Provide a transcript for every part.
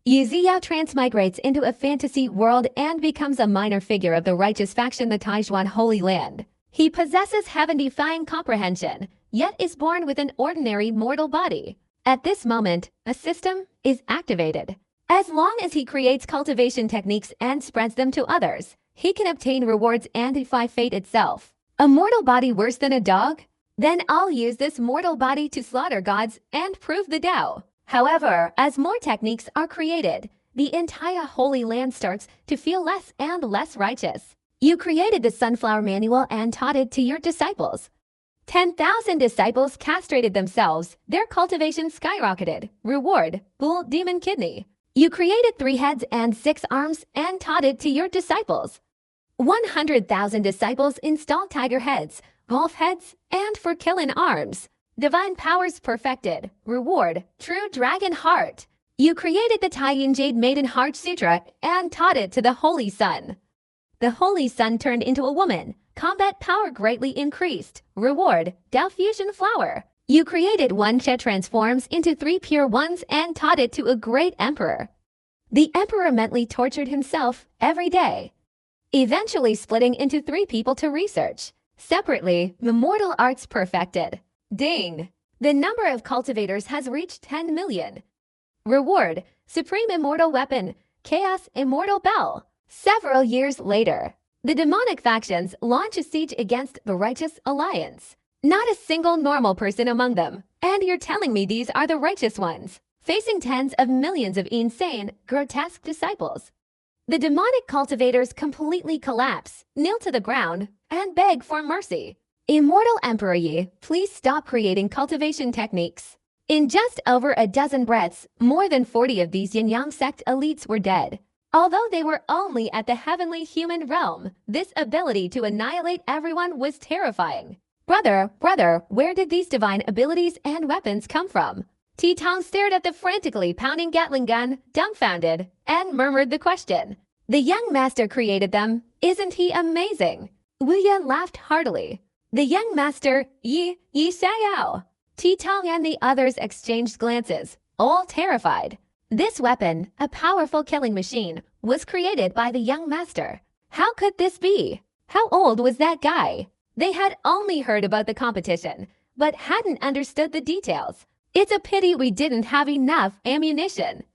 Yu Ziao transmigrates into a fantasy world and becomes a minor figure of the righteous faction, the Taijuan Holy Land. He possesses heaven-defying comprehension, yet is born with an ordinary mortal body. At this moment, a system is activated. As long as he creates cultivation techniques and spreads them to others, he can obtain rewards and defy fate itself. A mortal body worse than a dog? Then I'll use this mortal body to slaughter gods and prove the Tao. However, as more techniques are created, the entire Holy Land starts to feel less and less righteous. You created the Sunflower Manual and taught it to your disciples. 10,000 disciples castrated themselves, their cultivation skyrocketed. Reward, Bull Demon Kidney. You created 3 heads and 6 arms and taught it to your disciples. 100,000 disciples installed tiger heads, wolf heads, and for killing arms. Divine powers perfected. Reward, True Dragon Heart. You created the Taiyin Jade Maiden Heart Sutra and taught it to the Holy Sun. The Holy Sun turned into a woman. Combat power greatly increased. Reward, Tao Fusion Flower. You created 1 Che transforms into 3 pure ones and taught it to a great emperor. The emperor mentally tortured himself every day, eventually splitting into 3 people to research. Separately, the mortal arts perfected. Ding! The number of cultivators has reached 10 million. Reward, Supreme Immortal Weapon, Chaos Immortal Bell. Several years later, the demonic factions launch a siege against the Righteous Alliance. Not a single normal person among them, and you're telling me these are the righteous ones, facing tens of millions of insane, grotesque disciples. The demonic cultivators completely collapse, kneel to the ground, and beg for mercy. Immortal Emperor Yi, please stop creating cultivation techniques. In just over a dozen breaths, more than 40 of these yin-yang sect elites were dead. Although they were only at the heavenly human realm, this ability to annihilate everyone was terrifying. Brother, where did these divine abilities and weapons come from? T-Tong stared at the frantically pounding Gatling gun, dumbfounded, and murmured the question. The young master created them. Isn't he amazing? Wu Yan laughed heartily. The young master, Yi Xiao. T-Tong and the others exchanged glances, all terrified. This weapon, a powerful killing machine, was created by the young master. How could this be? How old was that guy? They had only heard about the competition, but hadn't understood the details. It's a pity we didn't have enough ammunition.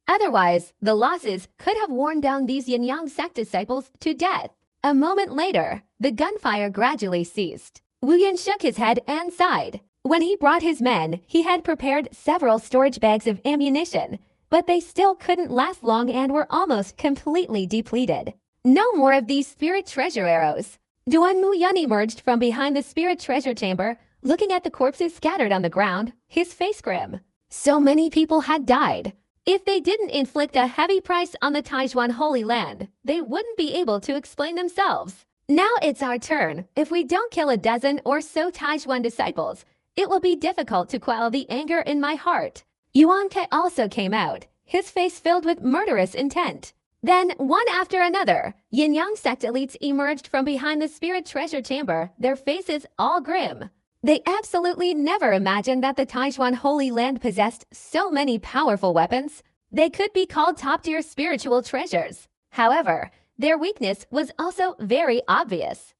Otherwise, the losses could have worn down these yin-yang sect disciples to death. A moment later, the gunfire gradually ceased. Wu Yan shook his head and sighed. When he brought his men, he had prepared several storage bags of ammunition, but they still couldn't last long and were almost completely depleted. No more of these spirit treasure arrows. Duan Muyan emerged from behind the spirit treasure chamber, looking at the corpses scattered on the ground, his face grim. So many people had died. If they didn't inflict a heavy price on the Taijuan Holy Land, they wouldn't be able to explain themselves. Now it's our turn. If we don't kill a dozen or so Taijuan disciples, it will be difficult to quell the anger in my heart. Yuan Ke also came out, his face filled with murderous intent. Then, one after another, yin-yang sect elites emerged from behind the spirit treasure chamber, their faces all grim. They absolutely never imagined that the Taijuan Holy Land possessed so many powerful weapons. They could be called top-tier spiritual treasures. However, their weakness was also very obvious.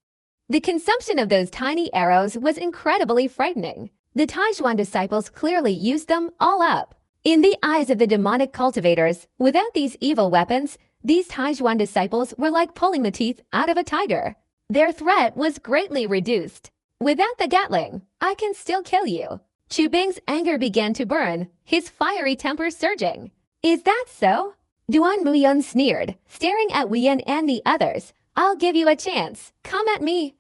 The consumption of those tiny arrows was incredibly frightening. The Taijuan disciples clearly used them all up. In the eyes of the demonic cultivators, without these evil weapons, these Taijuan disciples were like pulling the teeth out of a tiger. Their threat was greatly reduced. Without the Gatling, I can still kill you. Chu Bing's anger began to burn, his fiery temper surging. Is that so? Duan Muyun sneered, staring at Wuyan and the others. I'll give you a chance. Come at me.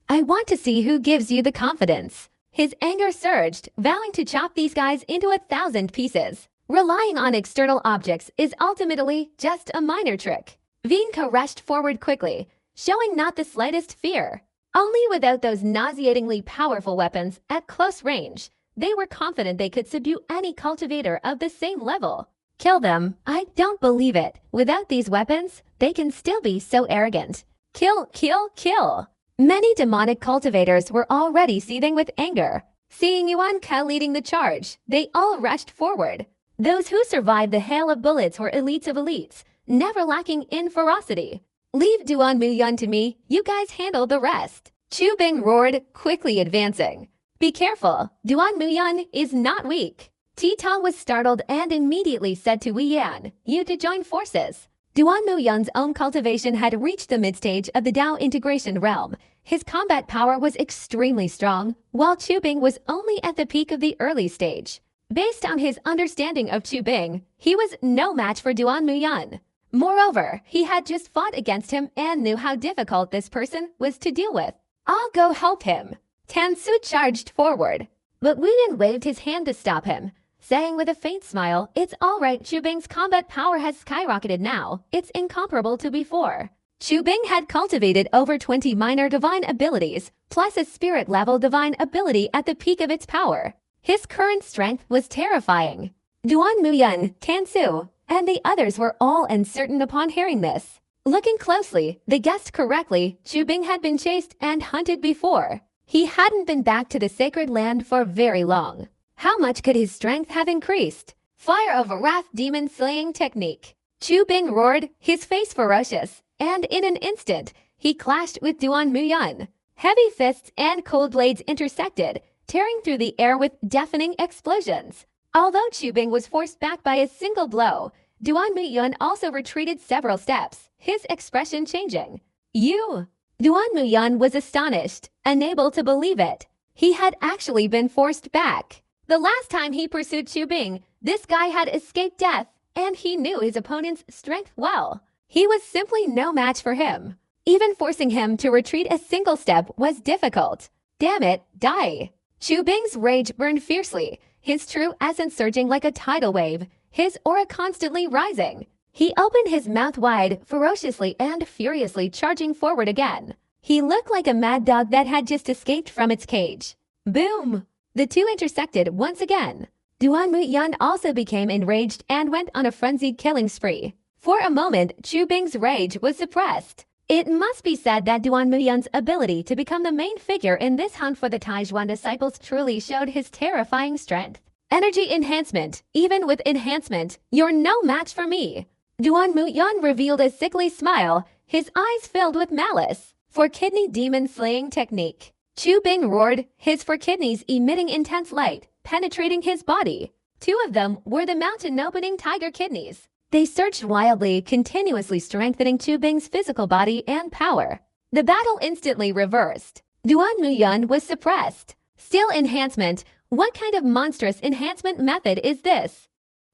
I want to see who gives you the confidence. His anger surged, vowing to chop these guys into 1,000 pieces. Relying on external objects is ultimately just a minor trick. Vinka rushed forward quickly, showing not the slightest fear. Only without those nauseatingly powerful weapons at close range, they were confident they could subdue any cultivator of the same level. Kill them? I don't believe it. Without these weapons, they can still be so arrogant. Kill, kill, kill. Many demonic cultivators were already seething with anger. Seeing Yuan Ke leading the charge, they all rushed forward. Those who survived the hail of bullets were elites of elites, never lacking in ferocity. Leave Duan Muyun to me, you guys handle the rest. Chu Bing roared, quickly advancing. Be careful, Duan Muyun is not weak. Ti Tong was startled and immediately said to Wei Yan, you to join forces. Duan Muyun's own cultivation had reached the mid-stage of the Dao integration realm. His combat power was extremely strong, while Chu Bing was only at the peak of the early stage. Based on his understanding of Chu Bing, he was no match for Duan Muyun. Moreover, he had just fought against him and knew how difficult this person was to deal with. I'll go help him. Tan Su charged forward, but Wu Yan waved his hand to stop him, saying with a faint smile, it's all right, Chu Bing's combat power has skyrocketed now. It's incomparable to before. Chu Bing had cultivated over 20 minor divine abilities, plus a spirit-level divine ability at the peak of its power. His current strength was terrifying. Duan Muyun, Tan Su, and the others were all uncertain upon hearing this. Looking closely, they guessed correctly. Chu Bing had been chased and hunted before. He hadn't been back to the sacred land for very long. How much could his strength have increased? Fire of Wrath demon slaying technique. Chu Bing roared, his face ferocious, and in an instant, he clashed with Duan Muyun. Heavy fists and cold blades intersected, tearing through the air with deafening explosions. Although Chu Bing was forced back by a single blow, Duan Muyun also retreated several steps, his expression changing. You! Duan Muyun was astonished, unable to believe it. He had actually been forced back. The last time he pursued Chu Bing, this guy had escaped death, and he knew his opponent's strength well. He was simply no match for him. Even forcing him to retreat a single step was difficult. Damn it, die! Chu Bing's rage burned fiercely, his true essence surging like a tidal wave, his aura constantly rising. He opened his mouth wide, ferociously and furiously charging forward again. He looked like a mad dog that had just escaped from its cage. Boom! The two intersected once again. Duan Muyun also became enraged and went on a frenzied killing spree. For a moment, Chu Bing's rage was suppressed. It must be said that Duan Muyun's ability to become the main figure in this hunt for the Taizhuan disciples truly showed his terrifying strength. Energy enhancement. Even with enhancement, you're no match for me. Duan Muyun revealed a sickly smile, his eyes filled with malice. For kidney demon slaying technique. Chu Bing roared, his four kidneys emitting intense light, penetrating his body. Two of them were the mountain-opening tiger kidneys. They surged wildly, continuously strengthening Chu Bing's physical body and power. The battle instantly reversed. Duan Muyun was suppressed. Still enhancement. What kind of monstrous enhancement method is this?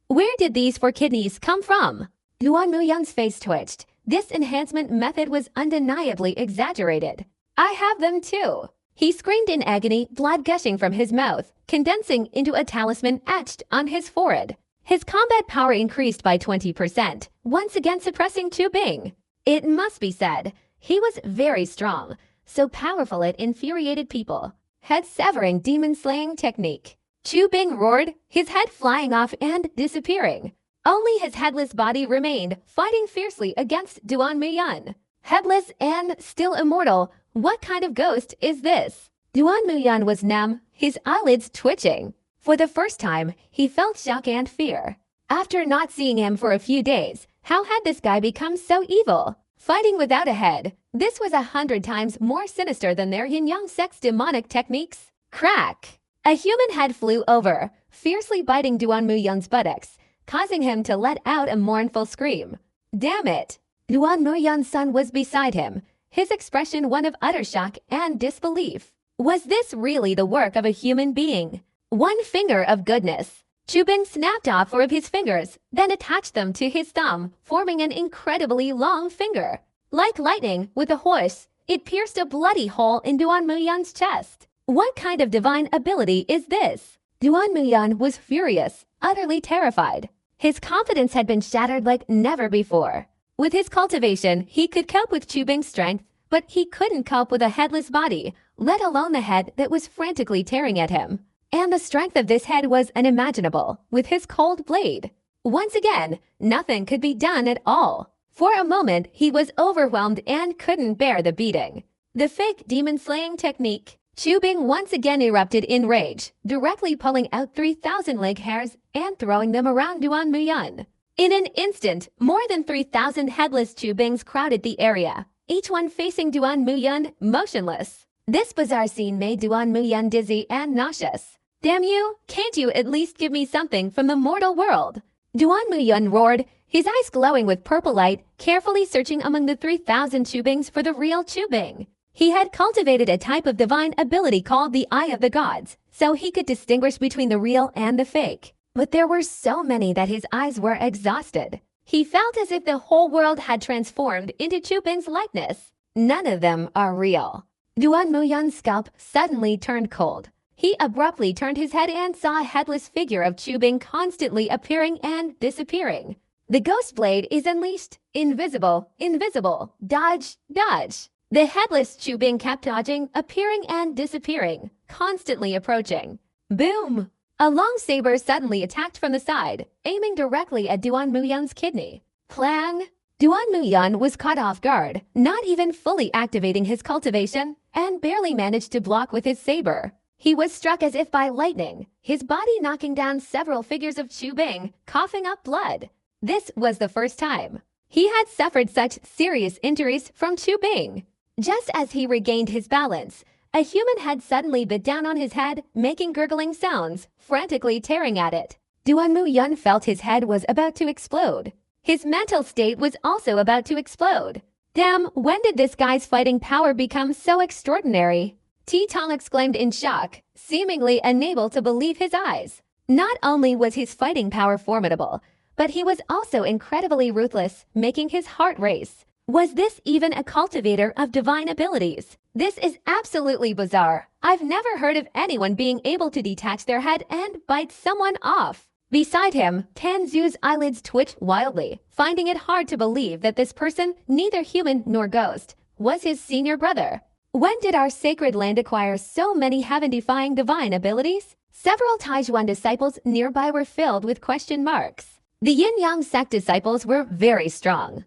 Where did these four kidneys come from? Duan Muyun's face twitched. This enhancement method was undeniably exaggerated. I have them too. He screamed in agony, blood gushing from his mouth, condensing into a talisman etched on his forehead. His combat power increased by 20%, once again suppressing Chu Bing. It must be said, he was very strong, so powerful it infuriated people. Head-severing demon-slaying technique. Chu Bing roared, his head flying off and disappearing. Only his headless body remained, fighting fiercely against Duan Muyun. Headless and still immortal, what kind of ghost is this? Duan Muyun was numb, his eyelids twitching. For the first time, he felt shock and fear. After not seeing him for a few days, how had this guy become so evil? Fighting without a head, this was 100 times more sinister than their yin-yang sex demonic techniques. Crack! A human head flew over, fiercely biting Duan Muyun's buttocks, causing him to let out a mournful scream. Damn it! Duan Muyun's son was beside him, his expression one of utter shock and disbelief. Was this really the work of a human being? One finger of goodness. Chu Bing snapped off 4 of his fingers, then attached them to his thumb, forming an incredibly long finger. Like lightning, with a whoosh, it pierced a bloody hole in Duan Muyun's chest. What kind of divine ability is this? Duan Muyun was furious, utterly terrified. His confidence had been shattered like never before. With his cultivation, he could cope with Chu Bing's strength, but he couldn't cope with a headless body, let alone the head that was frantically tearing at him. And the strength of this head was unimaginable, with his cold blade. Once again, nothing could be done at all. For a moment, he was overwhelmed and couldn't bear the beating. The fake demon-slaying technique. Chu Bing once again erupted in rage, directly pulling out 3,000 leg hairs and throwing them around Duan Muyan. In an instant, more than 3,000 headless Chu Bings crowded the area, each one facing Duan Muyan, motionless. This bizarre scene made Duan Muyan dizzy and nauseous. "Damn you, can't you at least give me something from the mortal world?" Duan Muyan roared, his eyes glowing with purple light, carefully searching among the 3,000 Chu Bings for the real Chu Bing. He had cultivated a type of divine ability called the Eye of the Gods, so he could distinguish between the real and the fake. But there were so many that his eyes were exhausted. He felt as if the whole world had transformed into Chu Bing's likeness. None of them are real. Duan Muyan's scalp suddenly turned cold. He abruptly turned his head and saw a headless figure of Chu Bing constantly appearing and disappearing. The ghost blade is unleashed. Invisible, invisible, dodge, dodge. The headless Chu Bing kept dodging, appearing and disappearing, constantly approaching. Boom! A long saber suddenly attacked from the side, aiming directly at Duan Muyan's kidney. Clang! Duan Muyan was caught off guard, not even fully activating his cultivation, and barely managed to block with his saber. He was struck as if by lightning, his body knocking down several figures of Chu Bing, coughing up blood. This was the first time he had suffered such serious injuries from Chu Bing. Just as he regained his balance, a human head suddenly bit down on his head, making gurgling sounds, frantically tearing at it. Duan Muyan felt his head was about to explode. His mental state was also about to explode. Damn, when did this guy's fighting power become so extraordinary? Ti Tong exclaimed in shock, seemingly unable to believe his eyes. Not only was his fighting power formidable, but he was also incredibly ruthless, making his heart race. Was this even a cultivator of divine abilities? This is absolutely bizarre. I've never heard of anyone being able to detach their head and bite someone off. Beside him, Tan Zhu's eyelids twitched wildly, finding it hard to believe that this person, neither human nor ghost, was his senior brother. When did our sacred land acquire so many heaven-defying divine abilities? Several Taijuan disciples nearby were filled with question marks. The Yin-Yang sect disciples were very strong.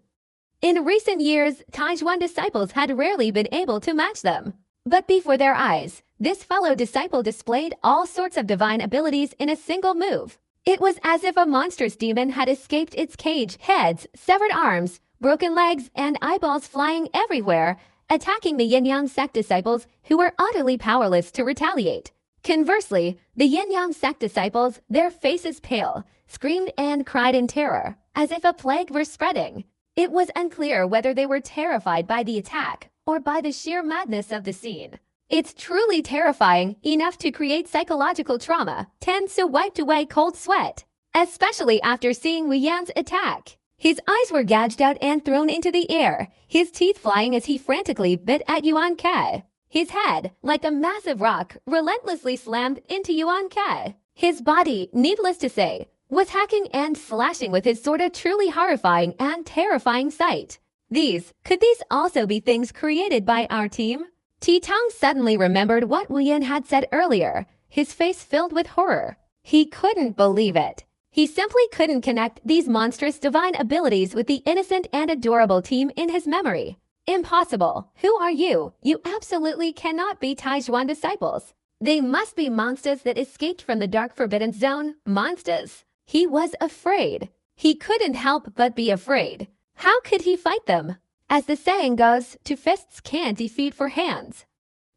In recent years, Taijuan disciples had rarely been able to match them. But before their eyes, this fellow disciple displayed all sorts of divine abilities in a single move. It was as if a monstrous demon had escaped its cage, heads, severed arms, broken legs, and eyeballs flying everywhere, attacking the Yin-Yang sect disciples who were utterly powerless to retaliate. Conversely, the Yin-Yang sect disciples, their faces pale, screamed and cried in terror, as if a plague were spreading. It was unclear whether they were terrified by the attack or by the sheer madness of the scene. It's truly terrifying, enough to create psychological trauma. Tan Su wiped away cold sweat, especially after seeing Wu Yan's attack. His eyes were gouged out and thrown into the air, his teeth flying as he frantically bit at Yuan Kai. His head, like a massive rock, relentlessly slammed into Yuan Kai. His body, needless to say, was hacking and slashing with his sword, a truly horrifying and terrifying sight. Could these also be things created by our team? Ti Tong suddenly remembered what Wu Yan had said earlier, his face filled with horror. He couldn't believe it. He simply couldn't connect these monstrous divine abilities with the innocent and adorable team in his memory. Impossible. Who are you? You absolutely cannot be Taijuan disciples. They must be monsters that escaped from the dark forbidden zone. Monsters. He was afraid. He couldn't help but be afraid. How could he fight them? As the saying goes, two fists can't defeat four hands.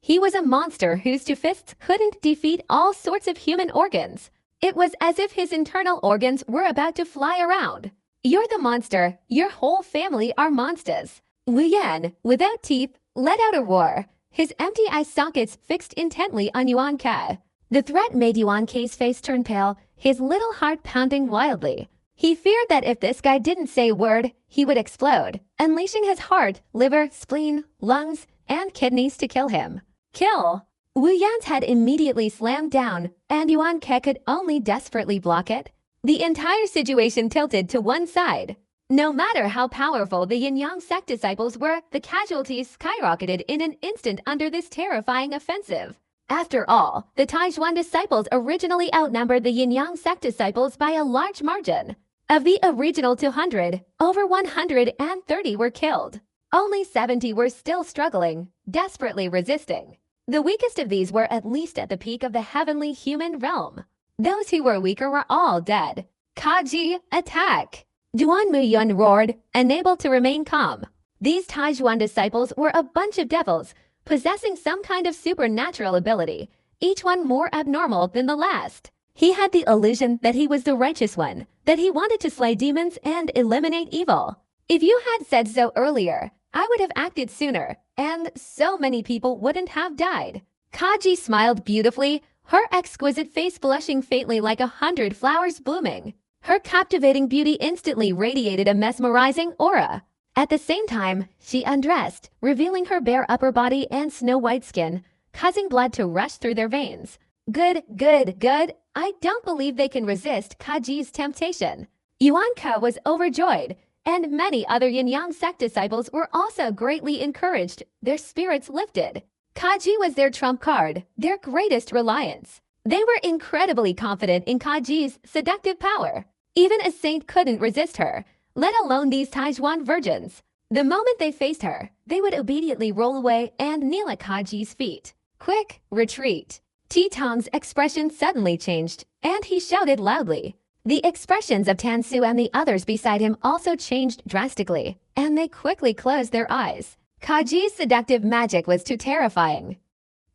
He was a monster whose two fists couldn't defeat all sorts of human organs. It was as if his internal organs were about to fly around. You're the monster. Your whole family are monsters. Wu Yan, without teeth, let out a roar, his empty eye sockets fixed intently on Yuan Kai. The threat made Yuan Kai's face turn pale, his little heart pounding wildly. He feared that if this guy didn't say a word, he would explode, unleashing his heart, liver, spleen, lungs, and kidneys to kill him. Kill! Wu Yan's head immediately slammed down, and Yuan Kai could only desperately block it. The entire situation tilted to one side. No matter how powerful the Yin-Yang sect disciples were, the casualties skyrocketed in an instant under this terrifying offensive. After all, the Taijuan disciples originally outnumbered the Yin-Yang sect disciples by a large margin. Of the original 200, over 130 were killed. Only 70 were still struggling, desperately resisting. The weakest of these were at least at the peak of the heavenly human realm. Those who were weaker were all dead. Kaji, attack! Duan Muyun roared, unable to remain calm. These Taijuan disciples were a bunch of devils, possessing some kind of supernatural ability, each one more abnormal than the last. He had the illusion that he was the righteous one, that he wanted to slay demons and eliminate evil. If you had said so earlier, I would have acted sooner, and so many people wouldn't have died. Kaji smiled beautifully, her exquisite face blushing faintly like 100 flowers blooming. Her captivating beauty instantly radiated a mesmerizing aura. At the same time, she undressed, revealing her bare upper body and snow-white skin, causing blood to rush through their veins. Good, good, good. I don't believe they can resist Kaji's temptation. Yuan Ke was overjoyed, and many other Yin-Yang sect disciples were also greatly encouraged, their spirits lifted. Kaji was their trump card, their greatest reliance. They were incredibly confident in Kaji's seductive power. Even a saint couldn't resist her, let alone these Taijuan virgins. The moment they faced her, they would obediently roll away and kneel at Kaji's feet. Quick, retreat. Titang's expression suddenly changed, and he shouted loudly. The expressions of Tansu and the others beside him also changed drastically, and they quickly closed their eyes. Kaji's seductive magic was too terrifying.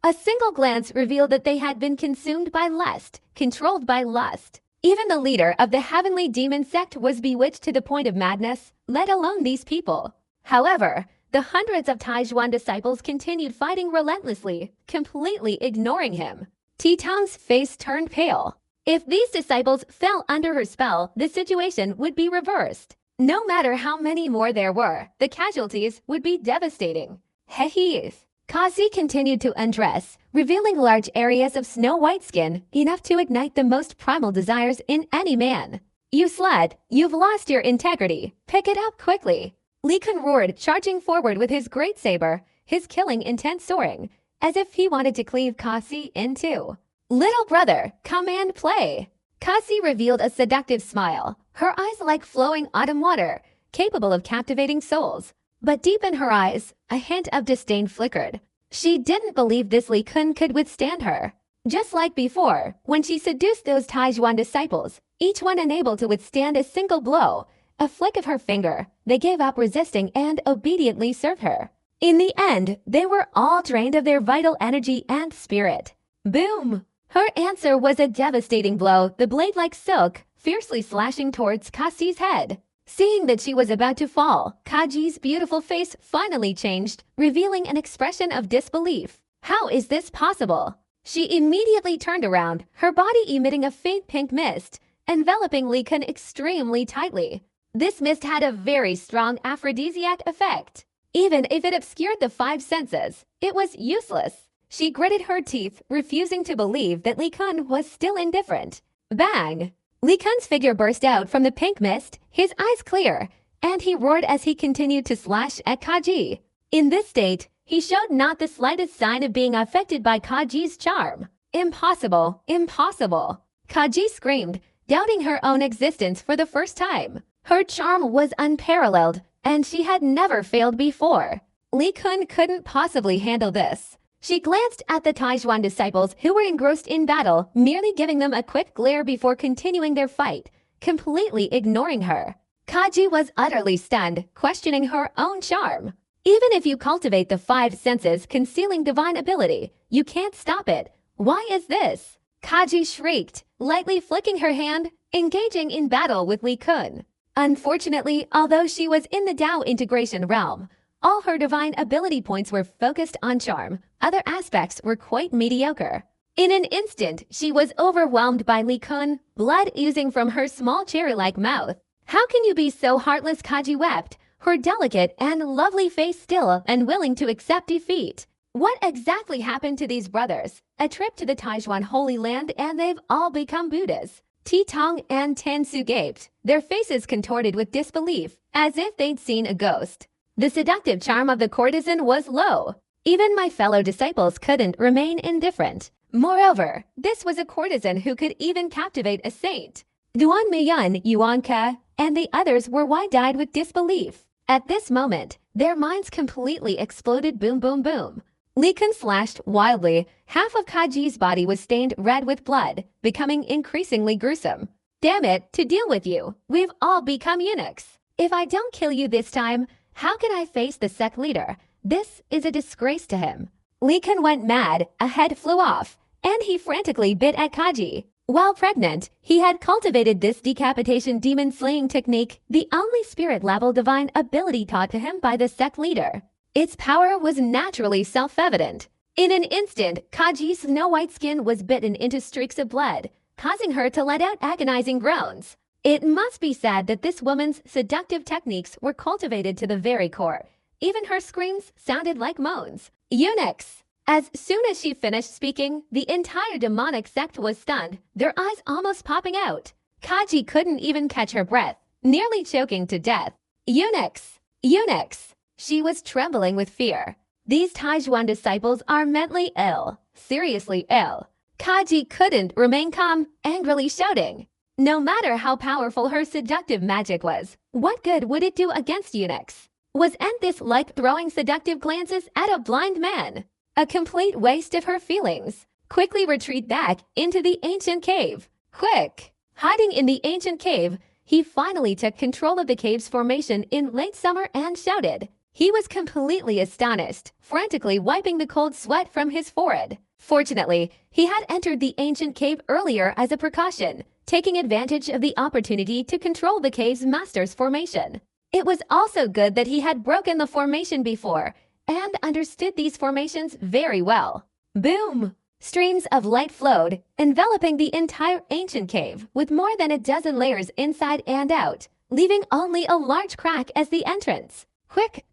A single glance revealed that they had been consumed by lust, controlled by lust. Even the leader of the heavenly demon sect was bewitched to the point of madness, let alone these people. However, the hundreds of Taijuan disciples continued fighting relentlessly, completely ignoring him. Titang's face turned pale. If these disciples fell under her spell, the situation would be reversed. No matter how many more there were, the casualties would be devastating. Hehees. Kazi continued to undress, revealing large areas of snow-white skin, enough to ignite the most primal desires in any man. You slut, you've lost your integrity. Pick it up quickly. Li Kun roared, charging forward with his great saber, his killing intent soaring, as if he wanted to cleave Kazi in two. Little brother, come and play. Kazi revealed a seductive smile, her eyes like flowing autumn water, capable of captivating souls. But deep in her eyes, a hint of disdain flickered. She didn't believe this Li Kun could withstand her. Just like before, when she seduced those Taijuan disciples, each one unable to withstand a single blow, a flick of her finger, they gave up resisting and obediently served her. In the end, they were all drained of their vital energy and spirit. Boom! Her answer was a devastating blow, the blade like silk, fiercely slashing towards Kazi's head. Seeing that she was about to fall, Kaji's beautiful face finally changed, revealing an expression of disbelief. How is this possible? She immediately turned around, her body emitting a faint pink mist, enveloping Li Kun extremely tightly. This mist had a very strong aphrodisiac effect. Even if it obscured the five senses, it was useless. She gritted her teeth, refusing to believe that Li Kun was still indifferent. Bang! Li Kun's figure burst out from the pink mist, his eyes clear, and he roared as he continued to slash at Kaji. In this state, he showed not the slightest sign of being affected by Kaji's charm. Impossible, impossible. Kaji screamed, doubting her own existence for the first time. Her charm was unparalleled, and she had never failed before. Li Kun couldn't possibly handle this. She glanced at the Taijuan disciples who were engrossed in battle, merely giving them a quick glare before continuing their fight, completely ignoring her. Kaji was utterly stunned, questioning her own charm. Even if you cultivate the five senses concealing divine ability, you can't stop it. Why is this? Kaji shrieked, lightly flicking her hand, engaging in battle with Li Kun. Unfortunately, although she was in the Tao integration realm, all her divine ability points were focused on charm. Other aspects were quite mediocre. In an instant, she was overwhelmed by Li Kun, blood oozing from her small cherry-like mouth. How can you be so heartless? Kaji wept, her delicate and lovely face still and willing to accept defeat. What exactly happened to these brothers? A trip to the Taijuan Holy Land and they've all become Buddhas. Titang and Tansu gaped, their faces contorted with disbelief, as if they'd seen a ghost. The seductive charm of the courtesan was low. Even my fellow disciples couldn't remain indifferent. Moreover, this was a courtesan who could even captivate a saint. Duan Miyun, Yuan Ke, and the others were wide-eyed with disbelief. At this moment, their minds completely exploded. Boom, boom, boom. Li Kun slashed wildly. Half of Kaji's body was stained red with blood, becoming increasingly gruesome. Damn it, to deal with you, we've all become eunuchs. If I don't kill you this time, how can I face the sect leader? This is a disgrace to him. Li Kun went mad, a head flew off, and he frantically bit at Kaji. While pregnant, he had cultivated this decapitation demon-slaying technique, the only spirit-level divine ability taught to him by the sect leader. Its power was naturally self-evident. In an instant, Kaji's snow-white skin was bitten into streaks of blood, causing her to let out agonizing groans. It must be said that this woman's seductive techniques were cultivated to the very core. Even her screams sounded like moans. Eunuchs! As soon as she finished speaking, the entire demonic sect was stunned, their eyes almost popping out. Kaji couldn't even catch her breath, nearly choking to death. Eunuchs! Eunuchs! She was trembling with fear. These Taijuan disciples are mentally ill, seriously ill. Kaji couldn't remain calm, angrily shouting. No matter how powerful her seductive magic was, what good would it do against eunuchs? Wasn't this like throwing seductive glances at a blind man? A complete waste of her feelings. Quickly retreat back into the ancient cave. Quick! Hiding in the ancient cave, he finally took control of the cave's formation in late summer and shouted. He was completely astonished, frantically wiping the cold sweat from his forehead. Fortunately, he had entered the ancient cave earlier as a precaution, taking advantage of the opportunity to control the cave's master's formation. It was also good that he had broken the formation before, and understood these formations very well. Boom! Streams of light flowed, enveloping the entire ancient cave with more than a dozen layers inside and out, leaving only a large crack as the entrance.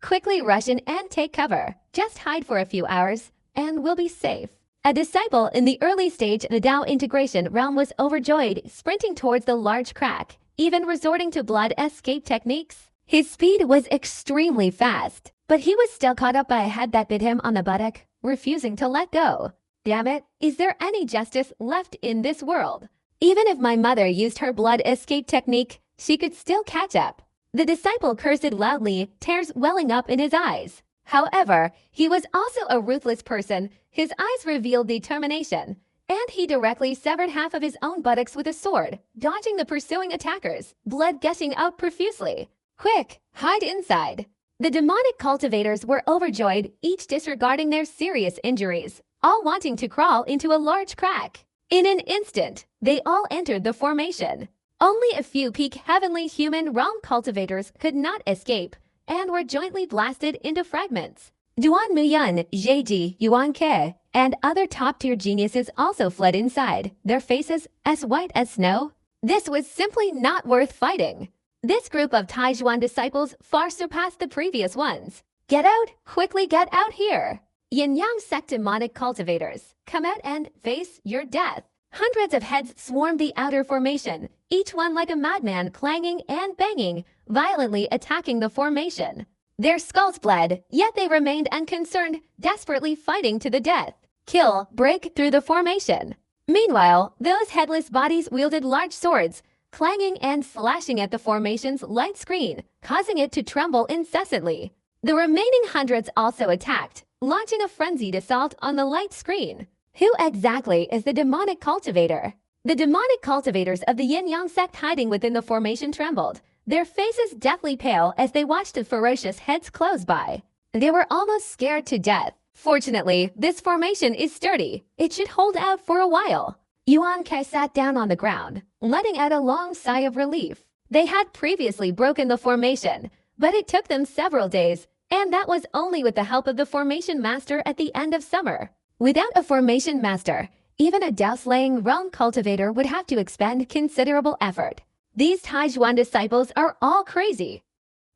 Quickly rush in and take cover. Just hide for a few hours, and we'll be safe. A disciple in the early stage of the Dao integration realm was overjoyed, sprinting towards the large crack, even resorting to blood escape techniques. His speed was extremely fast, but he was still caught up by a head that bit him on the buttock, refusing to let go. Damn it, is there any justice left in this world? Even if my mother used her blood escape technique, she could still catch up. The disciple cursed loudly, tears welling up in his eyes. However, he was also a ruthless person. His eyes revealed determination, and he directly severed half of his own buttocks with a sword, dodging the pursuing attackers, blood gushing out profusely. Quick, hide inside. The demonic cultivators were overjoyed, each disregarding their serious injuries, all wanting to crawl into a large crack. In an instant, they all entered the formation. Only a few peak heavenly human realm cultivators could not escape, and were jointly blasted into fragments. Duan Muyun, Zheji, Yuan Ke, and other top-tier geniuses also fled inside, their faces as white as snow. This was simply not worth fighting. This group of Taijuan disciples far surpassed the previous ones. Get out! Quickly get out here! Yin-Yang sect demonic cultivators, come out and face your death. Hundreds of heads swarmed the outer formation, each one like a madman clanging and banging, violently attacking the formation. Their skulls bled, yet they remained unconcerned, desperately fighting to the death. Kill, break through the formation. Meanwhile, those headless bodies wielded large swords, clanging and slashing at the formation's light screen, causing it to tremble incessantly. The remaining hundreds also attacked, launching a frenzied assault on the light screen. Who exactly is the demonic cultivator? The demonic cultivators of the Yin-Yang sect hiding within the formation trembled, their faces deathly pale as they watched the ferocious heads close by. They were almost scared to death. Fortunately, this formation is sturdy. It should hold out for a while. Yuan Kai sat down on the ground, letting out a long sigh of relief. They had previously broken the formation, but it took them several days, and that was only with the help of the formation master at the end of summer. Without a formation master, even a Dao-slaying realm cultivator would have to expend considerable effort. These Taijuan disciples are all crazy.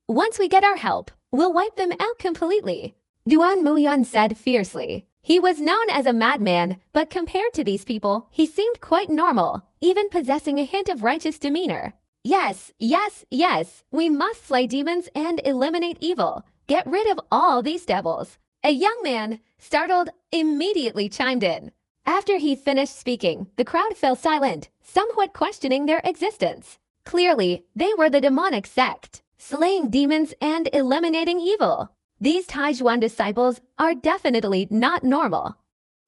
Once we get our help, we'll wipe them out completely, Duan Muyuan said fiercely. He was known as a madman, but compared to these people, he seemed quite normal, even possessing a hint of righteous demeanor. Yes, we must slay demons and eliminate evil. Get rid of all these devils. A young man, startled, immediately chimed in. After he finished speaking, the crowd fell silent, somewhat questioning their existence. Clearly, they were the demonic sect, slaying demons and eliminating evil. These Taijuan disciples are definitely not normal.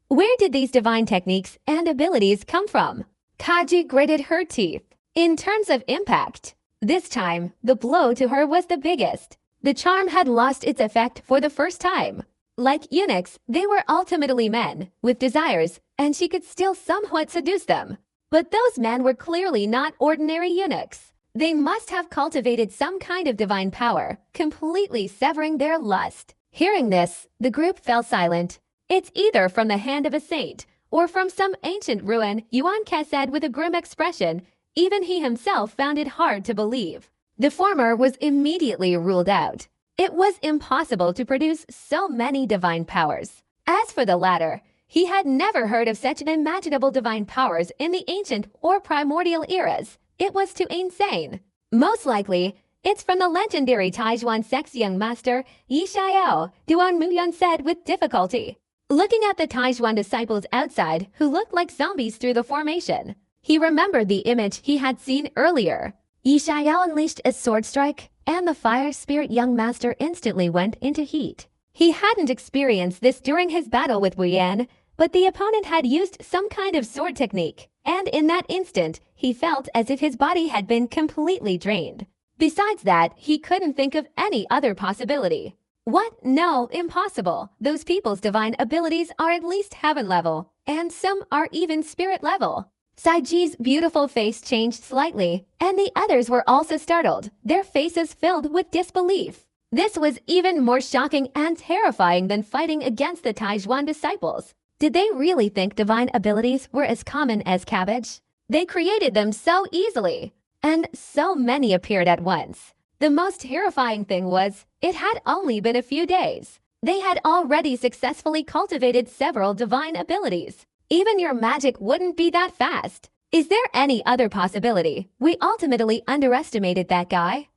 Where did these divine techniques and abilities come from? Kaji gritted her teeth. In terms of impact, this time, the blow to her was the biggest. The charm had lost its effect for the first time. Like eunuchs, they were ultimately men, with desires, and she could still somewhat seduce them. But those men were clearly not ordinary eunuchs. They must have cultivated some kind of divine power, completely severing their lust. Hearing this, the group fell silent. It's either from the hand of a saint, or from some ancient ruin, Yuan Ke said with a grim expression. Even he himself found it hard to believe. The former was immediately ruled out. It was impossible to produce so many divine powers. As for the latter, he had never heard of such unimaginable divine powers in the ancient or primordial eras. It was too insane. Most likely, it's from the legendary Taijuan sect's young master, Yi Xiao, Duan Muyun said with difficulty. Looking at the Taijuan disciples outside who looked like zombies through the formation, he remembered the image he had seen earlier. Yi Xiao unleashed a sword strike, and the fire spirit young master instantly went into heat. He hadn't experienced this during his battle with Wu Yan, but the opponent had used some kind of sword technique, and in that instant, he felt as if his body had been completely drained. Besides that, he couldn't think of any other possibility. What? No, impossible. Those people's divine abilities are at least heaven level, and some are even spirit level. Saiji's beautiful face changed slightly, and the others were also startled, their faces filled with disbelief. This was even more shocking and terrifying than fighting against the Taijuan disciples. Did they really think divine abilities were as common as cabbage? They created them so easily, and so many appeared at once. The most terrifying thing was, it had only been a few days. They had already successfully cultivated several divine abilities. Even your magic wouldn't be that fast. Is there any other possibility? We ultimately underestimated that guy.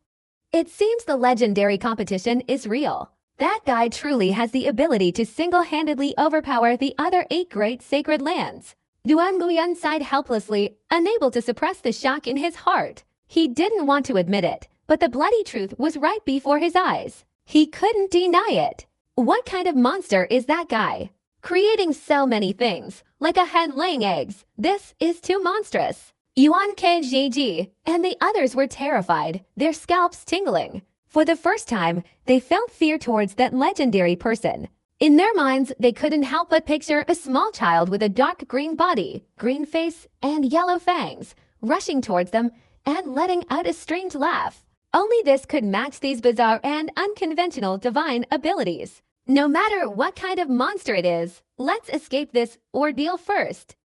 It seems the legendary competition is real. That guy truly has the ability to single-handedly overpower the other 8 great sacred lands. Duan Muyun sighed helplessly, unable to suppress the shock in his heart. He didn't want to admit it, but the bloody truth was right before his eyes. He couldn't deny it. What kind of monster is that guy? Creating so many things, like a hen laying eggs. This is too monstrous. Yuan Kjiji and the others were terrified, their scalps tingling. For the first time, they felt fear towards that legendary person. In their minds, they couldn't help but picture a small child with a dark green body, green face, and yellow fangs, rushing towards them and letting out a strange laugh. Only this could match these bizarre and unconventional divine abilities. No matter what kind of monster it is, let's escape this ordeal first.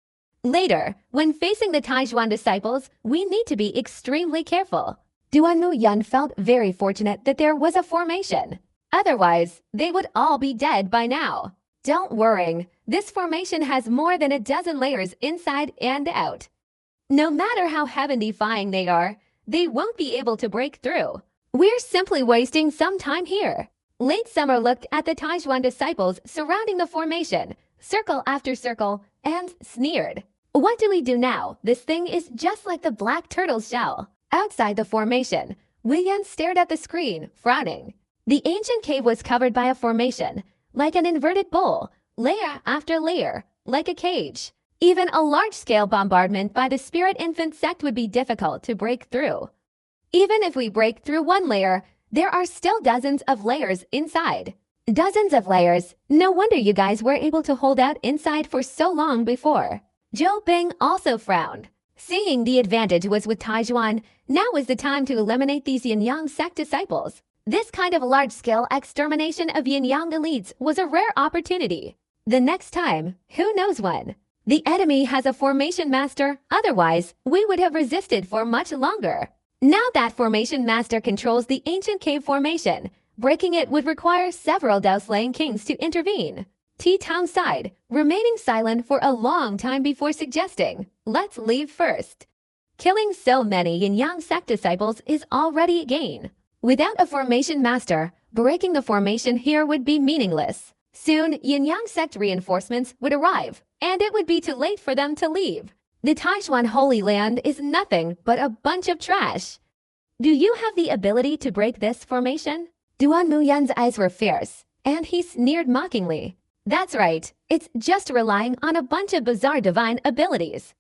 Later, when facing the Taijuan disciples, we need to be extremely careful. Duan Muyun felt very fortunate that there was a formation. Otherwise, they would all be dead by now. Don't worry, this formation has more than a dozen layers inside and out. No matter how heaven-defying they are, they won't be able to break through. We're simply wasting some time here. Late Summer looked at the Taijuan disciples surrounding the formation, circle after circle, and sneered. What do we do now? This thing is just like the black turtle's shell. Outside the formation, William stared at the screen, frowning. The ancient cave was covered by a formation, like an inverted bowl, layer after layer, like a cage. Even a large-scale bombardment by the Spirit Infant sect would be difficult to break through. Even if we break through one layer, there are still dozens of layers inside. Dozens of layers. No wonder you guys were able to hold out inside for so long before. Zhou Bing also frowned. Seeing the advantage was with Taijuan, now was the time to eliminate these Yin-Yang sect disciples. This kind of large-scale extermination of Yin-Yang elites was a rare opportunity. The next time, who knows when? The enemy has a formation master, otherwise, we would have resisted for much longer. Now that formation master controls the ancient cave formation, breaking it would require several Dao-slaying kings to intervene. T-Town sighed, remaining silent for a long time before suggesting, let's leave first. Killing so many Yin-Yang sect disciples is already a gain. Without a formation master, breaking the formation here would be meaningless. Soon, Yin-Yang sect reinforcements would arrive, and it would be too late for them to leave. The Taijuan Holy Land is nothing but a bunch of trash. Do you have the ability to break this formation? Duan Muyan's eyes were fierce, and he sneered mockingly. That's right, it's just relying on a bunch of bizarre divine abilities.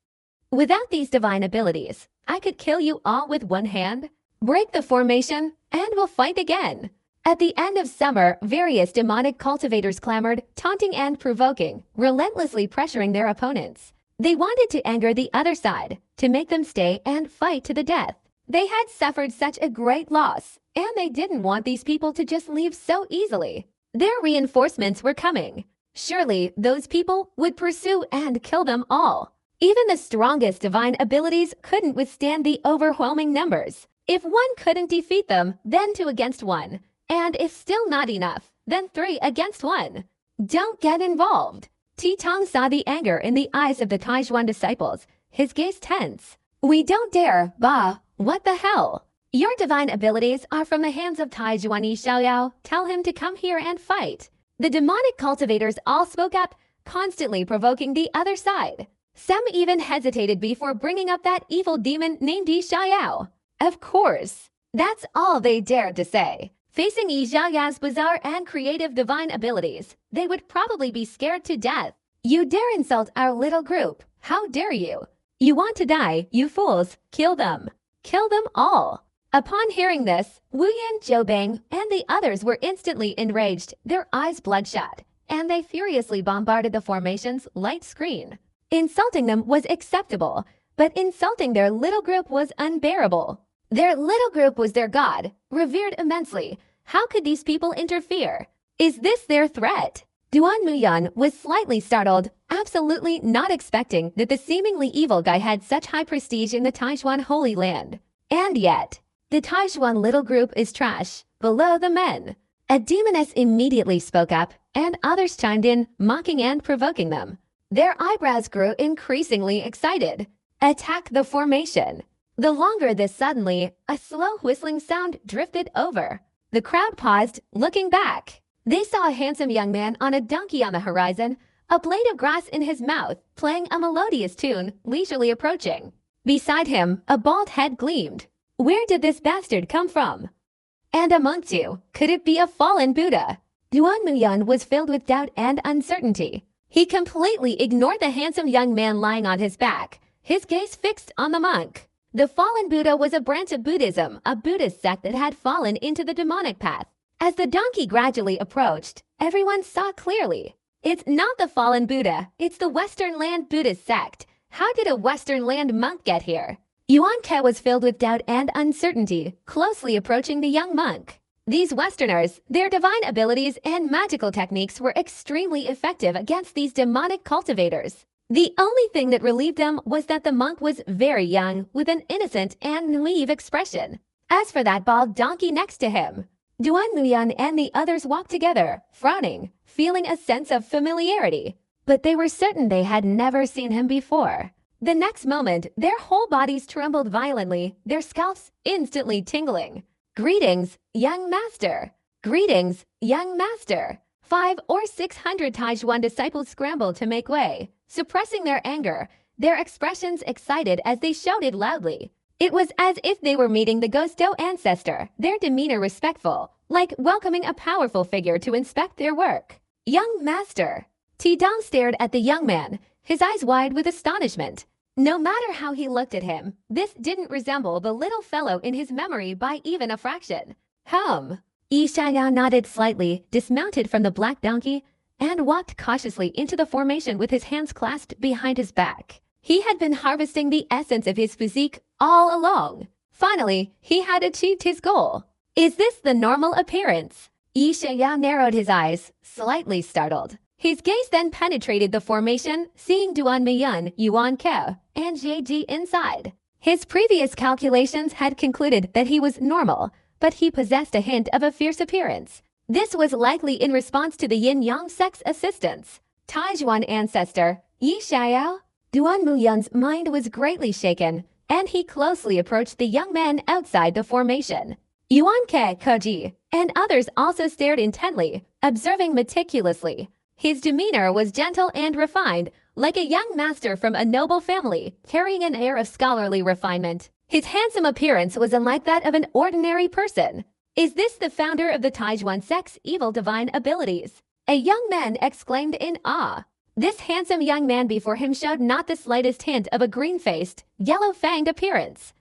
Without these divine abilities, I could kill you all with one hand, break the formation, and we'll fight again. At the end of summer, various demonic cultivators clamored, taunting and provoking, relentlessly pressuring their opponents. They wanted to anger the other side, to make them stay and fight to the death. They had suffered such a great loss, and they didn't want these people to just leave so easily. Their reinforcements were coming. Surely those people would pursue and kill them all. Even the strongest divine abilities couldn't withstand the overwhelming numbers. If one couldn't defeat them, then 2 against 1. And if still not enough, then 3 against 1. Don't get involved. Ti Tong saw the anger in the eyes of the Taijuan disciples, his gaze tense. We don't dare, bah, what the hell? Your divine abilities are from the hands of Taijuan Yi Xiaoyao. Tell him to come here and fight. The demonic cultivators all spoke up, constantly provoking the other side. Some even hesitated before bringing up that evil demon named Yi Xiaoyao. Of course, that's all they dared to say. Facing Yi Xiaoyao's bizarre and creative divine abilities, they would probably be scared to death. You dare insult our little group. How dare you? You want to die, you fools. Kill them. Kill them all. Upon hearing this, Wu Yan, Zhou Bang, and the others were instantly enraged, their eyes bloodshot, and they furiously bombarded the formation's light screen. Insulting them was acceptable, but insulting their little group was unbearable. Their little group was their god, revered immensely. How could these people interfere? Is this their threat? Duan Muyan was slightly startled, absolutely not expecting that the seemingly evil guy had such high prestige in the Taijuan Holy Land. And yet, the Taijuan little group is trash, below the men. A demoness immediately spoke up, and others chimed in, mocking and provoking them. Their eyebrows grew increasingly excited. Attack the formation. The longer this suddenly, a slow whistling sound drifted over. The crowd paused, looking back. They saw a handsome young man on a donkey on the horizon, a blade of grass in his mouth, playing a melodious tune, leisurely approaching. Beside him, a bald head gleamed. Where did this bastard come from? And amongst you, could it be a fallen Buddha? Duan Muyan was filled with doubt and uncertainty. He completely ignored the handsome young man lying on his back, his gaze fixed on the monk. The fallen Buddha was a branch of Buddhism, a Buddhist sect that had fallen into the demonic path. As the donkey gradually approached, everyone saw clearly. It's not the fallen Buddha, it's the Western Land Buddhist sect. How did a Western Land monk get here? Yuan Ke was filled with doubt and uncertainty, closely approaching the young monk. These Westerners, their divine abilities and magical techniques were extremely effective against these demonic cultivators. The only thing that relieved them was that the monk was very young, with an innocent and naive expression. As for that bald donkey next to him, Duan Muyan and the others walked together, frowning, feeling a sense of familiarity. But they were certain they had never seen him before. The next moment, their whole bodies trembled violently, their scalps instantly tingling. Greetings, young master. Greetings, young master. 500 or 600 Taijuan disciples scrambled to make way, suppressing their anger, their expressions excited as they shouted loudly. It was as if they were meeting the Ghosto ancestor, their demeanor respectful, like welcoming a powerful figure to inspect their work. Young master. Ti Dong stared at the young man, his eyes wide with astonishment. No matter how he looked at him, this didn't resemble the little fellow in his memory by even a fraction. Yi Xiaoyao nodded slightly, dismounted from the black donkey, and walked cautiously into the formation with his hands clasped behind his back. He had been harvesting the essence of his physique all along. Finally, he had achieved his goal. Is this the normal appearance? Yi Xiaoyao narrowed his eyes, slightly startled. His gaze then penetrated the formation, seeing Duan Meiyun, Yuan Ke, and Jie Ji inside. His previous calculations had concluded that he was normal, but he possessed a hint of a fierce appearance. This was likely in response to the yin-yang sex assistance. Taijuan ancestor, Yi Xiaoyao? Duan Muyun's mind was greatly shaken, and he closely approached the young man outside the formation. Yuan Ke, Koji, and others also stared intently, observing meticulously. His demeanor was gentle and refined, like a young master from a noble family, carrying an air of scholarly refinement. His handsome appearance was unlike that of an ordinary person. Is this the founder of the Taijuan sect's evil divine abilities? A young man exclaimed in awe. This handsome young man before him showed not the slightest hint of a green-faced, yellow-fanged appearance.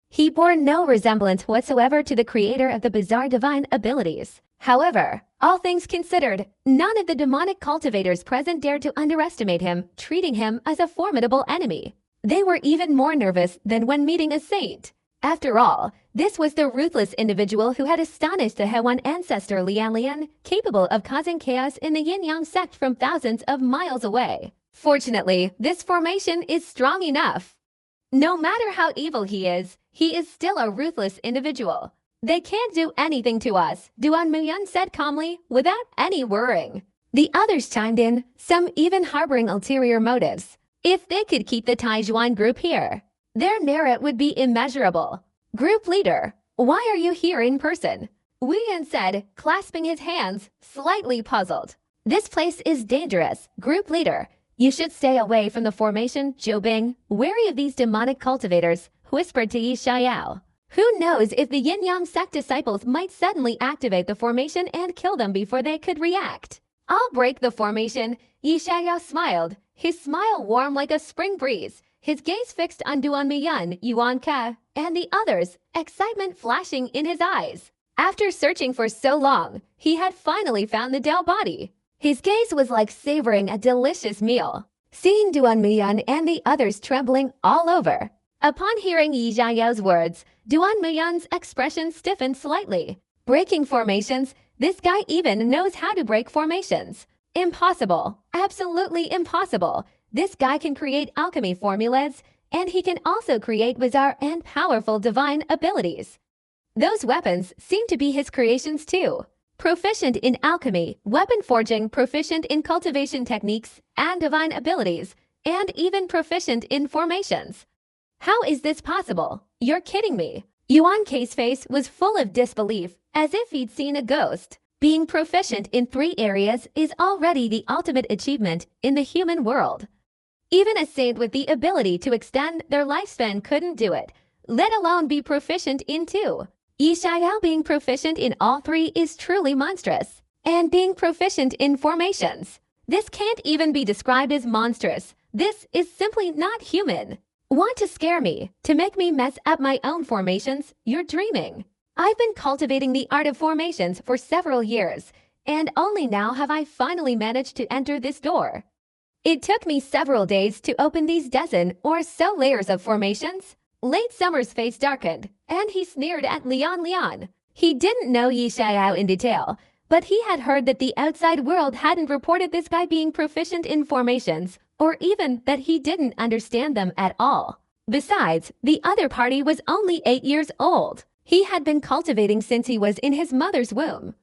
He bore no resemblance whatsoever to the creator of the bizarre divine abilities. However, all things considered, none of the demonic cultivators present dared to underestimate him, treating him as a formidable enemy. They were even more nervous than when meeting a saint. After all, this was the ruthless individual who had astonished the Hewan ancestor Lian Lian, capable of causing chaos in the Yin-Yang sect from thousands of miles away. Fortunately, this formation is strong enough. No matter how evil he is still a ruthless individual. They can't do anything to us, Duan Muyun said calmly, without any worrying. The others chimed in, some even harboring ulterior motives. If they could keep the Taijuan group here, their merit would be immeasurable. Group leader, why are you here in person? Wu Yan said, clasping his hands, slightly puzzled. This place is dangerous, group leader. You should stay away from the formation, Zhou Bing, wary of these demonic cultivators, whispered to Yi Xiao. Who knows if the Yin-Yang sect disciples might suddenly activate the formation and kill them before they could react. I'll break the formation, Yi Xiao smiled, his smile warm like a spring breeze, his gaze fixed on Duan Miyun, Yuan Ke, and the others, excitement flashing in his eyes. After searching for so long, he had finally found the Dao body. His gaze was like savoring a delicious meal, seeing Duan Miyun and the others trembling all over. Upon hearing Yi Xiao's words, Duan Muyun's expression stiffened slightly. Breaking formations? This guy even knows how to break formations. Impossible. Absolutely impossible. This guy can create alchemy formulas, and he can also create bizarre and powerful divine abilities. Those weapons seem to be his creations too. Proficient in alchemy, weapon forging, proficient in cultivation techniques and divine abilities, and even proficient in formations. How is this possible? You're kidding me. Yuan Kei's face was full of disbelief, as if he'd seen a ghost. Being proficient in 3 areas is already the ultimate achievement in the human world. Even a saint with the ability to extend their lifespan couldn't do it, let alone be proficient in 2. Yi Xiao being proficient in all 3 is truly monstrous. And being proficient in formations. This can't even be described as monstrous. This is simply not human. Want to scare me, to make me mess up my own formations? You're dreaming. I've been cultivating the art of formations for several years, and only now have I finally managed to enter this door. It took me several days to open these dozen or so layers of formations. Late Summer's face darkened, and he sneered at Lian Lian. He didn't know Yi Xiao in detail, but he had heard that the outside world hadn't reported this guy being proficient in formations, or even that he didn't understand them at all. Besides, the other party was only 8 years old. He had been cultivating since he was in his mother's womb.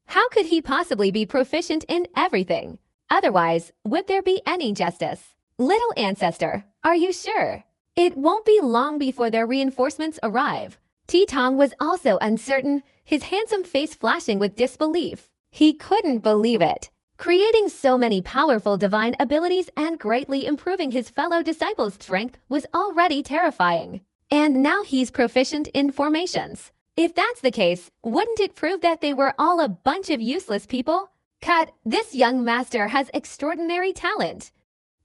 How could he possibly be proficient in everything? Otherwise, would there be any justice? Little ancestor, are you sure? It won't be long before their reinforcements arrive. Ti Tong was also uncertain, his handsome face flashing with disbelief. He couldn't believe it. Creating so many powerful divine abilities and greatly improving his fellow disciples' strength was already terrifying. And now he's proficient in formations. If that's the case, wouldn't it prove that they were all a bunch of useless people? Cut, this young master has extraordinary talent.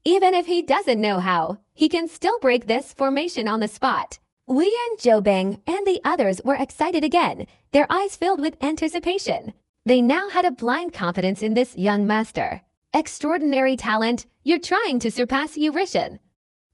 Even if he doesn't know how, he can still break this formation on the spot. Wu Yan, Zhou Bing, and the others were excited again, their eyes filled with anticipation. They now had a blind confidence in this young master. Extraordinary talent, you're trying to surpass Yu Rishan.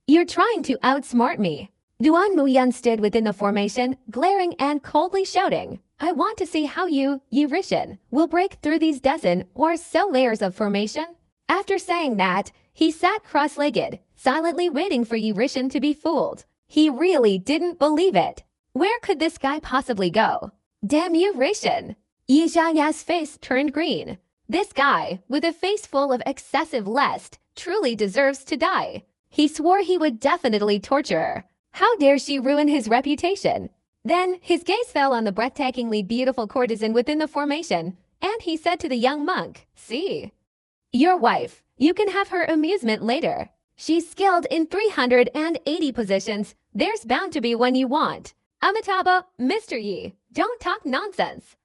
You're trying to outsmart me. Duan Muyun stood within the formation, glaring and coldly shouting, I want to see how Yu Rishan will break through these dozen or so layers of formation. After saying that, he sat cross-legged, silently waiting for Yu Rishan to be fooled. He really didn't believe it. Where could this guy possibly go? Damn Yu Rishan! Yi Xiao's face turned green. This guy, with a face full of excessive lust, truly deserves to die. He swore he would definitely torture her. How dare she ruin his reputation? Then, his gaze fell on the breathtakingly beautiful courtesan within the formation, and he said to the young monk, See, your wife, you can have her amusement later. She's skilled in 380 positions. There's bound to be one you want. Amitabha, Mr. Yi, don't talk nonsense.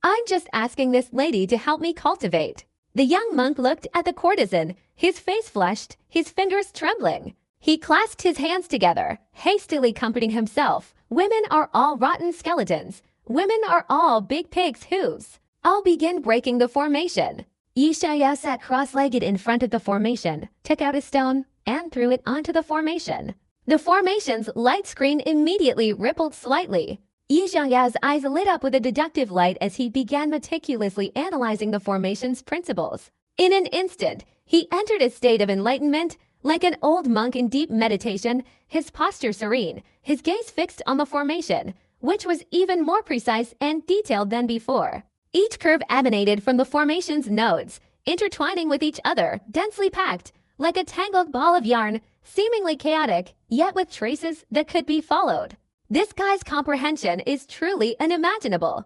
I'm just asking this lady to help me cultivate. The young monk looked at the courtesan, his face flushed, his fingers trembling. He clasped his hands together, hastily comforting himself. Women are all rotten skeletons. Women are all big pigs' hooves. I'll begin breaking the formation. Yi Xiaoyao sat cross-legged in front of the formation, took out a stone, and threw it onto the formation. The formation's light screen immediately rippled slightly. Yi Xiaoyao's eyes lit up with a deductive light as he began meticulously analyzing the formation's principles. In an instant, he entered a state of enlightenment. Like an old monk in deep meditation, his posture serene, his gaze fixed on the formation, which was even more precise and detailed than before. Each curve emanated from the formation's nodes, intertwining with each other, densely packed, like a tangled ball of yarn, seemingly chaotic, yet with traces that could be followed. This guy's comprehension is truly unimaginable.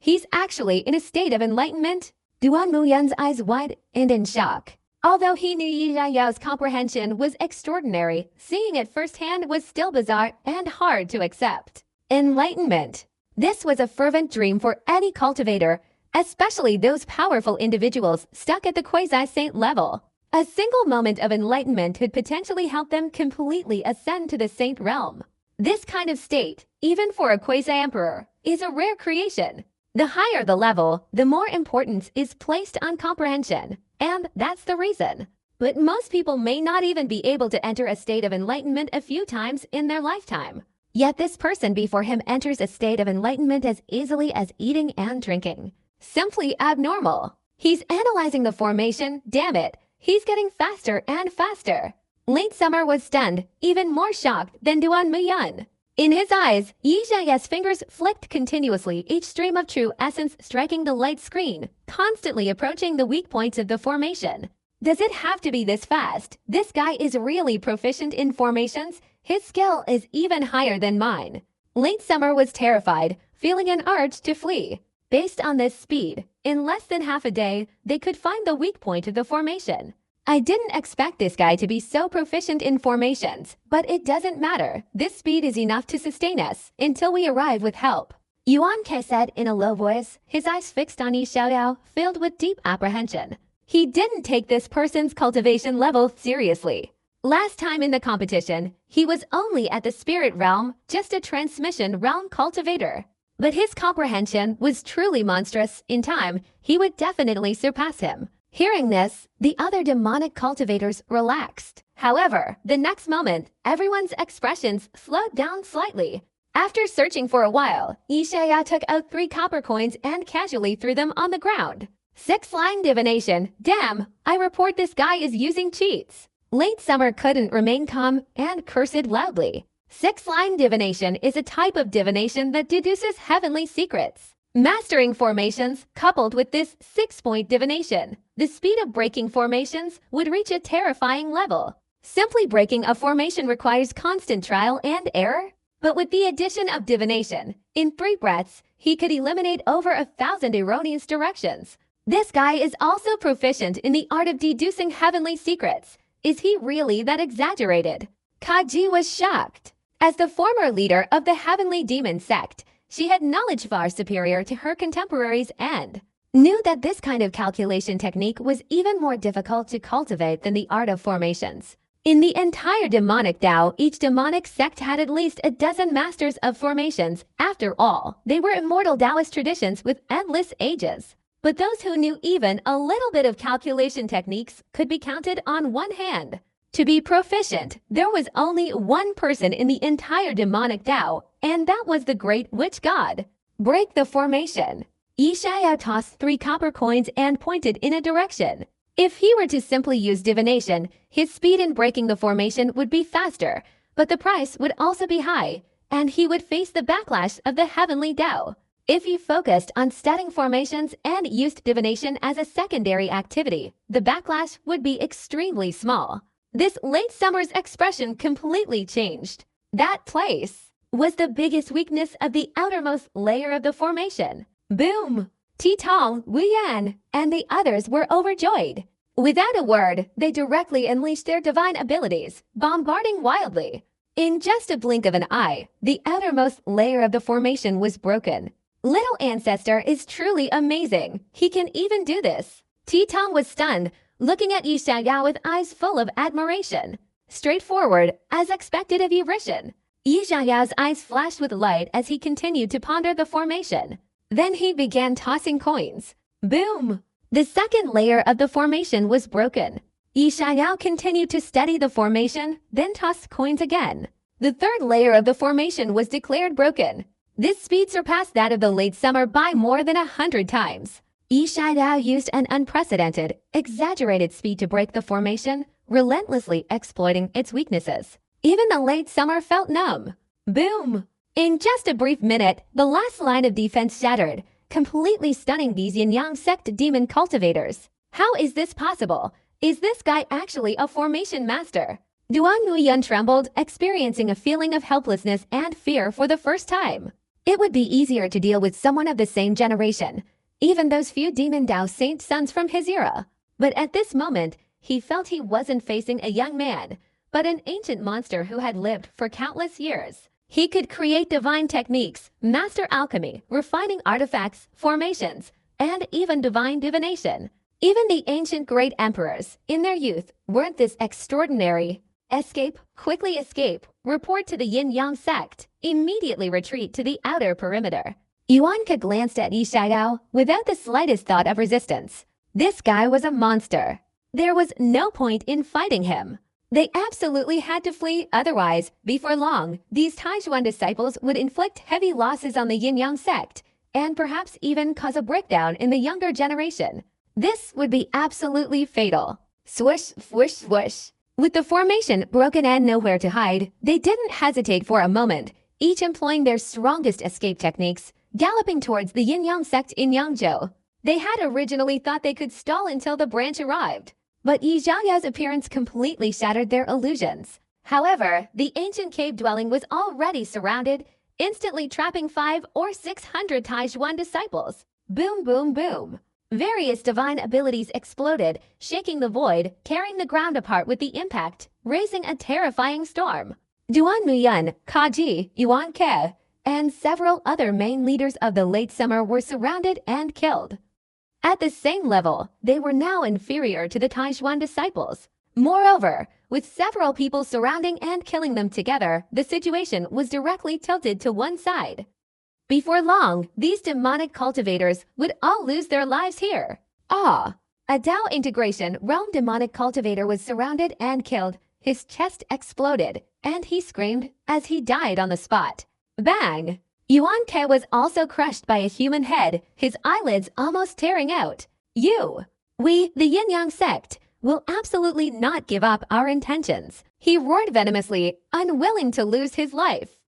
He's actually in a state of enlightenment. Duan Muyan's eyes wide and in shock. Although he knew Yi Xiaoyao's comprehension was extraordinary, seeing it firsthand was still bizarre and hard to accept. Enlightenment. This was a fervent dream for any cultivator, especially those powerful individuals stuck at the quasi-saint level. A single moment of enlightenment could potentially help them completely ascend to the saint realm. This kind of state, even for a quasi-emperor, is a rare creation. The higher the level, the more importance is placed on comprehension. And that's the reason. But most people may not even be able to enter a state of enlightenment a few times in their lifetime. Yet this person before him enters a state of enlightenment as easily as eating and drinking. Simply abnormal. He's analyzing the formation, damn it. He's getting faster and faster. Late Summer was stunned, even more shocked than Duan Muyan. In his eyes, Yi Xiaoyao's fingers flicked continuously, each stream of true essence striking the light screen, constantly approaching the weak points of the formation. Does it have to be this fast? This guy is really proficient in formations. His skill is even higher than mine. Late Summer was terrified, feeling an urge to flee. Based on this speed, in less than half a day, they could find the weak point of the formation. I didn't expect this guy to be so proficient in formations, but it doesn't matter. This speed is enough to sustain us until we arrive with help. Yuan Ke said in a low voice, his eyes fixed on Yi Xiaoyao, filled with deep apprehension. He didn't take this person's cultivation level seriously. Last time in the competition, he was only at the spirit realm, just a transmission realm cultivator. But his comprehension was truly monstrous. In time, he would definitely surpass him. Hearing this, the other demonic cultivators relaxed. However, the next moment, everyone's expressions slowed down slightly. After searching for a while, Yi Xiaoyao took out 3 copper coins and casually threw them on the ground. 6-line divination. Damn, I report this guy is using cheats. Late Summer couldn't remain calm and cursed loudly. 6-line divination is a type of divination that deduces heavenly secrets. Mastering formations coupled with this 6-point divination, the speed of breaking formations would reach a terrifying level. Simply breaking a formation requires constant trial and error. But with the addition of divination, in 3 breaths, he could eliminate over 1,000 erroneous directions. This guy is also proficient in the art of deducing heavenly secrets. Is he really that exaggerated? Kaji was shocked. As the former leader of the Heavenly Demon sect, she had knowledge far superior to her contemporaries and knew that this kind of calculation technique was even more difficult to cultivate than the art of formations. In the entire demonic Tao, each demonic sect had at least a dozen masters of formations. After all, they were immortal Taoist traditions with endless ages. But those who knew even a little bit of calculation techniques could be counted on one hand. To be proficient, there was only one person in the entire demonic Tao, and that was the great witch god. Break the formation. Yi Xiaoyao tossed 3 copper coins and pointed in a direction. If he were to simply use divination, his speed in breaking the formation would be faster, but the price would also be high, and he would face the backlash of the heavenly Tao. If he focused on studying formations and used divination as a secondary activity, the backlash would be extremely small. This late summer's expression completely changed. That place was the biggest weakness of the outermost layer of the formation. Boom! Titong, Wuyan, and the others were overjoyed. Without a word, they directly unleashed their divine abilities, bombarding wildly. In just a blink of an eye, the outermost layer of the formation was broken. Little ancestor is truly amazing. He can even do this. Ti Tong was stunned, looking at Yi Xiaoyao with eyes full of admiration. Straightforward, as expected of Eurishan. Yi Xiaoyao's eyes flashed with light as he continued to ponder the formation. Then he began tossing coins. Boom! The second layer of the formation was broken. Yi Xiaoyao continued to study the formation, then tossed coins again. The third layer of the formation was declared broken. This speed surpassed that of the late summer by more than 100 times. Yi Xiaoyao used an unprecedented, exaggerated speed to break the formation, relentlessly exploiting its weaknesses. Even the late summer felt numb. Boom! In just a brief minute, the last line of defense shattered, completely stunning these yin-yang sect demon cultivators. How is this possible? Is this guy actually a formation master? Duan Muyan trembled, experiencing a feeling of helplessness and fear for the first time. It would be easier to deal with someone of the same generation, even those few demon Dao saint sons from his era. But at this moment, he felt he wasn't facing a young man, but an ancient monster who had lived for countless years. He could create divine techniques, master alchemy, refining artifacts, formations, and even divine divination. Even the ancient great emperors, in their youth, weren't this extraordinary. Escape, quickly escape, report to the yin-yang sect, immediately retreat to the outer perimeter. Yuanke glanced at Yi Xiaoyao without the slightest thought of resistance. This guy was a monster. There was no point in fighting him. They absolutely had to flee, otherwise, before long, these Taijuan disciples would inflict heavy losses on the yin-yang sect, and perhaps even cause a breakdown in the younger generation. This would be absolutely fatal. Swoosh, swoosh, swoosh. With the formation broken and nowhere to hide, they didn't hesitate for a moment, each employing their strongest escape techniques, galloping towards the yin-yang sect in Yangzhou. They had originally thought they could stall until the branch arrived, but Yi Xiaoyao's appearance completely shattered their illusions. However, the ancient cave dwelling was already surrounded, instantly trapping 500 or 600 Taijuan disciples. Boom, boom, boom. Various divine abilities exploded, shaking the void, tearing the ground apart with the impact, raising a terrifying storm. Duan Muyan, Kaji, Yuan Ke, and several other main leaders of the late summer were surrounded and killed. At the same level, they were now inferior to the Taijuan disciples. Moreover, with several people surrounding and killing them together, the situation was directly tilted to one side. Before long, these demonic cultivators would all lose their lives here. Ah! A Dao integration realm demonic cultivator was surrounded and killed. His chest exploded, and he screamed as he died on the spot. Bang! Yuan Ke was also crushed by a human head, his eyelids almost tearing out. We, the yin-yang sect, will absolutely not give up our intentions. He roared venomously, unwilling to lose his life.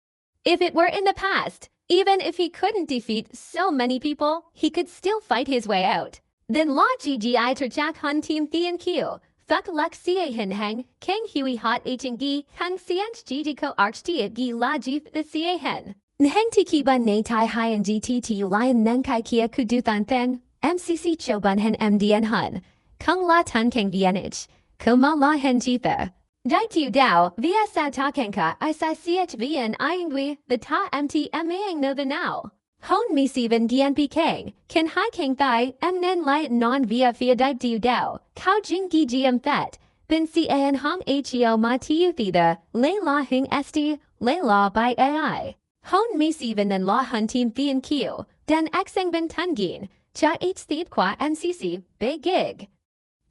If it were in the past, even if he couldn't defeat so many people, he could still fight his way out. Then La Ggi Terjak Hun Team Thian Q, Fuck Luk Xie Hin Hang, Kang Hui Hot Hing Gi, Hung Sianch Gigi Ko Arch Tia Gi La Jif the Xie Hen. Nheng Tiki Bun Na Tai Hien GTT Lion Nen Kai Kia Kudu Than Then, MCC Cho Bun Hen MDN Hun, Kung La Tun Kang Vienich, Kuma La Hen Jitha. Dai Tiu Dao, via Sao Ta Kenka, I Sai CHV and Iangui, the Ta MT Mang no the now. Hon Mi Sivan Gianpi Kang, Ken Hai Kang Thai, Nen Light Non via Dai Tiu Dao, Kao Jing Gi Giam Thet, Bin Si An Hong Heo Ma Tiu Thida, Lei La Hing Esti, Lei La by AI. Hon Mi Sivan Then La Hun Team Thian Q, Den Xeng Ben Tungin, Cha H Thiep Qua MCC, Big Gig.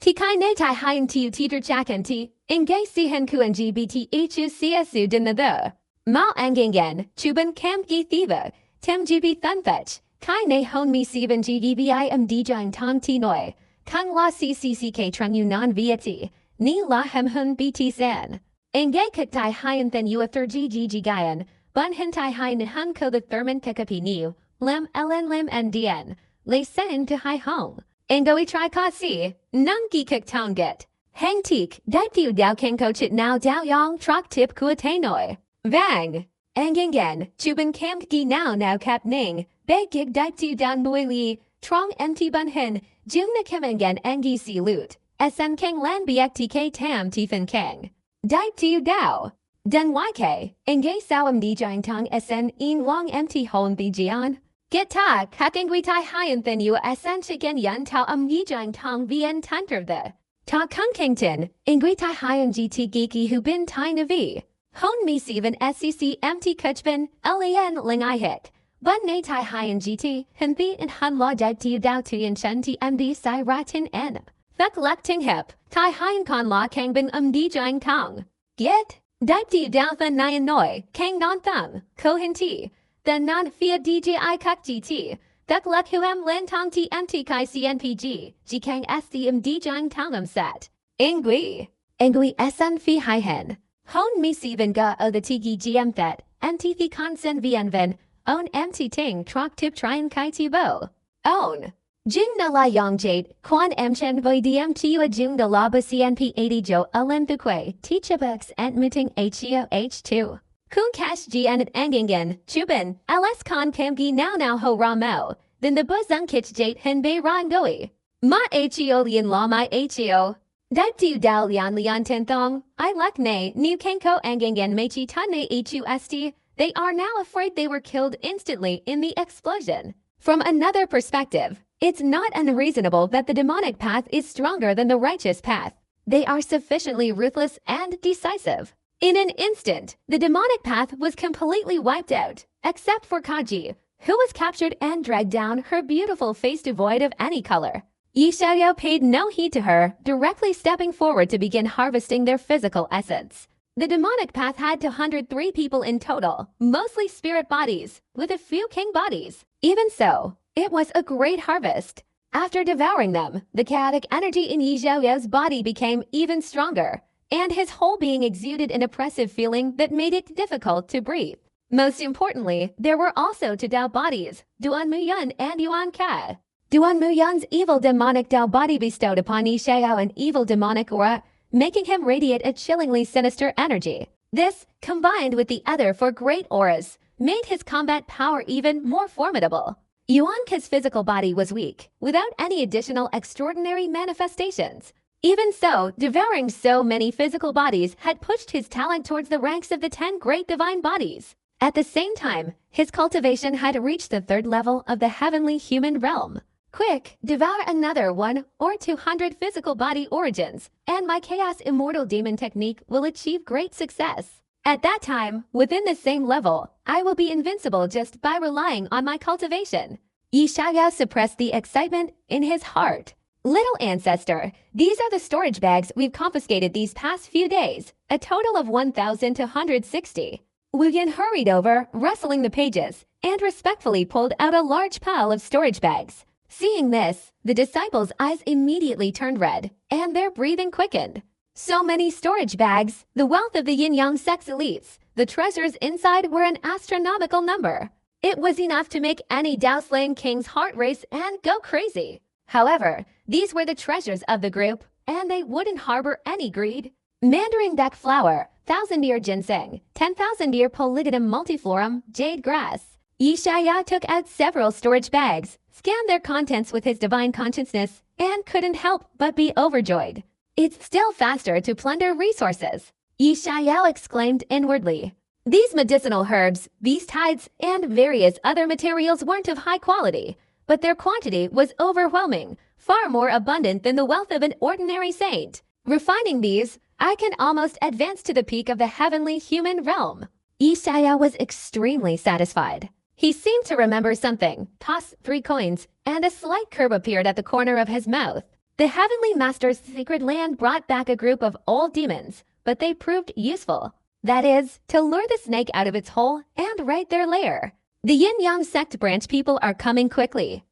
Tikai Ne Tai Hien Tiu Teeter Chakan Ti. Ingay Sihen Kuan GBT Hu CSU Din the Mao Angingen, Chuban Kam Gi Thiva, Tem GB Thunfetch, Kai Ne Hon Mi Sivan GBIM Djang Tom Ti Noi, Kung La CCCK Trung Yunan Vieti, Ni La Hem Hun BT San. Ingay Kak Tai Hien Then Ua Thur GG Gayan, Bun Hin Tai Hien Hun Ko the Thurman Kakapi Niu, Lim Ln Lim NDN, Le Sen to Hai Hong. Ingoi Tri Ka Si, Nung Gi Kak Town Get. Hang Teek, Dai Tiu Dao Kenko Chit Now Dao Yang Trok Tip Kua Tanoi. Vang! Angingen, Chuban Kam Gi Now Kap Ning, Bei Gig Dai Tiu Dan Mui Li, Trong MT Bun Hin, Jung Na Kemengen Angi Si Lut, SM Kang Lan Biek TK Tam Tifin Kang. Dai Tiu Dao. Den YK, Ingay Sawam Di Jang Tong SN In Long MT Hon Bi Jian. Get ta cutting we tai hien than you asan chicken yan tao yi jang tong vien tanter the. Ta kung kington, ingui tai hien gt geeky hu bin tai navi. Hon mi sivan SCC MT kuchbin, LAN ling I hit. Bun na tai hien GT, hinthi and hun la dad tu dao tu yin chen TMD sai ratin en. Thuk lek ting hip, tai hien con la kang bin di jang tong. Get, dai tu dao than nyan noi, kang non thumb, ko hin ti. Then non fia DJI kuk GT. Thuk lek huam lin tong TMT kai CNPG, G kang SCM jang tongam set. Ingui. Ingui SN fi hai hen. Hon mi sivan ga o the tiki gm thet, mt thi consen vien ven, on mt ting trok tip trien kai ti bo. On. Jing na la yong jade, quan chen voi dm tua jung da la ba cnp 80 jo alim thuque, teacher books and meeting heo h2. Kun cash gn at engingen, chubin, ls con kamgi now ho ra mo, then the buzung kich jade hen bei ron goi. Ma heo lien la my heo. Dip tu dao lian ten thong, I lek ne, new kenko angingen mechi tunne hust, they are now afraid they were killed instantly in the explosion. From another perspective, it's not unreasonable that the demonic path is stronger than the righteous path. They are sufficiently ruthless and decisive. In an instant, the demonic path was completely wiped out, except for Kaji, who was captured and dragged down, her beautiful face devoid of any color. Yi Xiaoyao paid no heed to her, directly stepping forward to begin harvesting their physical essence. The demonic path had 203 people in total, mostly spirit bodies, with a few king bodies. Even so, it was a great harvest. After devouring them, the chaotic energy in Yi Xiaoyao's body became even stronger, and his whole being exuded an oppressive feeling that made it difficult to breathe. Most importantly, there were also two Dao bodies, Duan Muyun and Yuan Ka. Duan Muyun's evil demonic Dao body bestowed upon Yi Xiaoyao an evil demonic aura, making him radiate a chillingly sinister energy. This, combined with the other four great auras, made his combat power even more formidable. Yuan Ka's physical body was weak, without any additional extraordinary manifestations. Even so, devouring so many physical bodies had pushed his talent towards the ranks of the 10 great divine bodies. At the same time, his cultivation had reached the 3rd level of the heavenly human realm. Quick, devour another 1 or 200 physical body origins, and my Chaos Immortal Demon technique will achieve great success. At that time, within the same level, I will be invincible just by relying on my cultivation. Yi Xiaoyao suppressed the excitement in his heart. Little ancestor, these are the storage bags we've confiscated these past few days, a total of 1,260. Wu Yin hurried over, rustling the pages, and respectfully pulled out a large pile of storage bags. Seeing this, the disciples' eyes immediately turned red, and their breathing quickened. So many storage bags, the wealth of the yin-yang sex elites, the treasures inside were an astronomical number. It was enough to make any Dao-slaying king's heart race and go crazy. However, these were the treasures of the group, and they wouldn't harbor any greed. Mandarin duck flower, 1,000-year ginseng, 10,000-year polygonum multiflorum, jade grass. Yi Xiaoyao took out several storage bags, scanned their contents with his divine consciousness, and couldn't help but be overjoyed. It's still faster to plunder resources, Yi Xiaoyao exclaimed inwardly. These medicinal herbs, beast hides, and various other materials weren't of high quality, but their quantity was overwhelming, far more abundant than the wealth of an ordinary saint. Refining these, I can almost advance to the peak of the heavenly human realm. Yi Xiaoyao was extremely satisfied. He seemed to remember something, tossed 3 coins, and a slight curve appeared at the corner of his mouth. The Heavenly Master's secret land brought back a group of old demons, but they proved useful. That is, to lure the snake out of its hole and raid their lair. The Yin-Yang sect branch people are coming quickly.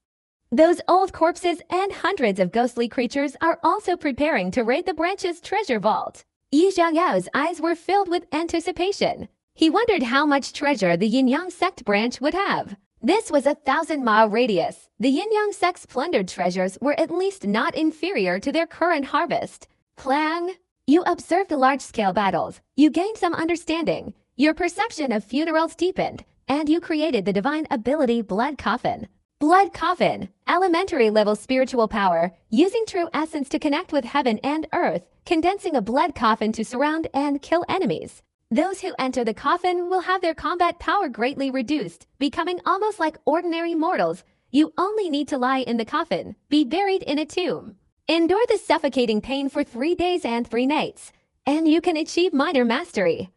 Those old corpses and hundreds of ghostly creatures are also preparing to raid the branch's treasure vault. Yi Xiaoyao's eyes were filled with anticipation. He wondered how much treasure the Yin-Yang sect branch would have. This was a 1,000-mile radius. The Yin-Yang sect's plundered treasures were at least not inferior to their current harvest. Clang! You observed large-scale battles. You gained some understanding. Your perception of funerals deepened, and you created the divine ability Blood Coffin. Blood Coffin, elementary-level spiritual power, using true essence to connect with heaven and earth, condensing a blood coffin to surround and kill enemies. Those who enter the coffin will have their combat power greatly reduced, becoming almost like ordinary mortals. You only need to lie in the coffin, be buried in a tomb. Endure the suffocating pain for 3 days and 3 nights, and you can achieve minor mastery.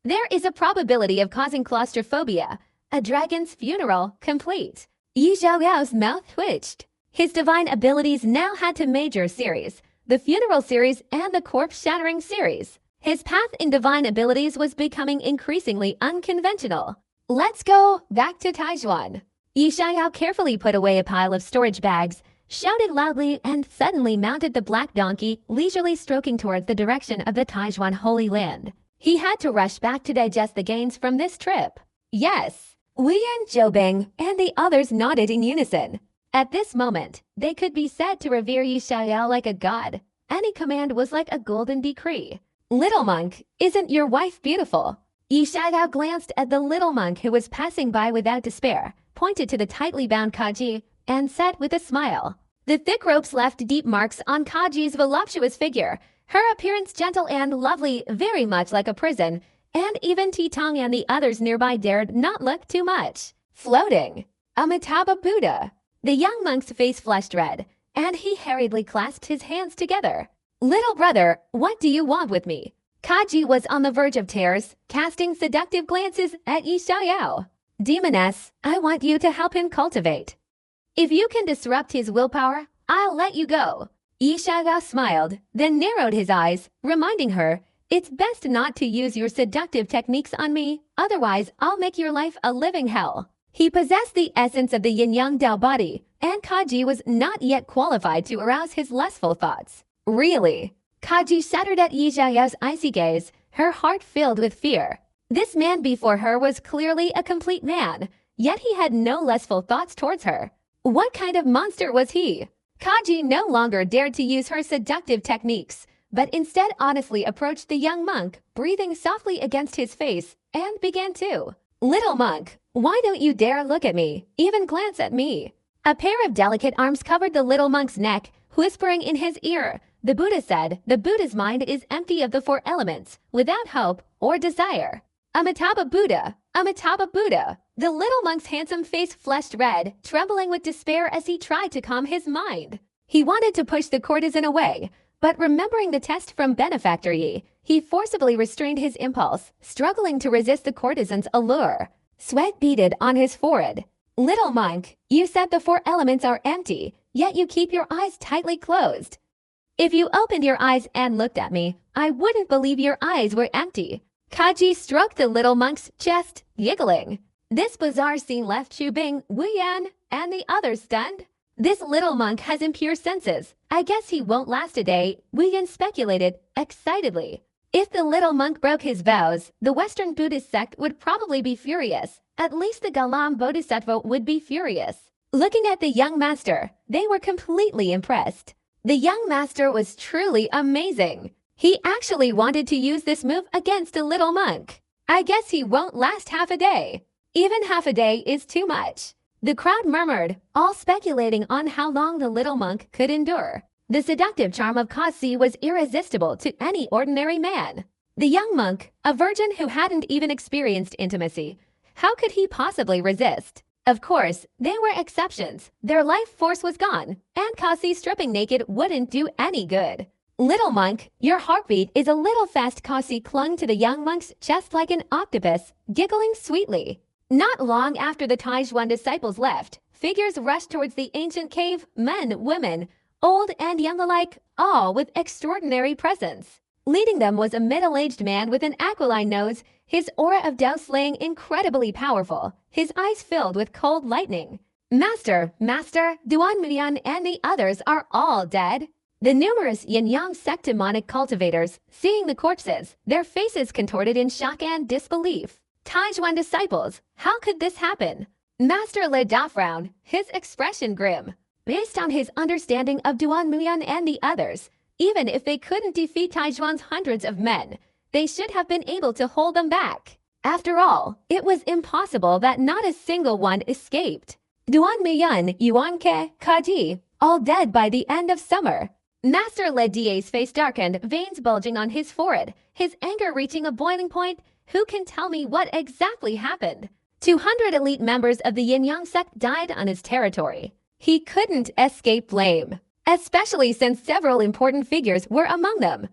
There is a probability of causing claustrophobia. A dragon's funeral complete. Yi Xiaoyao's mouth twitched. His divine abilities now had two major series, the funeral series and the corpse-shattering series. His path in divine abilities was becoming increasingly unconventional. Let's go back to Taijuan. Yi Xiaoyao carefully put away a pile of storage bags, shouted loudly, and suddenly mounted the black donkey, leisurely stroking towards the direction of the Taijuan Holy Land. He had to rush back to digest the gains from this trip. Yes, Wu Yan, Zhou Bing, and the others nodded in unison. At this moment, they could be said to revere Yi Xiaoyao like a god. Any command was like a golden decree. Little monk, isn't your wife beautiful? Yi Xiaoyao glanced at the little monk who was passing by without despair, pointed to the tightly bound Kaji, and said with a smile. The thick ropes left deep marks on Kaji's voluptuous figure, her appearance gentle and lovely, very much like a prison, and even Titong and the others nearby dared not look too much. Floating. Amitabha Buddha. The young monk's face flushed red, and he hurriedly clasped his hands together. Little brother, what do you want with me? Kaji was on the verge of tears, casting seductive glances at Yi Xiaoyao. Demoness, I want you to help him cultivate. If you can disrupt his willpower, I'll let you go. Yi Xiaoyao smiled, then narrowed his eyes, reminding her, it's best not to use your seductive techniques on me, otherwise I'll make your life a living hell. He possessed the essence of the yin-yang Dao body, and Kaji was not yet qualified to arouse his lustful thoughts. Really? Kaji shuddered at Yi Xiaoyao's icy gaze, her heart filled with fear. This man before her was clearly a complete man, yet he had no lustful thoughts towards her. What kind of monster was he? Kaji no longer dared to use her seductive techniques, but instead honestly approached the young monk, breathing softly against his face, and began to. Little monk, why don't you dare look at me, even glance at me? A pair of delicate arms covered the little monk's neck, whispering in his ear. The Buddha said, the Buddha's mind is empty of the 4 elements, without hope or desire. Amitabha Buddha, Amitabha Buddha. The little monk's handsome face flushed red, trembling with despair as he tried to calm his mind. He wanted to push the courtesan away, but remembering the test from benefactor Yi, he forcibly restrained his impulse, struggling to resist the courtesan's allure. Sweat beaded on his forehead. Little monk, you said the 4 elements are empty, yet you keep your eyes tightly closed. If you opened your eyes and looked at me, I wouldn't believe your eyes were empty. Kaji stroked the little monk's chest, giggling. This bizarre scene left Zhou Bing, Wu Yan, and the others stunned. This little monk has impure senses. I guess he won't last a day, Wu Yan speculated, excitedly. If the little monk broke his vows, the Western Buddhist sect would probably be furious. At least the Galam Bodhisattva would be furious. Looking at the young master, they were completely impressed. The young master was truly amazing. He actually wanted to use this move against a little monk. I guess he won't last half a day. Even half a day is too much. The crowd murmured, all speculating on how long the little monk could endure. The seductive charm of Kasi was irresistible to any ordinary man. The young monk, a virgin who hadn't even experienced intimacy, how could he possibly resist? Of course, there were exceptions. Their life force was gone, and Kasi stripping naked wouldn't do any good. Little monk, your heartbeat is a little fast. Kasi clung to the young monk's chest like an octopus, giggling sweetly. Not long after the Taijuan disciples left, figures rushed towards the ancient cave, men, women, old and young alike, all with extraordinary presence. Leading them was a middle-aged man with an aquiline nose, his aura of Dao slaying incredibly powerful, his eyes filled with cold lightning. Master, Duan Mian and the others are all dead. The numerous yin-yang sect demonic cultivators, seeing the corpses, their faces contorted in shock and disbelief. Taijuan disciples, how could this happen? Master Le Da frowned, his expression grim. Based on his understanding of Duan Mian and the others, even if they couldn't defeat Taijuan's hundreds of men, they should have been able to hold them back. After all, it was impossible that not a single one escaped. Duan Mian, Yuan Ke, Kaji, all dead by the end of summer. Master Le Da's face darkened, veins bulging on his forehead, his anger reaching a boiling point. Who can tell me what exactly happened? 200 elite members of the Yin-Yang sect died on his territory. He couldn't escape blame, especially since several important figures were among them.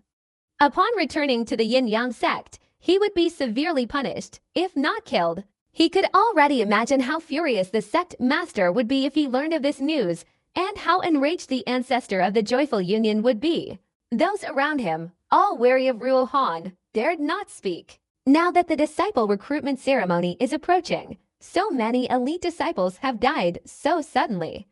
Upon returning to the Yin-Yang sect, he would be severely punished, if not killed. He could already imagine how furious the sect master would be if he learned of this news, and how enraged the ancestor of the Joyful Union would be. Those around him, all wary of Ruo Han, dared not speak. Now that the disciple recruitment ceremony is approaching, so many elite disciples have died so suddenly.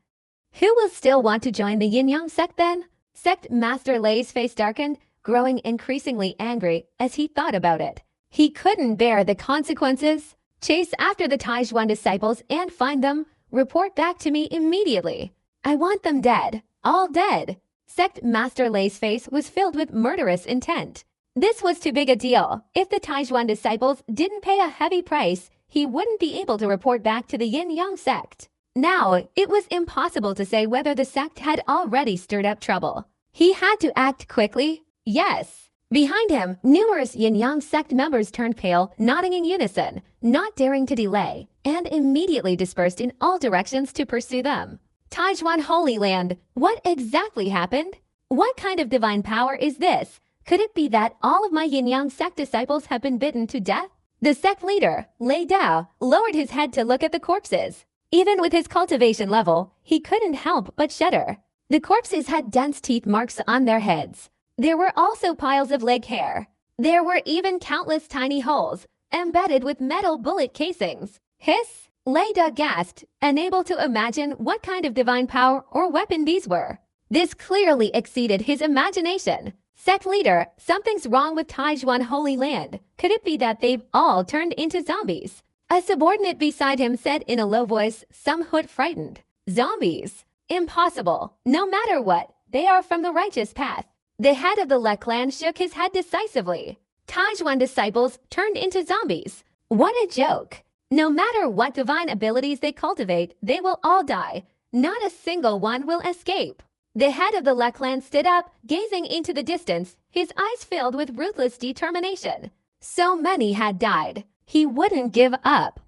Who will still want to join the Yin-Yang sect then? Sect Master Lei's face darkened, growing increasingly angry as he thought about it. He couldn't bear the consequences. Chase after the Taijuan disciples and find them. Report back to me immediately. I want them dead, all dead. Sect Master Lei's face was filled with murderous intent. This was too big a deal. If the Taijuan disciples didn't pay a heavy price, he wouldn't be able to report back to the Yin-Yang sect. Now, it was impossible to say whether the sect had already stirred up trouble. He had to act quickly. Yes. Behind him, numerous Yin-Yang sect members turned pale, nodding in unison, not daring to delay, and immediately dispersed in all directions to pursue them. Taijuan Holy Land, what exactly happened? What kind of divine power is this? Could it be that all of my Yin-Yang sect disciples have been bitten to death? The sect leader, Lei Dao, lowered his head to look at the corpses. Even with his cultivation level, he couldn't help but shudder. The corpses had dense teeth marks on their heads. There were also piles of leg hair. There were even countless tiny holes, embedded with metal bullet casings. Hiss! Lei Dao gasped, unable to imagine what kind of divine power or weapon these were. This clearly exceeded his imagination. Sect leader, something's wrong with Taijuan Holy Land. Could it be that they've all turned into zombies? A subordinate beside him said in a low voice, somewhat frightened. Zombies? Impossible. No matter what, they are from the righteous path. The head of the Le clan shook his head decisively. Taijuan disciples turned into zombies. What a joke. No matter what divine abilities they cultivate, they will all die. Not a single one will escape. The head of the Le clan stood up, gazing into the distance, his eyes filled with ruthless determination. So many had died. He wouldn't give up.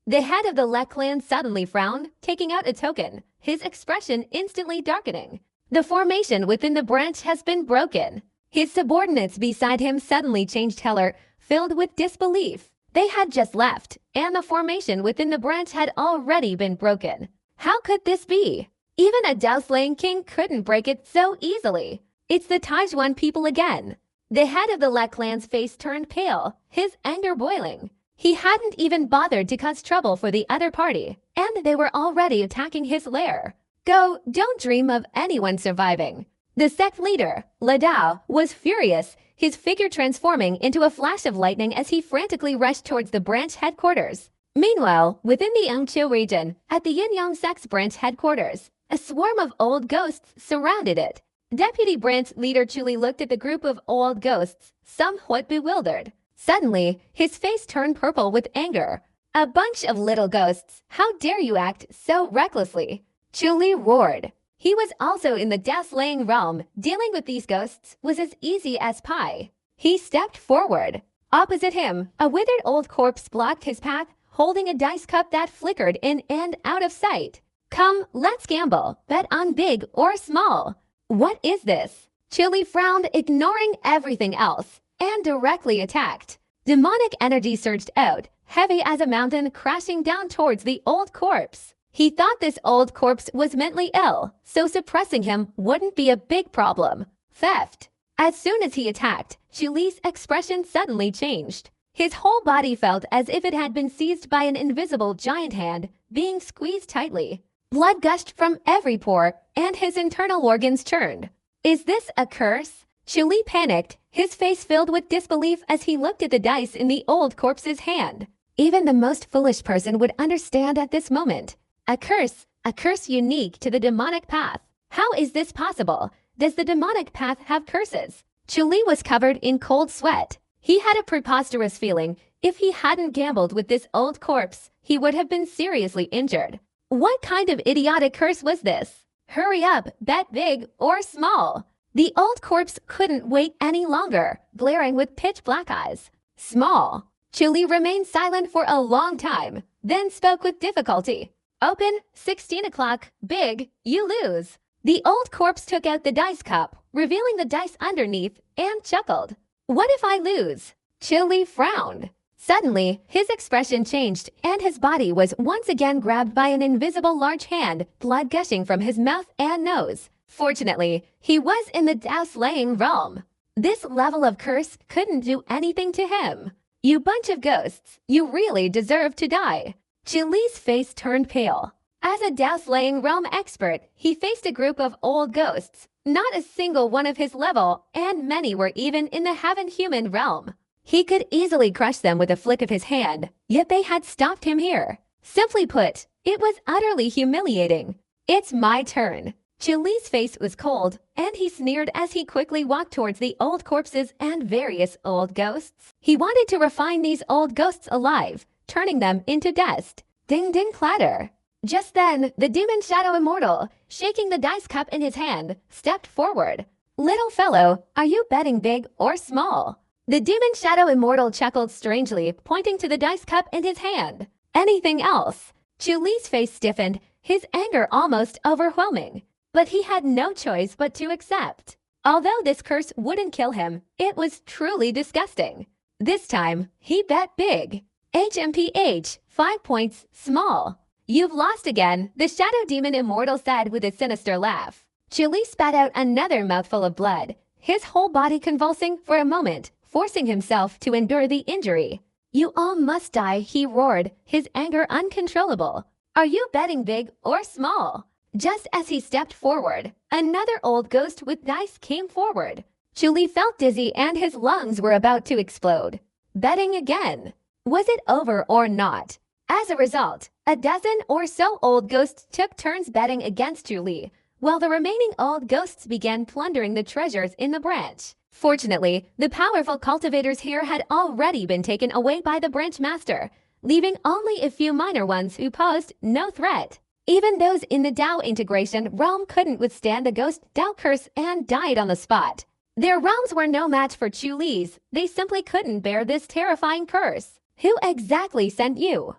The head of the Le clan suddenly frowned, taking out a token, his expression instantly darkening. The formation within the branch has been broken. His subordinates beside him suddenly changed color, filled with disbelief. They had just left, and the formation within the branch had already been broken. How could this be? Even a Dao-slaying king couldn't break it so easily. It's the Taijuan people again. The head of the Le clan's face turned pale, his anger boiling. He hadn't even bothered to cause trouble for the other party, and they were already attacking his lair. Don't dream of anyone surviving. The sect leader, Lei Dao, was furious, his figure transforming into a flash of lightning as he frantically rushed towards the branch headquarters. Meanwhile, within the Yangqiu region, at the Yin-Yang sect's branch headquarters, a swarm of old ghosts surrounded it. Deputy branch leader Chuli looked at the group of old ghosts, somewhat bewildered. Suddenly, his face turned purple with anger. A bunch of little ghosts, how dare you act so recklessly? Chuli roared. He was also in the Dao-slaying realm. Dealing with these ghosts was as easy as pie. He stepped forward. Opposite him, a withered old corpse blocked his path, holding a dice cup that flickered in and out of sight. Come, let's gamble. Bet on big or small. What is this? Chili frowned, ignoring everything else, and directly attacked. Demonic energy surged out, heavy as a mountain, crashing down towards the old corpse. He thought this old corpse was mentally ill, so suppressing him wouldn't be a big problem. Theft. As soon as he attacked, Chuli's expression suddenly changed. His whole body felt as if it had been seized by an invisible giant hand, being squeezed tightly. Blood gushed from every pore, and his internal organs churned. Is this a curse? Chuli panicked, his face filled with disbelief as he looked at the dice in the old corpse's hand. Even the most foolish person would understand at this moment. A curse unique to the demonic path. How is this possible? Does the demonic path have curses? Chuli was covered in cold sweat. He had a preposterous feeling. If he hadn't gambled with this old corpse, he would have been seriously injured. What kind of idiotic curse was this? Hurry up, bet big or small. The old corpse couldn't wait any longer, glaring with pitch black eyes. small. Chili remained silent for a long time, then spoke with difficulty. Open, 16 o'clock, big, you lose. The old corpse took out the dice cup, revealing the dice underneath, and chuckled. What if I lose? Chili frowned. Suddenly, his expression changed, and his body was once again grabbed by an invisible large hand, blood gushing from his mouth and nose. Fortunately, he was in the Dao-slaying realm. This level of curse couldn't do anything to him. You bunch of ghosts, you really deserve to die. Chili's face turned pale. As a Dao-slaying realm expert, he faced a group of old ghosts, not a single one of his level, and many were even in the heaven-human realm. He could easily crush them with a flick of his hand, yet they had stopped him here. Simply put, it was utterly humiliating. It's my turn. Chili's face was cold, and he sneered as he quickly walked towards the old corpses and various old ghosts. He wanted to refine these old ghosts alive, turning them into dust. Ding ding clatter. Just then, the demon Shadow Immortal, shaking the dice cup in his hand, stepped forward. Little fellow, are you betting big or small? The demon Shadow Immortal chuckled strangely, pointing to the dice cup in his hand. Anything else? Chili's face stiffened, his anger almost overwhelming. But he had no choice but to accept. Although this curse wouldn't kill him, it was truly disgusting. This time, he bet big. HMPH, 5 points, small. You've lost again, the Shadow Demon Immortal said with a sinister laugh. Chili spat out another mouthful of blood, his whole body convulsing for a moment, forcing himself to endure the injury. You all must die, he roared, his anger uncontrollable. Are you betting big or small? Just as he stepped forward, another old ghost with dice came forward. Chili felt dizzy and his lungs were about to explode. Betting again. Was it over or not? As a result, a dozen or so old ghosts took turns betting against Chili, while the remaining old ghosts began plundering the treasures in the branch. Fortunately, the powerful cultivators here had already been taken away by the branch master, leaving only a few minor ones who posed no threat. Even those in the Dao integration realm couldn't withstand the ghost Dao curse and died on the spot. Their realms were no match for Chuli's, they simply couldn't bear this terrifying curse. Who exactly sent you?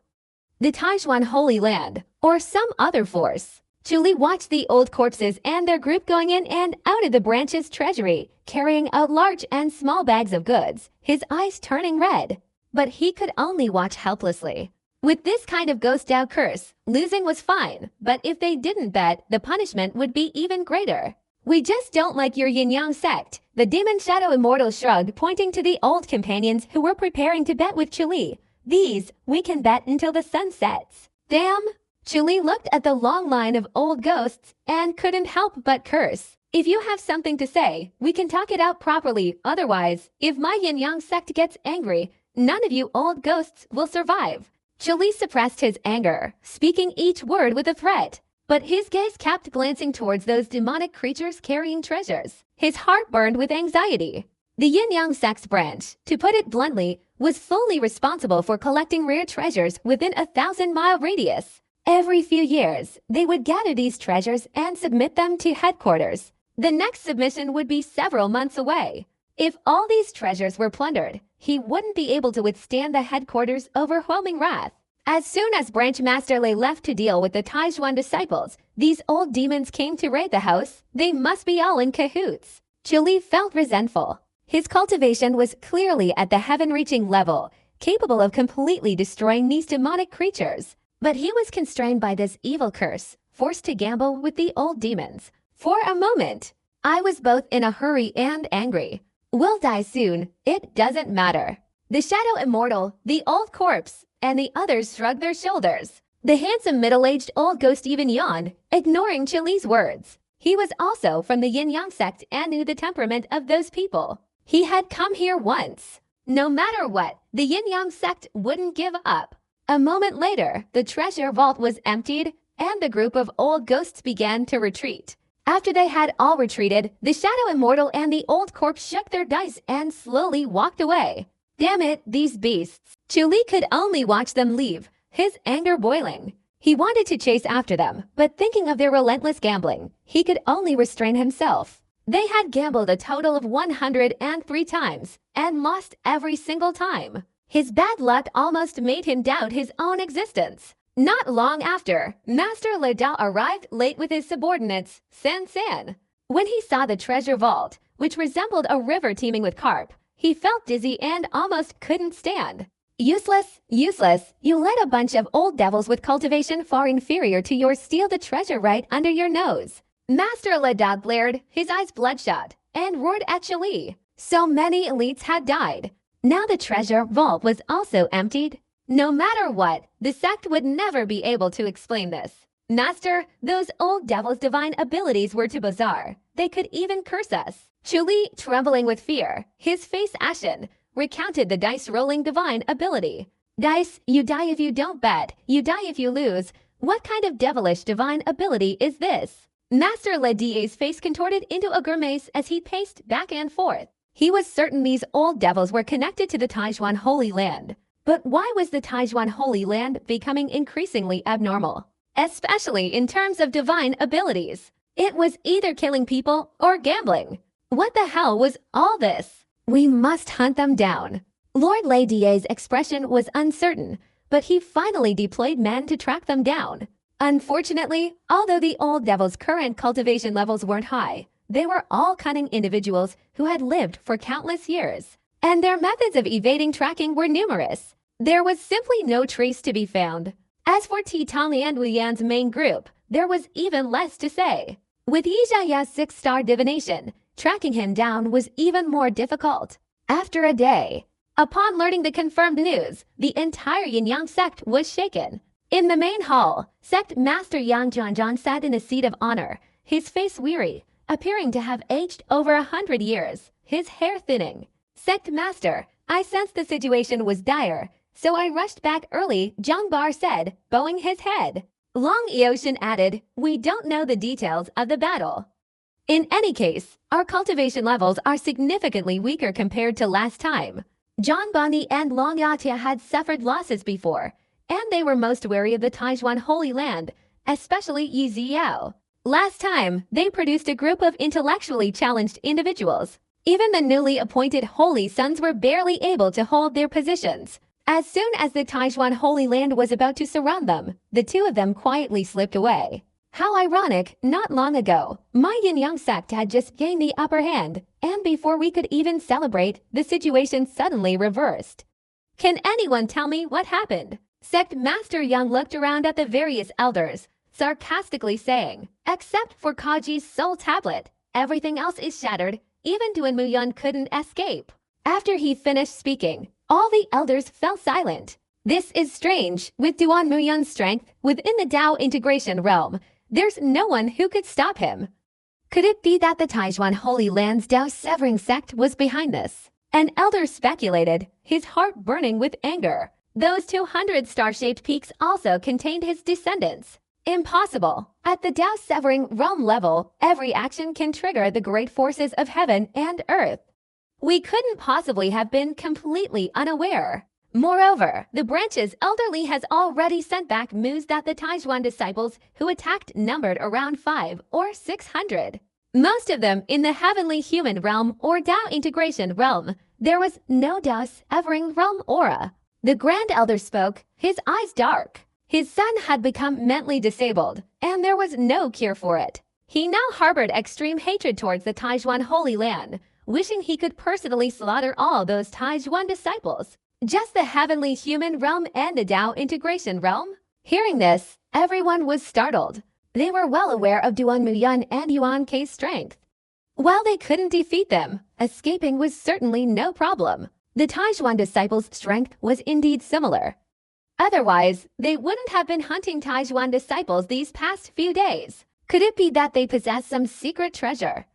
The Taijuan Holy Land, or some other force. Chuli watched the old corpses and their group going in and out of the branch's treasury, carrying out large and small bags of goods, his eyes turning red. But he could only watch helplessly. With this kind of ghost Dao curse, losing was fine, but if they didn't bet, the punishment would be even greater. We just don't like your yin-yang sect, the Demon Shadow Immortal shrugged, pointing to the old companions who were preparing to bet with Chili. These, we can bet until the sun sets. Damn! Chili looked at the long line of old ghosts and couldn't help but curse. If you have something to say, we can talk it out properly, otherwise, if my yin-yang sect gets angry, none of you old ghosts will survive. Chili suppressed his anger, speaking each word with a threat, but his gaze kept glancing towards those demonic creatures carrying treasures. His heart burned with anxiety. The yin-yang sect's branch, to put it bluntly, was fully responsible for collecting rare treasures within a 1,000-mile radius. Every few years, they would gather these treasures and submit them to headquarters. The next submission would be several months away. If all these treasures were plundered, he wouldn't be able to withstand the headquarters' overwhelming wrath. As soon as Branch Master Lei left to deal with the Taijuan disciples, these old demons came to raid the house. They must be all in cahoots. Chili felt resentful. His cultivation was clearly at the heaven-reaching level, capable of completely destroying these demonic creatures. But he was constrained by this evil curse, forced to gamble with the old demons. For a moment, I was both in a hurry and angry. We'll die soon, it doesn't matter. The Shadow Immortal, the old corpse, and the others shrugged their shoulders. The handsome middle-aged old ghost even yawned, ignoring Chili's words. He was also from the yin-yang sect and knew the temperament of those people. He had come here once. No matter what, the yin-yang sect wouldn't give up. A moment later, the treasure vault was emptied, and the group of old ghosts began to retreat. After they had all retreated, the Shadow Immortal and the old corpse shook their dice and slowly walked away. Damn it, these beasts. Chuli could only watch them leave, his anger boiling. He wanted to chase after them, but thinking of their relentless gambling, he could only restrain himself. They had gambled a total of 103 times and lost every single time. His bad luck almost made him doubt his own existence. Not long after, Master Le Dao arrived late with his subordinates, San San. When he saw the treasure vault, which resembled a river teeming with carp, he felt dizzy and almost couldn't stand. Useless, useless, you let a bunch of old devils with cultivation far inferior to yours steal the treasure right under your nose. Master Le Dao glared, his eyes bloodshot, and roared at Chili. So many elites had died. Now the treasure vault was also emptied. No matter what, the sect would never be able to explain this. Master, those old devils' divine abilities were too bizarre. They could even curse us. Chuli, trembling with fear, his face ashen, recounted the dice-rolling divine ability. Dice, you die if you don't bet, you die if you lose. What kind of devilish divine ability is this? Master Le Dao's face contorted into a grimace as he paced back and forth. He was certain these old devils were connected to the Taijuan Holy Land. But why was the Taijuan Holy Land becoming increasingly abnormal? Especially in terms of divine abilities. It was either killing people or gambling. What the hell was all this? We must hunt them down. Lord Le Dao's expression was uncertain, but he finally deployed men to track them down. Unfortunately, although the old devil's current cultivation levels weren't high, they were all cunning individuals who had lived for countless years, and their methods of evading tracking were numerous. There was simply no trace to be found. As for Titani and Wuyan's main group, there was even less to say. With Yijaya's 6-star divination, tracking him down was even more difficult. After a day, upon learning the confirmed news, the entire Yin-Yang sect was shaken. In the main hall, Sect Master Yang Jianzhan sat in a seat of honor, his face weary, appearing to have aged over 100 years, his hair thinning. Sect Master, I sensed the situation was dire, so I rushed back early, Zhang Bar said, bowing his head. Long Eoshan added, we don't know the details of the battle. In any case, our cultivation levels are significantly weaker compared to last time. Zhang Bani and Long Yatia had suffered losses before, and they were most wary of the Taijuan Holy Land, especially Yi Ziyao. Last time, they produced a group of intellectually challenged individuals. Even the newly appointed Holy Sons were barely able to hold their positions. As soon as the Taijuan Holy Land was about to surround them, the two of them quietly slipped away. How ironic, not long ago, my Yin-Yang sect had just gained the upper hand, and before we could even celebrate, the situation suddenly reversed. Can anyone tell me what happened? Sect Master Yang looked around at the various elders, sarcastically saying, except for Kaji's soul tablet, everything else is shattered, even Duan Muyan couldn't escape. After he finished speaking, all the elders fell silent. This is strange, with Duan Muyan's strength within the Dao integration realm, there's no one who could stop him. Could it be that the Taijuan Holy Land's Dao severing sect was behind this? An elder speculated, his heart burning with anger. Those 200 star-shaped peaks also contained his descendants. Impossible. At the Dao severing realm level, every action can trigger the great forces of heaven and earth. We couldn't possibly have been completely unaware. Moreover, the branch's elderly has already sent back news that the Taijuan disciples who attacked numbered around 500 or 600. Most of them in the heavenly human realm or Dao integration realm. There was no Dao severing realm aura. The Grand Elder spoke, his eyes dark. His son had become mentally disabled, and there was no cure for it. He now harbored extreme hatred towards the Taijuan Holy Land, wishing he could personally slaughter all those Taijuan disciples. Just the heavenly human realm and the Dao integration realm? Hearing this, everyone was startled. They were well aware of Duan Muyan and Yuan Kei's strength. While they couldn't defeat them, escaping was certainly no problem. The Taijuan disciples' strength was indeed similar. Otherwise, they wouldn't have been hunting Taijuan disciples these past few days. Could it be that they possess some secret treasure?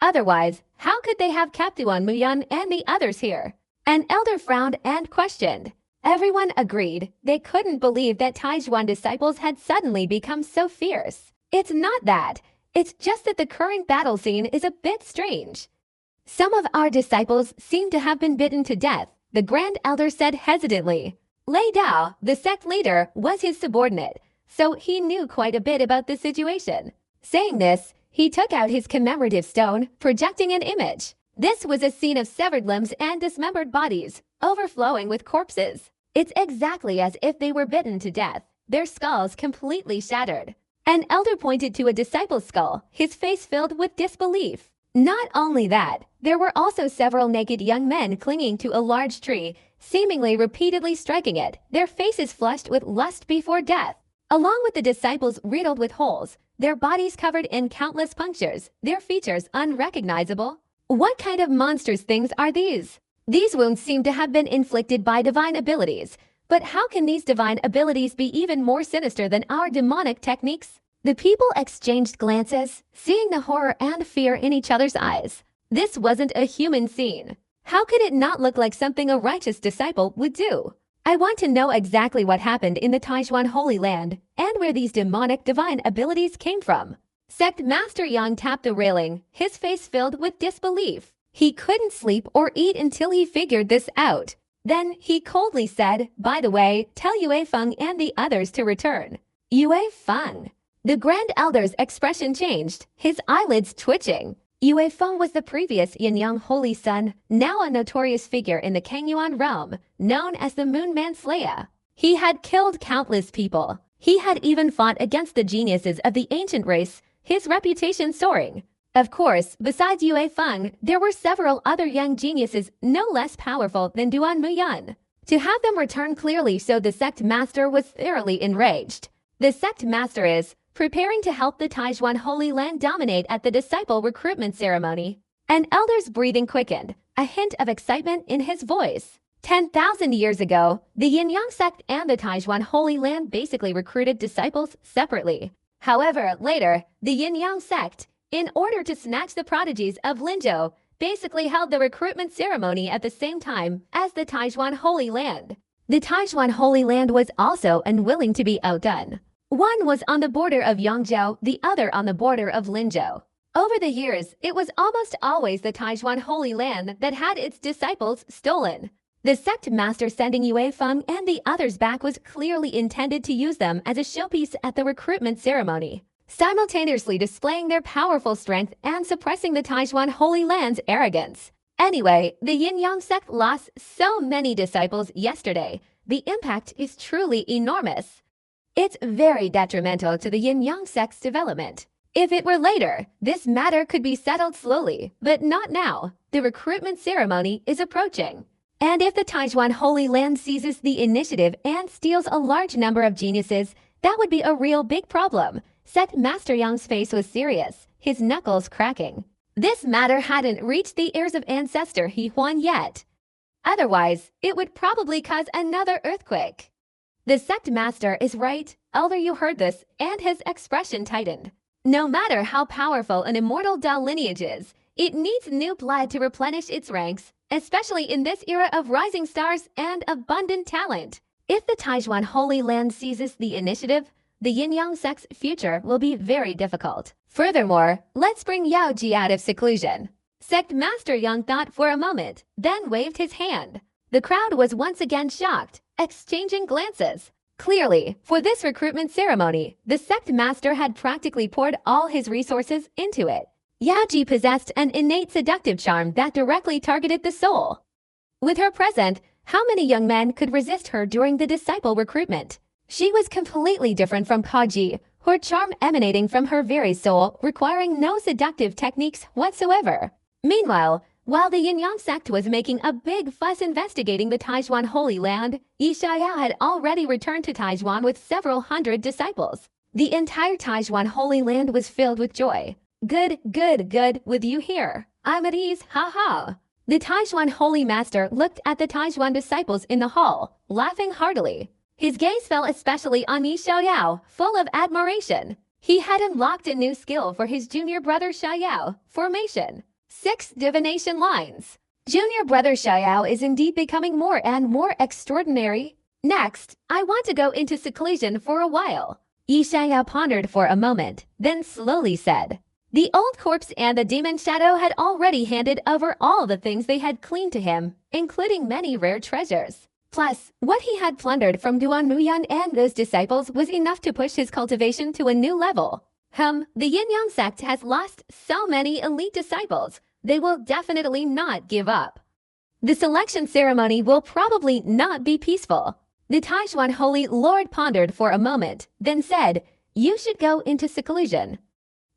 Otherwise, how could they have kept Duan Muyan and the others here? An elder frowned and questioned. Everyone agreed they couldn't believe that Taijuan disciples had suddenly become so fierce. It's not that. It's just that the current battle scene is a bit strange. Some of our disciples seem to have been bitten to death, the Grand Elder said hesitantly. Lei Dao, the sect leader, was his subordinate, so he knew quite a bit about the situation. Saying this, He took out his commemorative stone, projecting an image. This was a scene of severed limbs and dismembered bodies, overflowing with corpses. It's exactly as if they were bitten to death, their skulls completely shattered. An elder pointed to a disciple's skull, his face filled with disbelief. Not only that, there were also several naked young men clinging to a large tree, seemingly repeatedly striking it, their faces flushed with lust before death. Along with the disciples riddled with holes, their bodies covered in countless punctures, their features unrecognizable. What kind of monstrous things are these? These wounds seem to have been inflicted by divine abilities, but how can these divine abilities be even more sinister than our demonic techniques? The people exchanged glances, seeing the horror and fear in each other's eyes. This wasn't a human scene. How could it not look like something a righteous disciple would do? I want to know exactly what happened in the Taijuan Holy Land and where these demonic divine abilities came from. Sect Master Yang tapped the railing, his face filled with disbelief. He couldn't sleep or eat until he figured this out. Then he coldly said, "By the way, tell Yue Feng and the others to return." Yue Feng. The Grand Elder's expression changed, his eyelids twitching. Yue Feng was the previous Yin-Yang Holy Son, now a notorious figure in the Kangyuan realm, known as the Moon Man Slayer. He had killed countless people. He had even fought against the geniuses of the ancient race, his reputation soaring. Of course, besides Yue Feng, there were several other young geniuses no less powerful than Duan Muyan. To have them return clearly showed the sect master was thoroughly enraged. The sect master is preparing to help the Taijuan Holy Land dominate at the disciple recruitment ceremony. An elder's breathing quickened, a hint of excitement in his voice. 10,000 years ago, the Yin-Yang sect and the Taijuan Holy Land basically recruited disciples separately. However, later, the Yin-Yang sect, in order to snatch the prodigies of Linzhou, basically held the recruitment ceremony at the same time as the Taijuan Holy Land. The Taijuan Holy Land was also unwilling to be outdone. One was on the border of Yangzhou, the other on the border of Linzhou. Over the years, it was almost always the Taijuan Holy Land that had its disciples stolen. The sect master sending Yue Feng and the others back was clearly intended to use them as a showpiece at the recruitment ceremony, simultaneously displaying their powerful strength and suppressing the Taijuan Holy Land's arrogance. Anyway, the Yin-Yang sect lost so many disciples yesterday. The impact is truly enormous. It's very detrimental to the Yin-Yang sect's development. If it were later, this matter could be settled slowly, but not now. The recruitment ceremony is approaching. And if the Taijuan Holy Land seizes the initiative and steals a large number of geniuses, that would be a real big problem. Sect Master Yang's face was serious, his knuckles cracking. This matter hadn't reached the ears of Ancestor He Huan yet. Otherwise, it would probably cause another earthquake. The sect master is right, elder. You heard this, and his expression tightened. No matter how powerful an immortal Dao lineage is, it needs new blood to replenish its ranks, especially in this era of rising stars and abundant talent. If the Taijuan Holy Land seizes the initiative, the Yin-Yang sect's future will be very difficult. Furthermore, let's bring Yao Ji out of seclusion. Sect Master Yang thought for a moment, then waved his hand. The crowd was once again shocked, exchanging glances. Clearly, for this recruitment ceremony, the sect master had practically poured all his resources into it. Yao Ji possessed an innate seductive charm that directly targeted the soul. With her present, how many young men could resist her during the disciple recruitment? She was completely different from Kaji, her charm emanating from her very soul, requiring no seductive techniques whatsoever. Meanwhile, while the Yin-Yang sect was making a big fuss investigating the Taijuan Holy Land, Yi Xiao had already returned to Taijuan with several hundred disciples. The entire Taijuan Holy Land was filled with joy. Good, with you here. I'm at ease, ha. The Taijuan Holy Master looked at the Taijuan disciples in the hall, laughing heartily. His gaze fell especially on Yi Xiao, full of admiration. He had unlocked a new skill for his junior brother Xiao, formation. 6 divination lines. Junior brother Xiao is indeed becoming more and more extraordinary. Next, I want to go into seclusion for a while. Yi Xiao pondered for a moment, then slowly said. The old corpse and the demon shadow had already handed over all the things they had cleaned to him, including many rare treasures. Plus, what he had plundered from Duan Muyan and those disciples was enough to push his cultivation to a new level. The Yin-Yang sect has lost so many elite disciples. They will definitely not give up. The selection ceremony will probably not be peaceful. The Taijuan Holy Lord pondered for a moment, then said, "You should go into seclusion.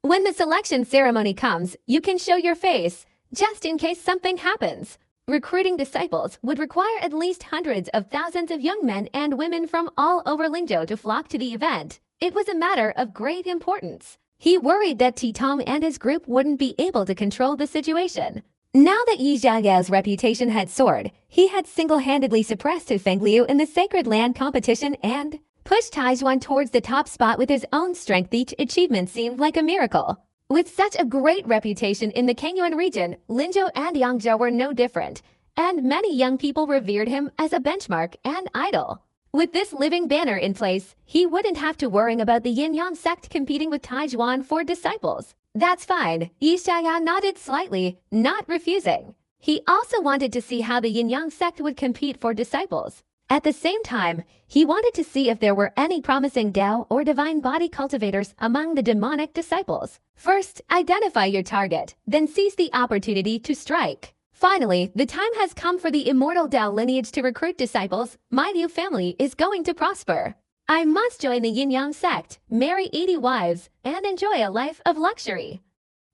When the selection ceremony comes, you can show your face, just in case something happens." Recruiting disciples would require at least hundreds of thousands of young men and women from all over Lingzhou to flock to the event. It was a matter of great importance. He worried that Titong and his group wouldn't be able to control the situation. Now that Yi Xiaoyao's reputation had soared, he had single-handedly suppressed Fengliu in the Sacred Land competition and pushed Taijuan towards the top spot with his own strength. Each achievement seemed like a miracle. With such a great reputation in the Kangyuan region, Linzhou and Yangzhou were no different, and many young people revered him as a benchmark and idol. With this living banner in place, he wouldn't have to worry about the Yin-Yang sect competing with Taijuan for disciples. That's fine, Yi Xiaoyao nodded slightly, not refusing. He also wanted to see how the Yin-Yang sect would compete for disciples. At the same time, he wanted to see if there were any promising Dao or divine body cultivators among the demonic disciples. First, identify your target, then seize the opportunity to strike. Finally, the time has come for the immortal Dao lineage to recruit disciples. My new family is going to prosper. I must join the Yin-Yang sect, marry 80 wives, and enjoy a life of luxury.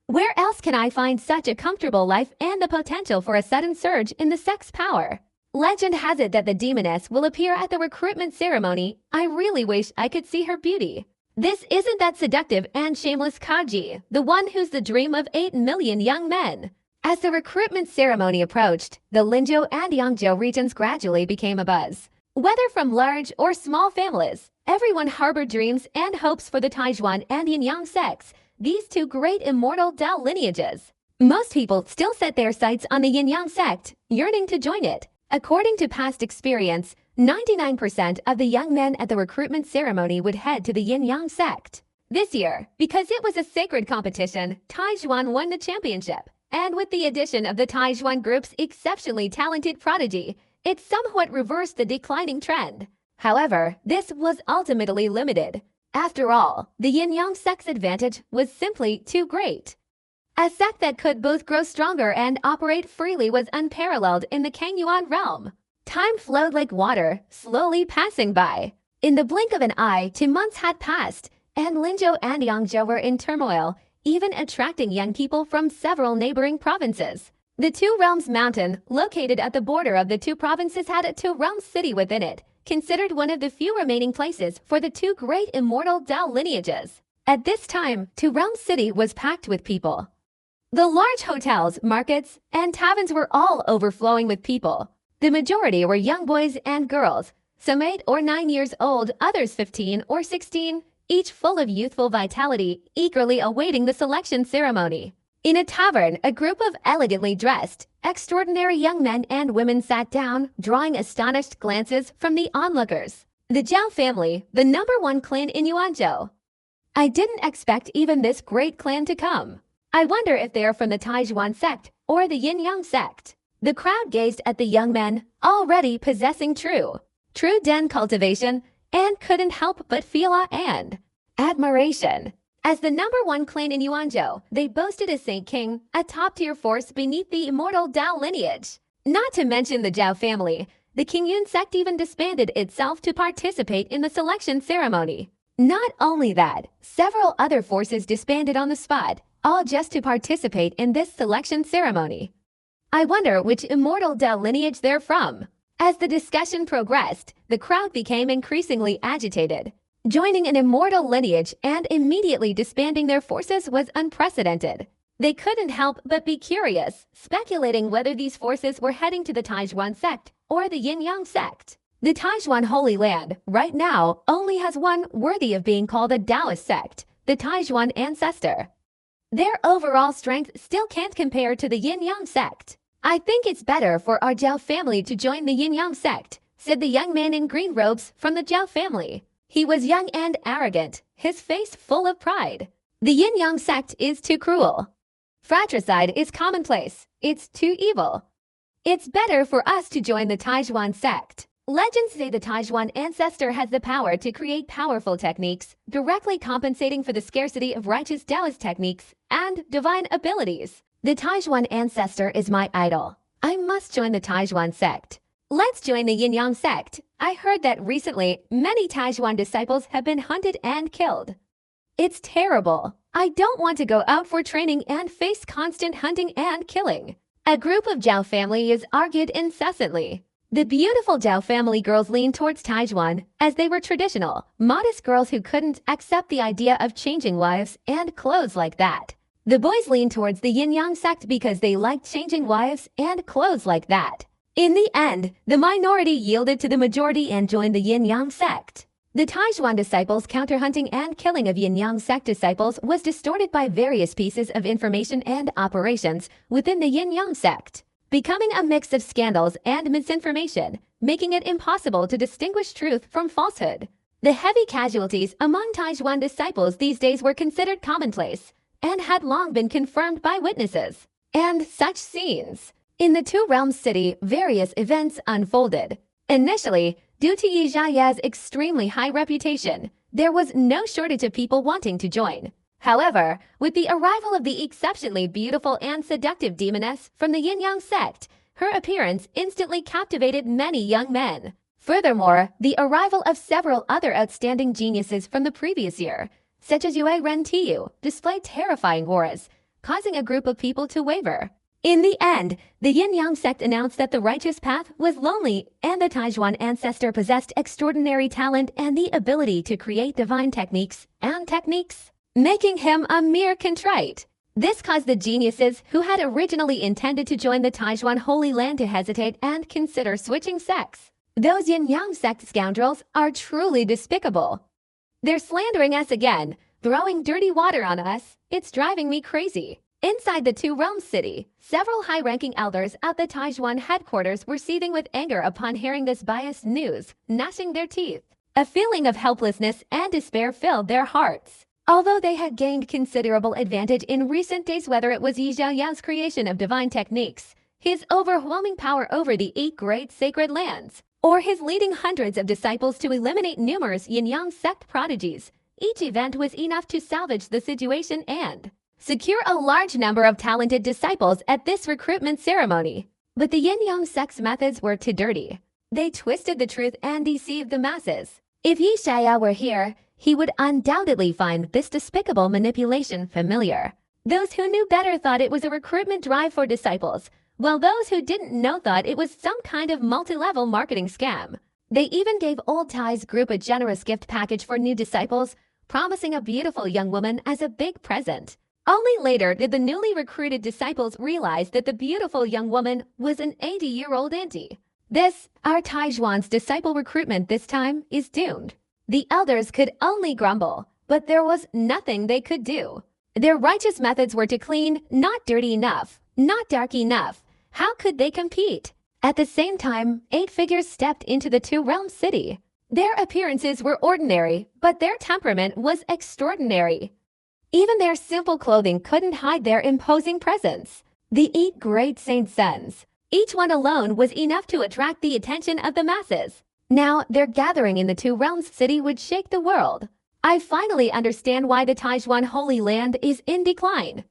Where else can I find such a comfortable life and the potential for a sudden surge in the sect's power? Legend has it that the demoness will appear at the recruitment ceremony. I really wish I could see her beauty. This isn't that seductive and shameless Kaji, the one who's the dream of 8 million young men. As the recruitment ceremony approached, the Linzhou and Yangzhou regions gradually became abuzz. Whether from large or small families, everyone harbored dreams and hopes for the Taijuan and Yin-Yang sects, these two great immortal Dao lineages. Most people still set their sights on the Yin-Yang sect, yearning to join it. According to past experience, 99% of the young men at the recruitment ceremony would head to the Yin-Yang sect. This year, because it was a sacred competition, Taijuan won the championship. And with the addition of the Taijuan group's exceptionally talented prodigy, it somewhat reversed the declining trend. However, this was ultimately limited. After all, the Yin-Yang sect's advantage was simply too great. A sect that could both grow stronger and operate freely was unparalleled in the Kangyuan realm. Time flowed like water, slowly passing by. In the blink of an eye, 2 months had passed, and Linzhou and Yangzhou were in turmoil, even attracting young people from several neighboring provinces. The Two Realms Mountain, located at the border of the two provinces, had a Two Realms city within it, considered one of the few remaining places for the two great immortal Dao lineages. At this time, Two Realms city was packed with people. The large hotels, markets, and taverns were all overflowing with people. The majority were young boys and girls, some 8 or 9 years old, others 15 or 16, each full of youthful vitality, eagerly awaiting the selection ceremony. In a tavern, a group of elegantly dressed, extraordinary young men and women sat down, drawing astonished glances from the onlookers. The Zhao family, the #1 clan in Yuanzhou. I didn't expect even this great clan to come. I wonder if they are from the Taijuan sect or the Yin-Yang sect. The crowd gazed at the young men, already possessing true den cultivation, and couldn't help but feel awe and admiration. As the #1 clan in Yuanzhou, they boasted a Saint King, a top-tier force beneath the immortal Dao lineage. Not to mention the Zhao family, the Qingyun sect even disbanded itself to participate in the selection ceremony. Not only that, several other forces disbanded on the spot, all just to participate in this selection ceremony. I wonder which immortal Dao lineage they're from. As the discussion progressed, the crowd became increasingly agitated. Joining an immortal lineage and immediately disbanding their forces was unprecedented. They couldn't help but be curious, speculating whether these forces were heading to the Taijuan sect or the Yin-Yang sect. The Taijuan Holy Land, right now, only has one worthy of being called a Taoist sect, the Taijuan Ancestor. Their overall strength still can't compare to the Yin-Yang sect. I think it's better for our Zhao family to join the Yin-Yang sect, said the young man in green robes from the Zhao family. He was young and arrogant, his face full of pride. The Yin-Yang sect is too cruel. Fratricide is commonplace. It's too evil. It's better for us to join the Taijuan sect. Legends say the Taijuan ancestor has the power to create powerful techniques, directly compensating for the scarcity of righteous Taoist techniques and divine abilities. The Taijuan ancestor is my idol. I must join the Taijuan sect. Let's join the Yin-Yang sect. I heard that recently, many Taijuan disciples have been hunted and killed. It's terrible. I don't want to go out for training and face constant hunting and killing. A group of Zhao families argued incessantly. The beautiful Zhao family girls leaned towards Taijuan, as they were traditional, modest girls who couldn't accept the idea of changing wives and clothes like that. The boys leaned towards the Yin-Yang sect because they liked changing wives and clothes like that. In the end, the minority yielded to the majority and joined the Yin-Yang sect. The Taijuan disciples' counter-hunting and killing of Yin-Yang sect disciples was distorted by various pieces of information and operations within the Yin-Yang sect, becoming a mix of scandals and misinformation, making it impossible to distinguish truth from falsehood. The heavy casualties among Taijuan disciples these days were considered commonplace and had long been confirmed by witnesses. And such scenes. In the Two Realms city, various events unfolded. Initially, due to Yi Xiaoya's extremely high reputation, there was no shortage of people wanting to join. However, with the arrival of the exceptionally beautiful and seductive demoness from the Yin-Yang sect, her appearance instantly captivated many young men. Furthermore, the arrival of several other outstanding geniuses from the previous year, such as Yue Ren Tiyu, displayed terrifying auras, causing a group of people to waver. In the end, the Yin-Yang sect announced that the righteous path was lonely and the Taijuan ancestor possessed extraordinary talent and the ability to create divine techniques, making him a mere contrite. This caused the geniuses who had originally intended to join the Taijuan Holy Land to hesitate and consider switching sects. Those Yin-Yang sect scoundrels are truly despicable. They're slandering us again, throwing dirty water on us. It's driving me crazy. Inside the Two Realms city, several high-ranking elders at the Taijuan headquarters were seething with anger upon hearing this biased news, gnashing their teeth. A feeling of helplessness and despair filled their hearts. Although they had gained considerable advantage in recent days, whether it was Yi Xiaoya's creation of divine techniques, his overwhelming power over the 8 great sacred lands, or his leading hundreds of disciples to eliminate numerous Yin-Yang sect prodigies, each event was enough to salvage the situation and secure a large number of talented disciples at this recruitment ceremony. But the Yin-Yang sect's methods were too dirty. They twisted the truth and deceived the masses. If Yi Xiaoya were here, he would undoubtedly find this despicable manipulation familiar. Those who knew better thought it was a recruitment drive for disciples, while those who didn't know thought it was some kind of multi-level marketing scam. They even gave Old Tai's group a generous gift package for new disciples, promising a beautiful young woman as a big present. Only later did the newly recruited disciples realize that the beautiful young woman was an 80-year-old auntie. This, our Taijuan's disciple recruitment this time, is doomed. The elders could only grumble, but there was nothing they could do. Their righteous methods were too clean, not dirty enough, not dark enough. How could they compete? At the same time, 8 figures stepped into the Two Realms city. Their appearances were ordinary, but their temperament was extraordinary. Even their simple clothing couldn't hide their imposing presence. The 8 great saint sons, each one alone was enough to attract the attention of the masses. Now, their gathering in the Two Realms city would shake the world. I finally understand why the Taijuan Holy Land is in decline.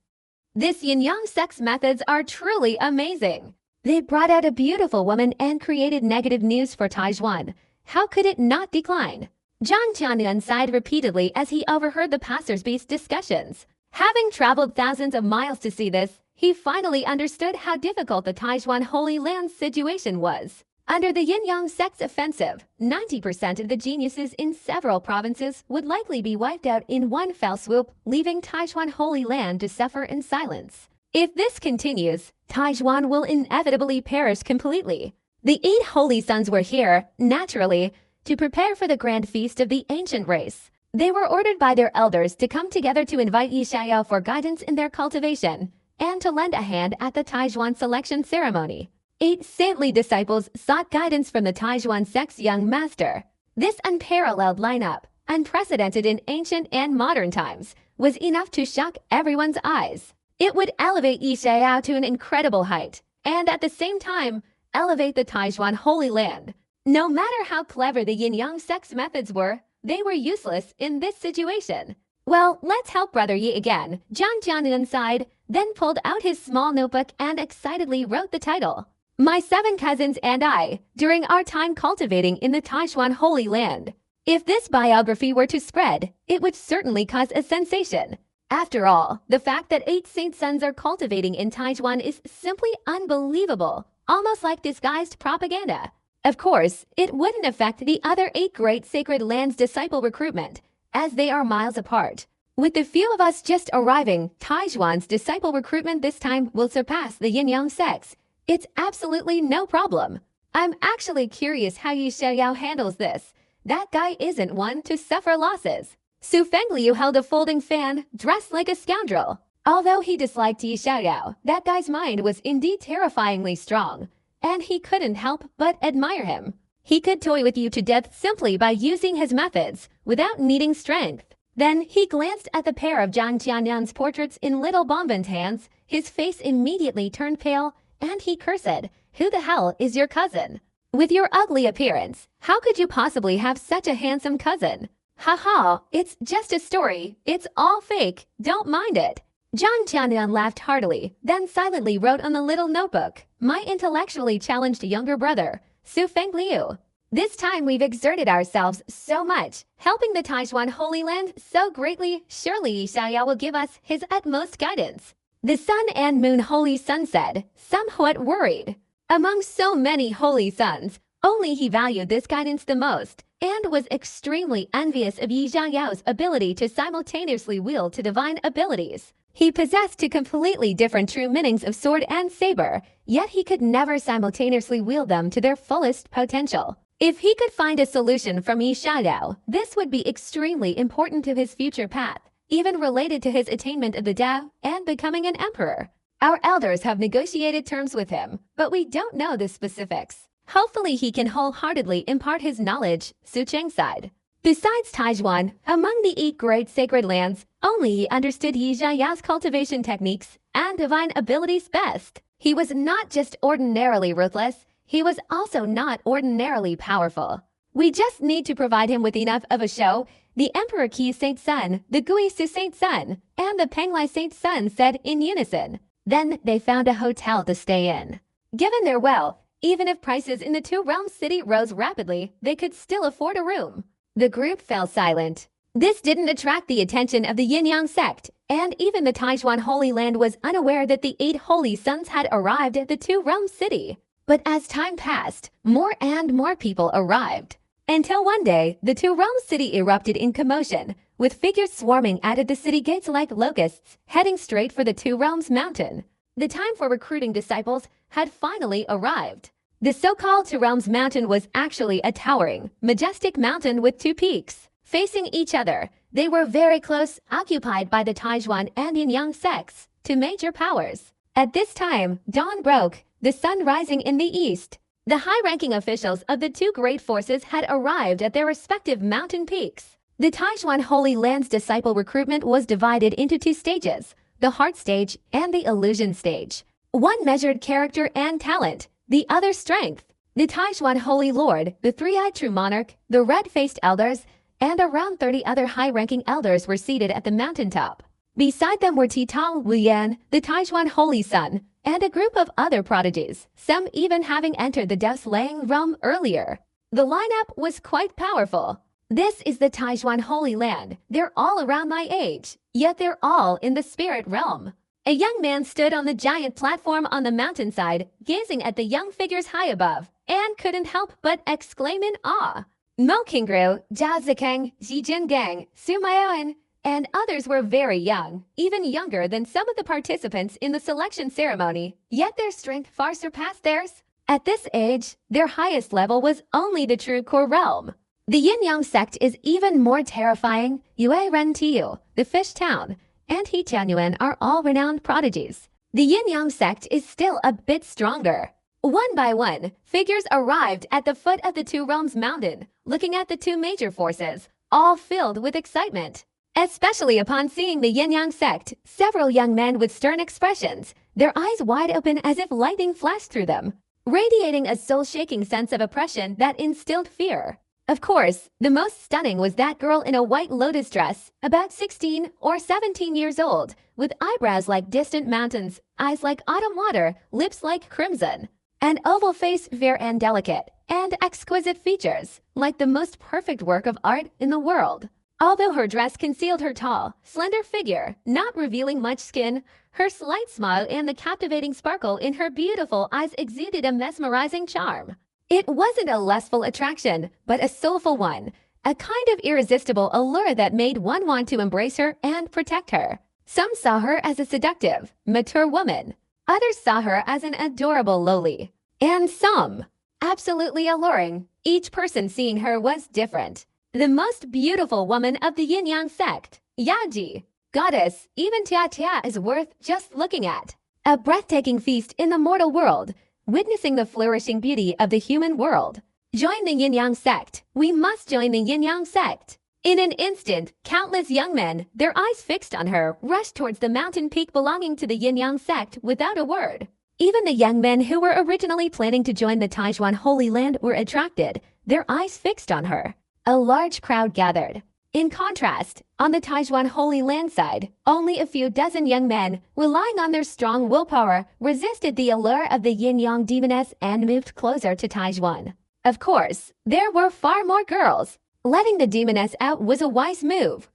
This Yin-Yang sect's methods are truly amazing. They brought out a beautiful woman and created negative news for Taijuan. How could it not decline? Zhang Qianyuan sighed repeatedly as he overheard the passers-by's discussions. Having traveled thousands of miles to see this, he finally understood how difficult the Taijuan Holy Land's situation was. Under the Yin-Yang sect's offensive, 90% of the geniuses in several provinces would likely be wiped out in one fell swoop, leaving Taijuan Holy Land to suffer in silence. If this continues, Taijuan will inevitably perish completely. The 8 holy sons were here, naturally, to prepare for the grand feast of the ancient race. They were ordered by their elders to come together to invite Yi Xiaoya for guidance in their cultivation, and to lend a hand at the Taijuan selection ceremony. 8 saintly disciples sought guidance from the Taijuan sect's young master. This unparalleled lineup, unprecedented in ancient and modern times, was enough to shock everyone's eyes. It would elevate Yi Xiaoya to an incredible height, and at the same time, elevate the Taijuan Holy Land. No matter how clever the yin-yang sect's methods were, they were useless in this situation. Well, let's help Brother Yi again. Jiang Jianyan sighed, then pulled out his small notebook and excitedly wrote the title. My 7 Cousins and I, during our time cultivating in the Taishuan Holy Land. If this biography were to spread, it would certainly cause a sensation. After all, the fact that 8 saint sons are cultivating in Taijuan is simply unbelievable, almost like disguised propaganda. Of course, it wouldn't affect the other 8 great sacred lands' disciple recruitment, as they are miles apart. With the few of us just arriving, Taijuan's disciple recruitment this time will surpass the yin-yang sects. It's absolutely no problem. I'm actually curious how Yi Xiaoyao handles this. That guy isn't one to suffer losses. Su Fengliu held a folding fan, dressed like a scoundrel. Although he disliked Yi Xiaoyao, that guy's mind was indeed terrifyingly strong, and he couldn't help but admire him. He could toy with you to death simply by using his methods, without needing strength. Then he glanced at the pair of Jiang Jianyan's portraits in little Bonbon's hands. His face immediately turned pale, and he cursed, "Who the hell is your cousin? With your ugly appearance, how could you possibly have such a handsome cousin? Haha, it's just a story. It's all fake. Don't mind it." Jiang Jianyan laughed heartily, then silently wrote on the little notebook, "My intellectually challenged younger brother, Su Fengliu. This time we've exerted ourselves so much, helping the Taishuan Holy Land so greatly, surely Yi Xiaoyao will give us his utmost guidance." The Sun and Moon Holy Sun said, somewhat worried. Among so many holy sons, only he valued this guidance the most, and was extremely envious of Yi Xiaoyao's ability to simultaneously wield two divine abilities. He possessed 2 completely different true meanings of sword and saber, yet he could never simultaneously wield them to their fullest potential. If he could find a solution from Yi Xiaoyao, this would be extremely important to his future path, even related to his attainment of the Tao and becoming an emperor. Our elders have negotiated terms with him, but we don't know the specifics. Hopefully he can wholeheartedly impart his knowledge, Su Cheng sighed. Besides Taijuan, among the 8 great sacred lands, only he understood Yi Xiaoyao's cultivation techniques and divine abilities best. He was not just ordinarily ruthless, he was also not ordinarily powerful. We just need to provide him with enough of a show. The Emperor Qi Saint Sun, the Gui Su Saint Sun, and the Penglai Saint Sun said in unison. Then they found a hotel to stay in. Given their wealth, even if prices in the Two Realms city rose rapidly, they could still afford a room. The group fell silent. This didn't attract the attention of the Yin-Yang sect, and even the Taishuan Holy Land was unaware that the 8 holy sons had arrived at the Two Realms city. But as time passed, more and more people arrived. Until one day, the Two Realms city erupted in commotion, with figures swarming out of the city gates like locusts, heading straight for the Two Realms mountain. The time for recruiting disciples had finally arrived. The so-called Two Realms mountain was actually a towering, majestic mountain with 2 peaks. Facing each other, they were very close, occupied by the Taijuan and Yin-Yang sects, 2 major powers. At this time, dawn broke, the sun rising in the east. The high-ranking officials of the 2 great forces had arrived at their respective mountain peaks. The Taijuan Holy Land's disciple recruitment was divided into 2 stages, the heart stage and the illusion stage. One measured character and talent, the other strength. The Taijuan Holy Lord, the 3-eyed true monarch, the red-faced elders, and around 30 other high-ranking elders were seated at the mountaintop. Beside them were Titang Wuyan, the Taijuan Holy Son, and a group of other prodigies, some even having entered the Dao slaying realm earlier. The lineup was quite powerful. This is the Taijuan Holy Land. They're all around my age, yet they're all in the spirit realm. A young man stood on the giant platform on the mountainside, gazing at the young figures high above, and couldn't help but exclaim in awe. Mo Qingru, Zhao Zikeng, Xi Jingang, Su Maoan, and others were very young, even younger than some of the participants in the selection ceremony, yet their strength far surpassed theirs. At this age, their highest level was only the true core realm. The Yin-Yang sect is even more terrifying. Yue Ren Tiu, the Fish Town, and He Tianyuan are all renowned prodigies. The Yin-Yang sect is still a bit stronger. One by one, figures arrived at the foot of the Two Realms mountain, looking at the 2 major forces, all filled with excitement. Especially upon seeing the Yin-Yang sect, several young men with stern expressions, their eyes wide open as if lightning flashed through them. radiating a soul-shaking sense of oppression that instilled fear. Of course, the most stunning was that girl in a white lotus dress, about 16 or 17 years old, with eyebrows like distant mountains, eyes like autumn water, lips like crimson, an oval face fair and delicate, and exquisite features, like the most perfect work of art in the world. Although her dress concealed her tall, slender figure, not revealing much skin, her slight smile and the captivating sparkle in her beautiful eyes exuded a mesmerizing charm. It wasn't a lustful attraction, but a soulful one, a kind of irresistible allure that made one want to embrace her and protect her. Some saw her as a seductive, mature woman. Others saw her as an adorable loli. And some, absolutely alluring. Each person seeing her was different. The most beautiful woman of the yin-yang sect, Yaji, goddess, even Tia is worth just looking at. A breathtaking feast in the mortal world, witnessing the flourishing beauty of the human world. Join the yin-yang sect. We must join the yin-yang sect. In an instant, countless young men, their eyes fixed on her, rushed towards the mountain peak belonging to the yin-yang sect without a word. Even the young men who were originally planning to join the Taijuan Holy Land were attracted, their eyes fixed on her. A large crowd gathered. In contrast, on the Taijuan Holy Land side, only a few dozen young men, relying on their strong willpower, resisted the allure of the yin-yang demoness and moved closer to Taijuan. Of course, there were far more girls. Letting the demoness out was a wise move.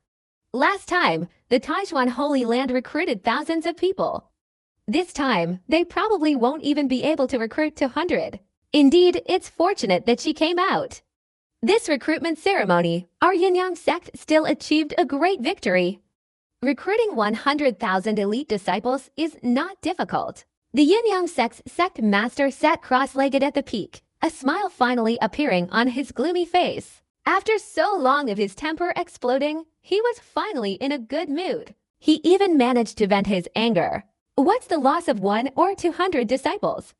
Last time, the Taijuan Holy Land recruited thousands of people. This time, they probably won't even be able to recruit 200. Indeed, it's fortunate that she came out. This recruitment ceremony, our yin-yang sect still achieved a great victory. Recruiting 100,000 elite disciples is not difficult. The yin-yang sect's sect master sat cross-legged at the peak, a smile finally appearing on his gloomy face. After so long of his temper exploding, he was finally in a good mood. He even managed to vent his anger. What's the loss of 1 or 200 disciples?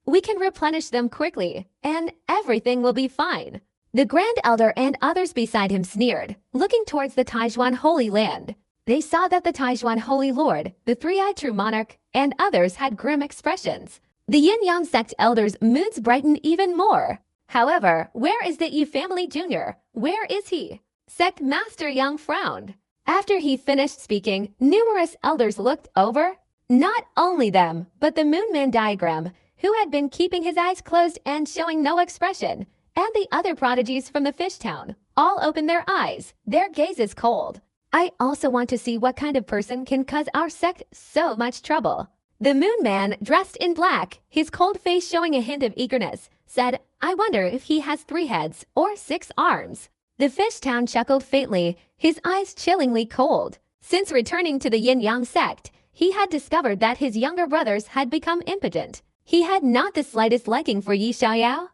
We can replenish them quickly, and everything will be fine. The Grand Elder and others beside him sneered, looking towards the Taijuan Holy Land. They saw that the Taijuan Holy Lord, the three-eyed true monarch, and others had grim expressions. The yin-yang sect elders' moods brightened even more. However, where is the Yi family junior? Where is he? Sect Master Yang frowned. After he finished speaking, numerous elders looked over. Not only them, but the Moonman diagram, who had been keeping his eyes closed and showing no expression, and the other prodigies from the fish town, all opened their eyes, their gazes cold. I also want to see what kind of person can cause our sect so much trouble. The Moonman, dressed in black, his cold face showing a hint of eagerness, said, I wonder if he has 3 heads or 6 arms. The fish town chuckled faintly, his eyes chillingly cold. Since returning to the yin-yang sect, he had discovered that his younger brothers had become impotent. He had not the slightest liking for Yi Xiaoyao.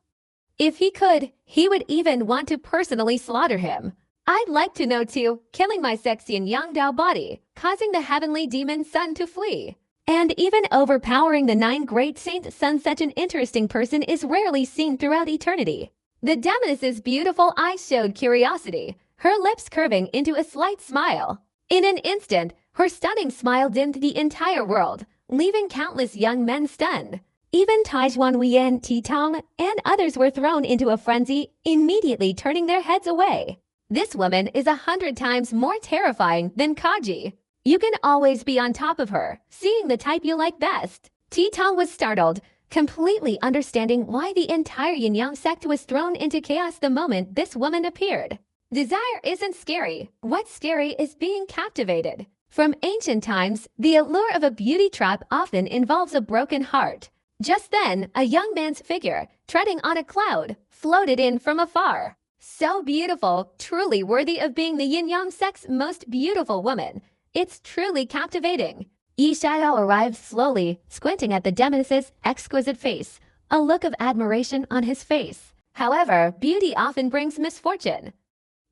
If he could, he would even want to personally slaughter him. I'd like to know too, killing my sexy and yang Dao body, causing the heavenly demon sun to flee. And even overpowering the 9 great saint sun. Such an interesting person is rarely seen throughout eternity. The demoness's beautiful eyes showed curiosity, her lips curving into a slight smile. In an instant, her stunning smile dimmed the entire world, leaving countless young men stunned. Even Taijuan Huiyan, Titong, and others were thrown into a frenzy, immediately turning their heads away. This woman is 100 times more terrifying than Kaji. You can always be on top of her, seeing the type you like best. Titong was startled, completely understanding why the entire yin-yang sect was thrown into chaos the moment this woman appeared. Desire isn't scary. What's scary is being captivated. From ancient times, the allure of a beauty trap often involves a broken heart. Just then, a young man's figure, treading on a cloud, floated in from afar. So beautiful, truly worthy of being the yin-yang sect's most beautiful woman. It's truly captivating. Yi Xiaoyao arrived slowly, squinting at the demoness's exquisite face, a look of admiration on his face. However, beauty often brings misfortune.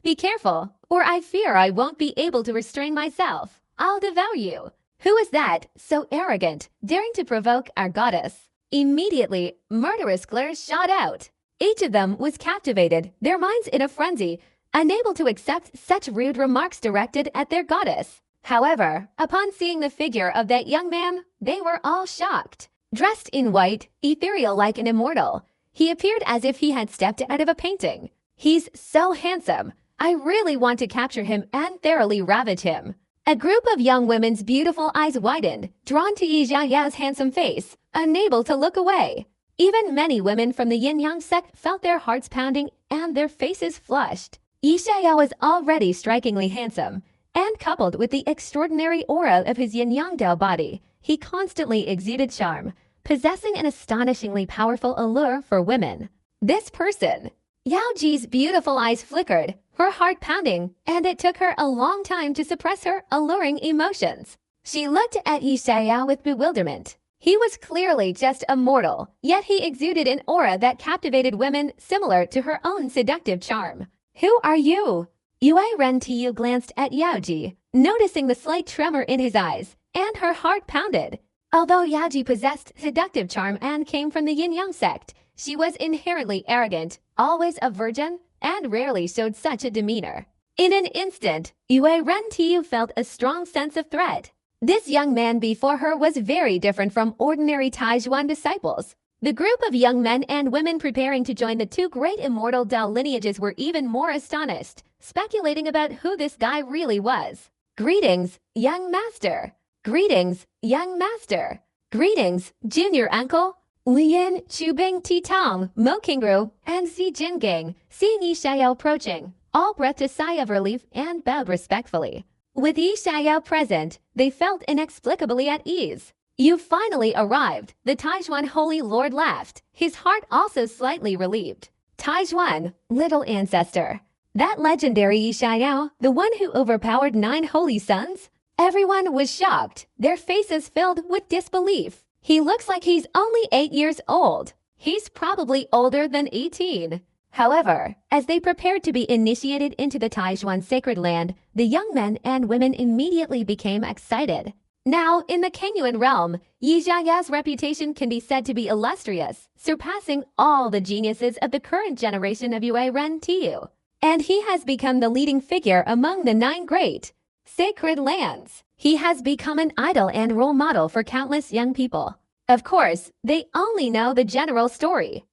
Be careful, or I fear I won't be able to restrain myself. I'll devour you. Who is that, so arrogant, daring to provoke our goddess? Immediately, murderous glares shot out. Each of them was captivated, their minds in a frenzy, unable to accept such rude remarks directed at their goddess. However, upon seeing the figure of that young man, they were all shocked. Dressed in white, ethereal like an immortal, he appeared as if he had stepped out of a painting. He's so handsome. I really want to capture him and thoroughly ravage him. A group of young women's beautiful eyes widened, drawn to Yi Xiaoyao's handsome face, unable to look away. Even many women from the yin-yang sect felt their hearts pounding and their faces flushed. Yi Xiaoyao was already strikingly handsome, and coupled with the extraordinary aura of his yin-yang Dao body, he constantly exuded charm, possessing an astonishingly powerful allure for women. This person. Yao Ji's beautiful eyes flickered, her heart pounding, and it took her a long time to suppress her alluring emotions. She looked at Yi Xiaoyao with bewilderment. He was clearly just a mortal, yet he exuded an aura that captivated women similar to her own seductive charm. Who are you? Yue Ren-Tiu glanced at Yao Ji, noticing the slight tremor in his eyes, and her heart pounded. Although Yao Ji possessed seductive charm and came from the yin-yang sect, she was inherently arrogant, always a virgin, and rarely showed such a demeanor. In an instant, Yue Ren-Tiu felt a strong sense of threat. This young man before her was very different from ordinary Taizhuan disciples. The group of young men and women preparing to join the two great immortal Dao lineages were even more astonished, speculating about who this guy really was. Greetings, young master. Greetings, young master. Greetings, junior uncle. Lian, Chubing, Titong, Mo Qingru, and Xi Jingang, seeing Yi Xiaoyao approaching, all breathed a sigh of relief and bowed respectfully. With Yi Xiaoyao present, they felt inexplicably at ease. You finally arrived, the Taizhuan Holy Lord laughed, his heart also slightly relieved. Taizhuan, little ancestor. That legendary Yi Xiaoyao, the one who overpowered 9 holy sons? Everyone was shocked, their faces filled with disbelief. He looks like he's only 8 years old. He's probably older than 18. However, as they prepared to be initiated into the Taizhuan sacred land, the young men and women immediately became excited. Now, in the Kengyuan realm, Yi Xiaoyao's reputation can be said to be illustrious, surpassing all the geniuses of the current generation of Yue Ren-Tiu. And he has become the leading figure among the 9 great sacred lands. He has become an idol and role model for countless young people. Of course, they only know the general story.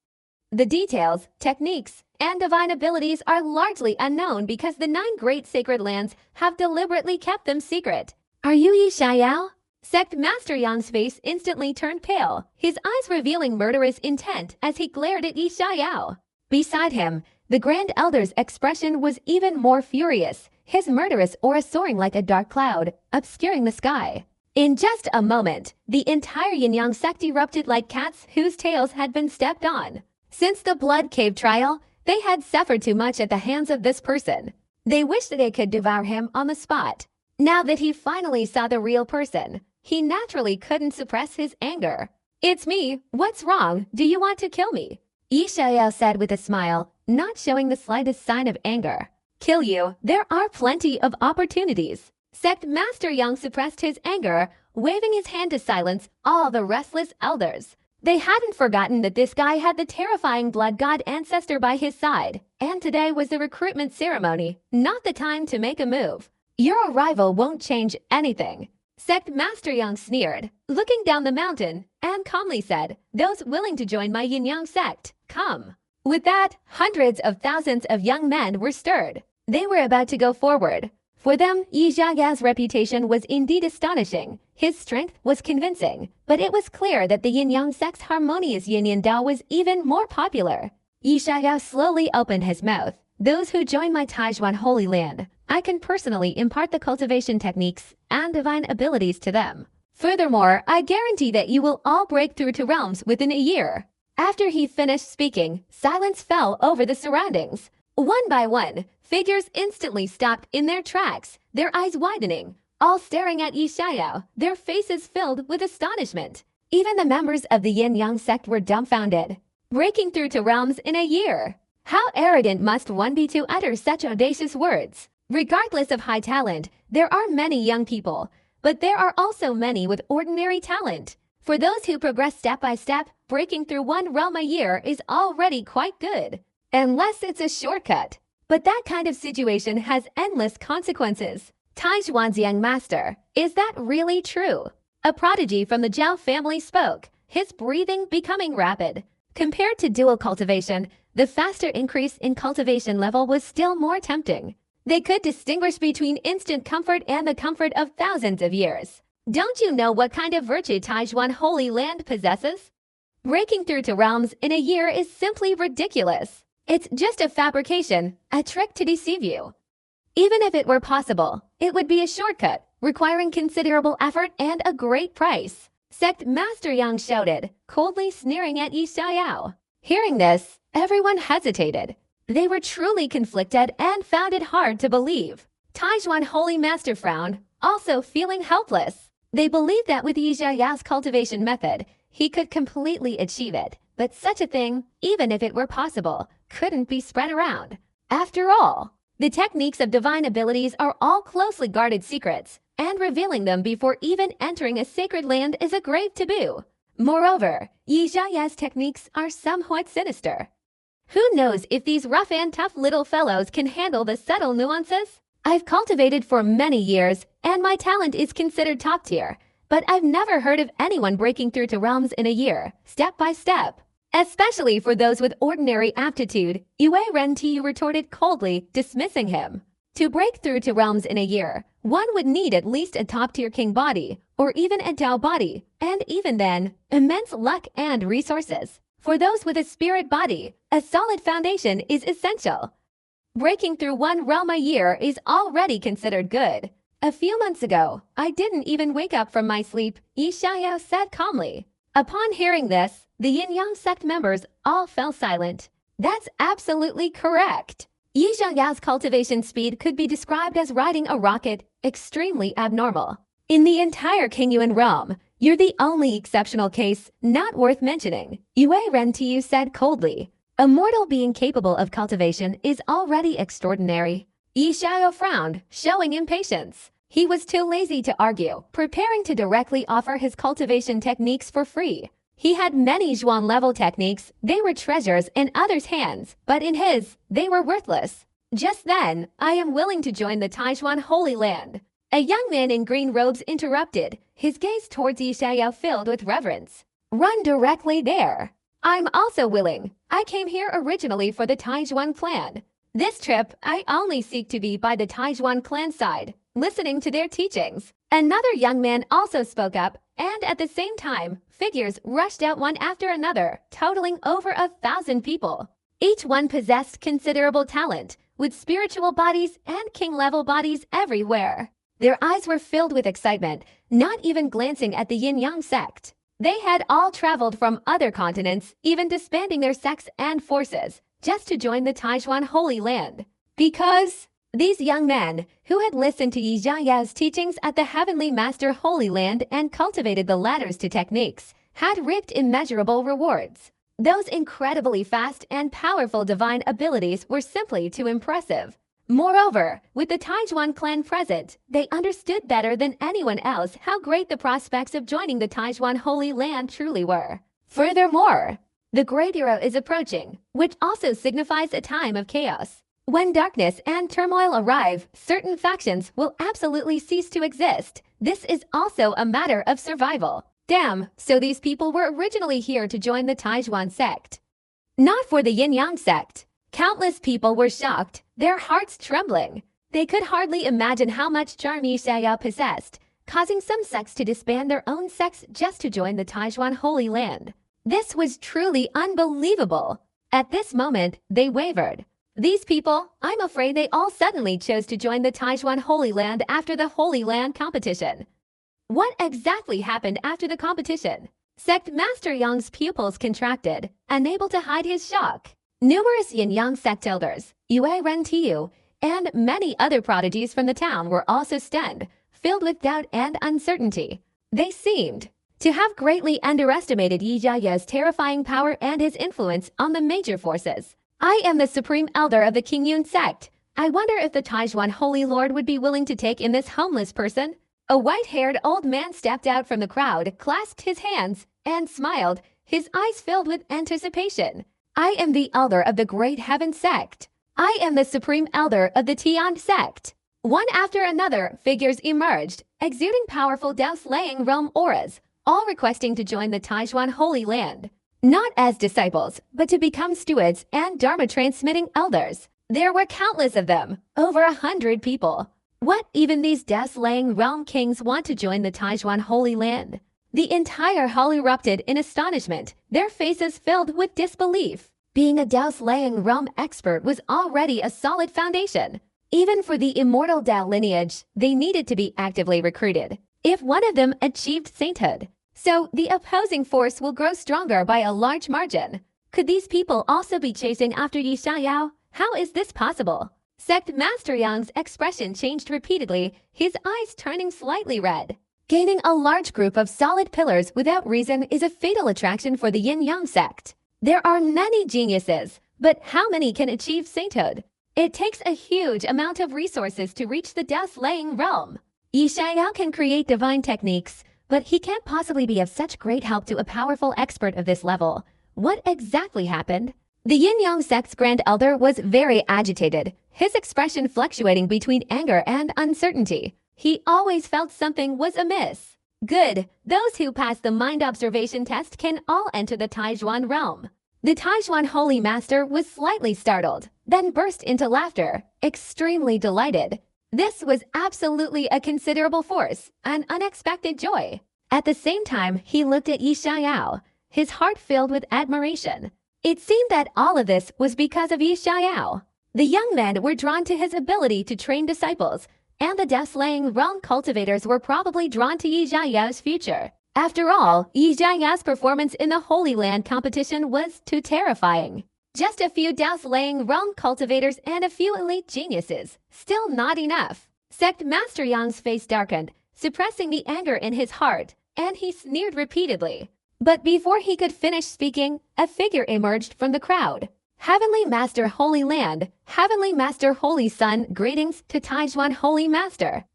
The details, techniques, and divine abilities are largely unknown because the 9 great sacred lands have deliberately kept them secret. Are you Yi Xiaoyao? Sect Master Yang's face instantly turned pale, his eyes revealing murderous intent as he glared at Yi Xiaoyao. Beside him, the Grand Elder's expression was even more furious, his murderous aura soaring like a dark cloud, obscuring the sky. In just a moment, the entire yin-yang sect erupted like cats whose tails had been stepped on. Since the Blood Cave trial, they had suffered too much at the hands of this person. They wished they could devour him on the spot. Now that he finally saw the real person, he naturally couldn't suppress his anger. It's me. What's wrong? Do you want to kill me? Yi Xiaoyao said with a smile, not showing the slightest sign of anger. Kill you? There are plenty of opportunities. Sect Master Yang suppressed his anger, waving his hand to silence all the restless elders. They hadn't forgotten that this guy had the terrifying blood god ancestor by his side, and today was the recruitment ceremony, not the time to make a move. Your arrival won't change anything. Sect Master Yang sneered, looking down the mountain, and calmly said, those willing to join my yin-yang sect, come. With that, hundreds of thousands of young men were stirred. They were about to go forward. For them, Yi Xiaoyao's reputation was indeed astonishing. His strength was convincing, but it was clear that the yin-yang sect's harmonious yin-yang Dao was even more popular. Yi Xiaoyao slowly opened his mouth. Those who join my Taizhuan Holy Land, I can personally impart the cultivation techniques and divine abilities to them. Furthermore, I guarantee that you will all break through to realms within a year. After he finished speaking, silence fell over the surroundings. One by one, figures instantly stopped in their tracks, their eyes widening, all staring at Yi Xiaoyao, their faces filled with astonishment. Even the members of the yin-yang sect were dumbfounded. Breaking through to realms in a year. How arrogant must one be to utter such audacious words? Regardless of high talent, there are many young people, but there are also many with ordinary talent. For those who progress step by step, breaking through one realm a year is already quite good. Unless it's a shortcut. But that kind of situation has endless consequences. Taizhuan's young master, is that really true? A prodigy from the Zhao family spoke, his breathing becoming rapid. Compared to dual cultivation, the faster increase in cultivation level was still more tempting. They could distinguish between instant comfort and the comfort of thousands of years. Don't you know what kind of virtue Taijuan Holy Land possesses? Breaking through to realms in a year is simply ridiculous. It's just a fabrication, a trick to deceive you. Even if it were possible, it would be a shortcut, requiring considerable effort and a great price. Sect Master Yang shouted, coldly sneering at Yi Xiaoyao. Hearing this, everyone hesitated. They were truly conflicted and found it hard to believe. Taijuan Holy Master frowned, also feeling helpless. They believed that with Yi Xiaoyao's cultivation method, he could completely achieve it, but such a thing, even if it were possible, couldn't be spread around. After all, the techniques of divine abilities are all closely guarded secrets, and revealing them before even entering a sacred land is a grave taboo. Moreover, Yi Xiaoyao's techniques are somewhat sinister. Who knows if these rough and tough little fellows can handle the subtle nuances? I've cultivated for many years, and my talent is considered top tier, but I've never heard of anyone breaking through to realms in a year, step by step. Especially for those with ordinary aptitude, Yue Rentiu retorted coldly, dismissing him. To break through to realms in a year, one would need at least a top-tier king body, or even a Dao body, and even then, immense luck and resources. For those with a spirit body, a solid foundation is essential. Breaking through one realm a year is already considered good. A few months ago, I didn't even wake up from my sleep, Yi Xiaoyao said calmly. Upon hearing this, the Yin-Yang sect members all fell silent. That's absolutely correct. Yi Xiaoyao's cultivation speed could be described as riding a rocket, extremely abnormal. In the entire Qingyuan realm, you're the only exceptional case not worth mentioning, Yue Rentiu said coldly. A mortal being capable of cultivation is already extraordinary. Yi Xiaoyao frowned, showing impatience. He was too lazy to argue, preparing to directly offer his cultivation techniques for free. He had many Zhuan-level techniques, they were treasures in others' hands, but in his, they were worthless. Just then, I am willing to join the Taijuan Holy Land. A young man in green robes interrupted, his gaze towards Yi Xiaoyao filled with reverence. Run directly there. I'm also willing. I came here originally for the Taijuan clan. This trip, I only seek to be by the Taijuan clan side, listening to their teachings. Another young man also spoke up, and at the same time, figures rushed out one after another, totaling over 1,000 people. Each one possessed considerable talent, with spiritual bodies and king-level bodies everywhere. Their eyes were filled with excitement, not even glancing at the Yin-Yang sect. They had all traveled from other continents, even disbanding their sects and forces, just to join the Taijuan Holy Land. Because these young men, who had listened to Yi Xiaoyao's teachings at the Heavenly Master Holy Land and cultivated the ladders to techniques, had reaped immeasurable rewards. Those incredibly fast and powerful divine abilities were simply too impressive. Moreover, with the Taijuan clan present, they understood better than anyone else how great the prospects of joining the Taijuan Holy Land truly were. Furthermore, the Great Era is approaching, which also signifies a time of chaos. When darkness and turmoil arrive, certain factions will absolutely cease to exist. This is also a matter of survival. Damn, so these people were originally here to join the Taijuan sect. Not for the Yin-Yang sect. Countless people were shocked, their hearts trembling. They could hardly imagine how much charm Yi Xiaoyao possessed, causing some sects to disband their own sects just to join the Taijuan Holy Land. This was truly unbelievable. At this moment, they wavered. These people, I'm afraid they all suddenly chose to join the Taijuan Holy Land after the Holy Land competition. What exactly happened after the competition? Sect Master Yang's pupils contracted, unable to hide his shock. Numerous Yin-Yang sect elders, Yue Rentiu, and many other prodigies from the town were also stunned, filled with doubt and uncertainty. They seemed to have greatly underestimated Yi Xiaoyao's terrifying power and his influence on the major forces. I am the supreme elder of the Qingyun sect. I wonder if the Taijuan Holy Lord would be willing to take in this homeless person? A white-haired old man stepped out from the crowd, clasped his hands, and smiled, his eyes filled with anticipation. I am the elder of the Great Heaven sect. I am the supreme elder of the Tian sect. One after another, figures emerged, exuding powerful Dao-slaying realm auras. all requesting to join the Taijuan Holy Land. Not as disciples, but to become stewards and Dharma-transmitting elders. There were countless of them, over 100 people. What, even these death-slaying realm kings want to join the Taijuan Holy Land? The entire hall erupted in astonishment, their faces filled with disbelief. Being a Dao-slaying realm expert was already a solid foundation. Even for the immortal Dao lineage, they needed to be actively recruited. If one of them achieved sainthood, so the opposing force will grow stronger by a large margin. Could these people also be chasing after Yi Xiaoyao? How is this possible? Sect Master Yang's expression changed repeatedly, his eyes turning slightly red. Gaining a large group of solid pillars without reason is a fatal attraction for the Yin-Yang sect. There are many geniuses, but how many can achieve sainthood? It takes a huge amount of resources to reach the death-slaying realm. Yi Xiaoyao can create divine techniques, but he can't possibly be of such great help to a powerful expert of this level. What exactly happened? The Yin-Yang sect's Grand Elder was very agitated, his expression fluctuating between anger and uncertainty. He always felt something was amiss. Good, those who pass the mind observation test can all enter the Taijuan realm. The Taijuan Holy Master was slightly startled, then burst into laughter, extremely delighted. This was absolutely a considerable force, an unexpected joy. At the same time, he looked at Yi Xiaoyao, his heart filled with admiration. It seemed that all of this was because of Yi Xiaoyao. The young men were drawn to his ability to train disciples, and the death-slaying realm cultivators were probably drawn to Yi Xiaoyao's future. After all, Yi Xiaoyao's performance in the Holy Land competition was too terrifying. Just a few death-slaying realm cultivators and a few elite geniuses. Still not enough. Sect Master Yang's face darkened, suppressing the anger in his heart, and he sneered repeatedly. But before he could finish speaking, a figure emerged from the crowd. Heavenly Master Holy Land, Heavenly Master Holy Sun, greetings to Taijuan Holy Master.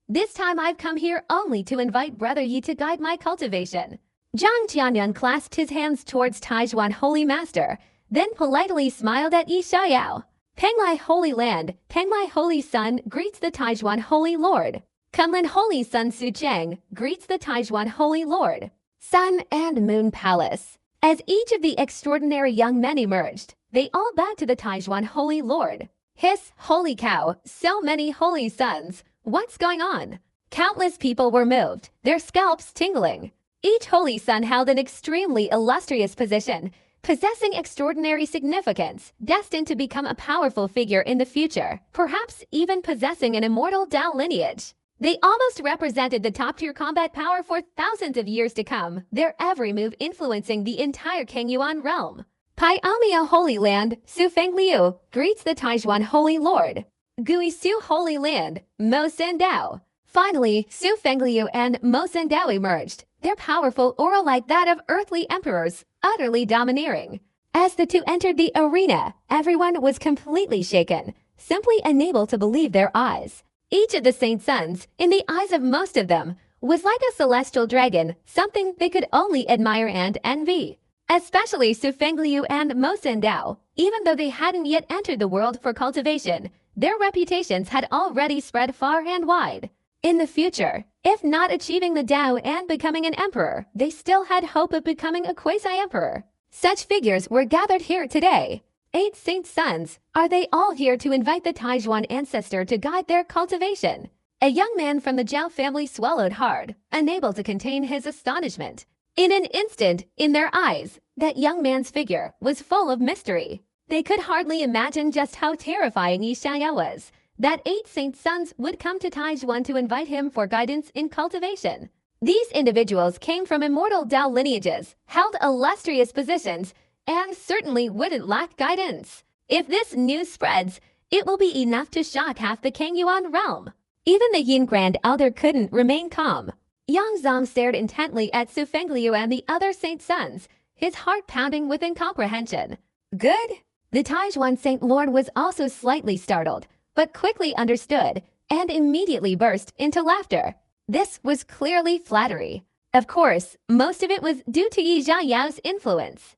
This time I've come here only to invite Brother Yi to guide my cultivation. Zhang Jianyun clasped his hands towards Taijuan Holy Master, then politely smiled at Yi Xiaoyao. Penglai Holy Land, Penglai Holy Sun greets the Taijuan Holy Lord. Kunlun Holy Sun Su Cheng greets the Taijuan Holy Lord. Sun and Moon Palace. As each of the extraordinary young men emerged, they all bowed to the Taijuan Holy Lord. Hiss, holy cow, so many holy suns. What's going on? Countless people were moved, their scalps tingling. Each holy sun held an extremely illustrious position, possessing extraordinary significance, destined to become a powerful figure in the future, perhaps even possessing an immortal Dao lineage. They almost represented the top-tier combat power for thousands of years to come, their every move influencing the entire Kengyuan realm. Paiomia Holy Land, Su Fengliu, greets the Taijuan Holy Lord. Gui Su Holy Land, Mo Sendao. Finally, Su Fengliu and Mo Sendao emerged, their powerful aura like that of earthly emperors, utterly domineering. As the two entered the arena, everyone was completely shaken, simply unable to believe their eyes. Each of the Saint Sons, in the eyes of most of them, was like a celestial dragon, something they could only admire and envy. Especially Su Fengliu and Mo Sendao. Even though they hadn't yet entered the world for cultivation, their reputations had already spread far and wide. In the future, if not achieving the Dao and becoming an emperor, they still had hope of becoming a quasi-emperor. Such figures were gathered here today. 8 Saint Sons, are they all here to invite the Taijuan ancestor to guide their cultivation? A young man from the Zhao family swallowed hard, unable to contain his astonishment. In an instant, in their eyes, that young man's figure was full of mystery. They could hardly imagine just how terrifying Yi Xiaoyao was, that 8 Saint Sons would come to Taijuan to invite him for guidance in cultivation. These individuals came from immortal Dao lineages, held illustrious positions, and certainly wouldn't lack guidance. If this news spreads, it will be enough to shock half the Kengyuan realm. Even the Yin Grand Elder couldn't remain calm. Yang Zong stared intently at Su Fengliu and the other Saint Sons, his heart pounding with incomprehension. Good? The Taijuan Saint Lord was also slightly startled, but quickly understood, and immediately burst into laughter. This was clearly flattery. Of course, most of it was due to Yi Xiaoyao's influence.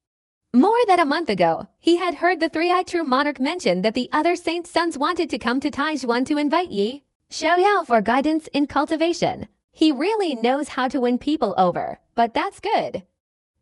More than a month ago, he had heard the three-eyed true monarch mention that the other Saint Sons wanted to come to Taijuan to invite Yi Xiaoyao for guidance in cultivation. He really knows how to win people over, but that's good.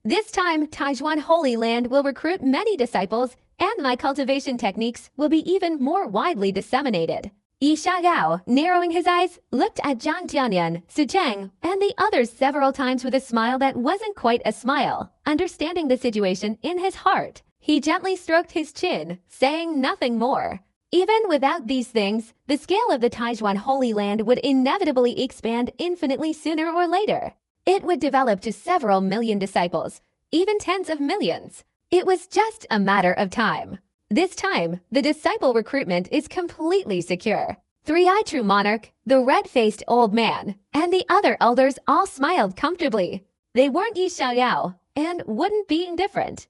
This time, Taijuan Holy Land will recruit many disciples, and my cultivation techniques will be even more widely disseminated. Yi Xiaoyao, narrowing his eyes, looked at Zhang Jianyan, Su Cheng, and the others several times with a smile that wasn't quite a smile. Understanding the situation in his heart, he gently stroked his chin, saying nothing more. Even without these things, the scale of the Taijuan Holy Land would inevitably expand infinitely sooner or later. It would develop to several million disciples, even tens of millions. It was just a matter of time. This time, the disciple recruitment is completely secure. Three-eyed true monarch, the red-faced old man, and the other elders all smiled comfortably. They weren't Yi Xiaoyao, and wouldn't be indifferent.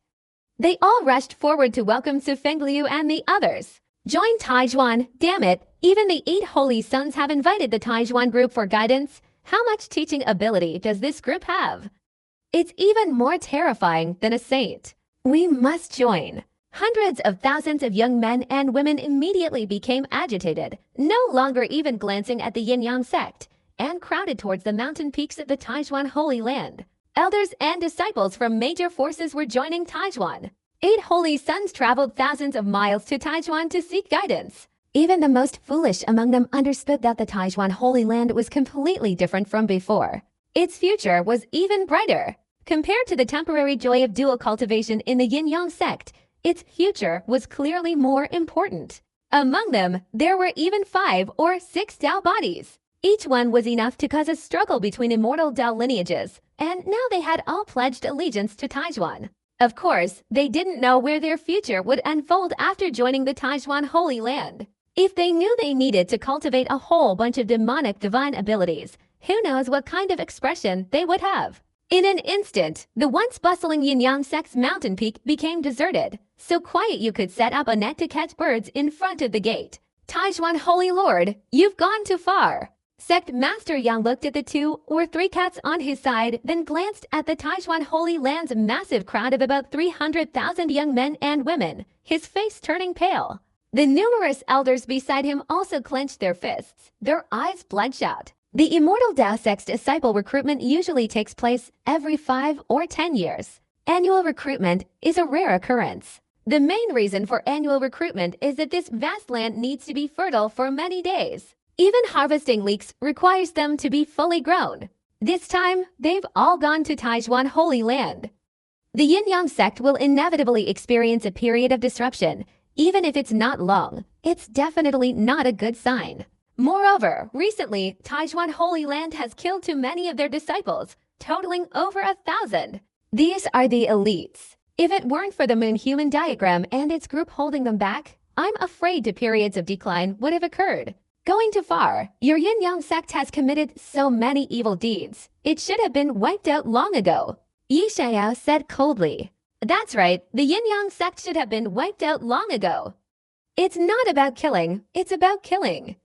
They all rushed forward to welcome Su Fengliu and the others. Join Taijuan, damn it, even the 8 holy sons have invited the Taijuan group for guidance. How much teaching ability does this group have? It's even more terrifying than a saint. We must join. Hundreds of thousands of young men and women immediately became agitated, no longer even glancing at the Yin-Yang sect, and crowded towards the mountain peaks of the Taijuan Holy Land. Elders and disciples from major forces were joining Taijuan. 8 holy sons traveled thousands of miles to Taijuan to seek guidance. Even the most foolish among them understood that the Taijuan Holy Land was completely different from before. Its future was even brighter. Compared to the temporary joy of dual cultivation in the Yin-Yang sect, its future was clearly more important. Among them, there were even 5 or 6 Dao bodies. Each one was enough to cause a struggle between immortal Dao lineages, and now they had all pledged allegiance to Taijuan. Of course, they didn't know where their future would unfold after joining the Taijuan Holy Land. If they knew they needed to cultivate a whole bunch of demonic divine abilities, who knows what kind of expression they would have. In an instant, the once bustling Yin-Yang sect's mountain peak became deserted, so quiet you could set up a net to catch birds in front of the gate. Taijuan Holy Lord, you've gone too far. Sect Master Yang looked at the 2 or 3 cats on his side, then glanced at the Taijuan Holy Land's massive crowd of about 300,000 young men and women, his face turning pale. The numerous elders beside him also clenched their fists, their eyes bloodshot. The Immortal Dao Sect's disciple recruitment usually takes place every 5 or 10 years. Annual recruitment is a rare occurrence. The main reason for annual recruitment is that this vast land needs to be fertile for many days. Even harvesting leeks requires them to be fully grown. This time, they've all gone to Taijuan Holy Land. The Yin-Yang sect will inevitably experience a period of disruption. Even if it's not long, it's definitely not a good sign. Moreover, recently, Taijuan Holy Land has killed too many of their disciples, totaling over 1,000. These are the elites. If it weren't for the moon-human diagram and its group holding them back, I'm afraid the periods of decline would have occurred. Going too far, your Yin-Yang sect has committed so many evil deeds. It should have been wiped out long ago. Yi Xiaoyao said coldly. That's right, the Yin-Yang sect should have been wiped out long ago. It's not about killing, it's about killing.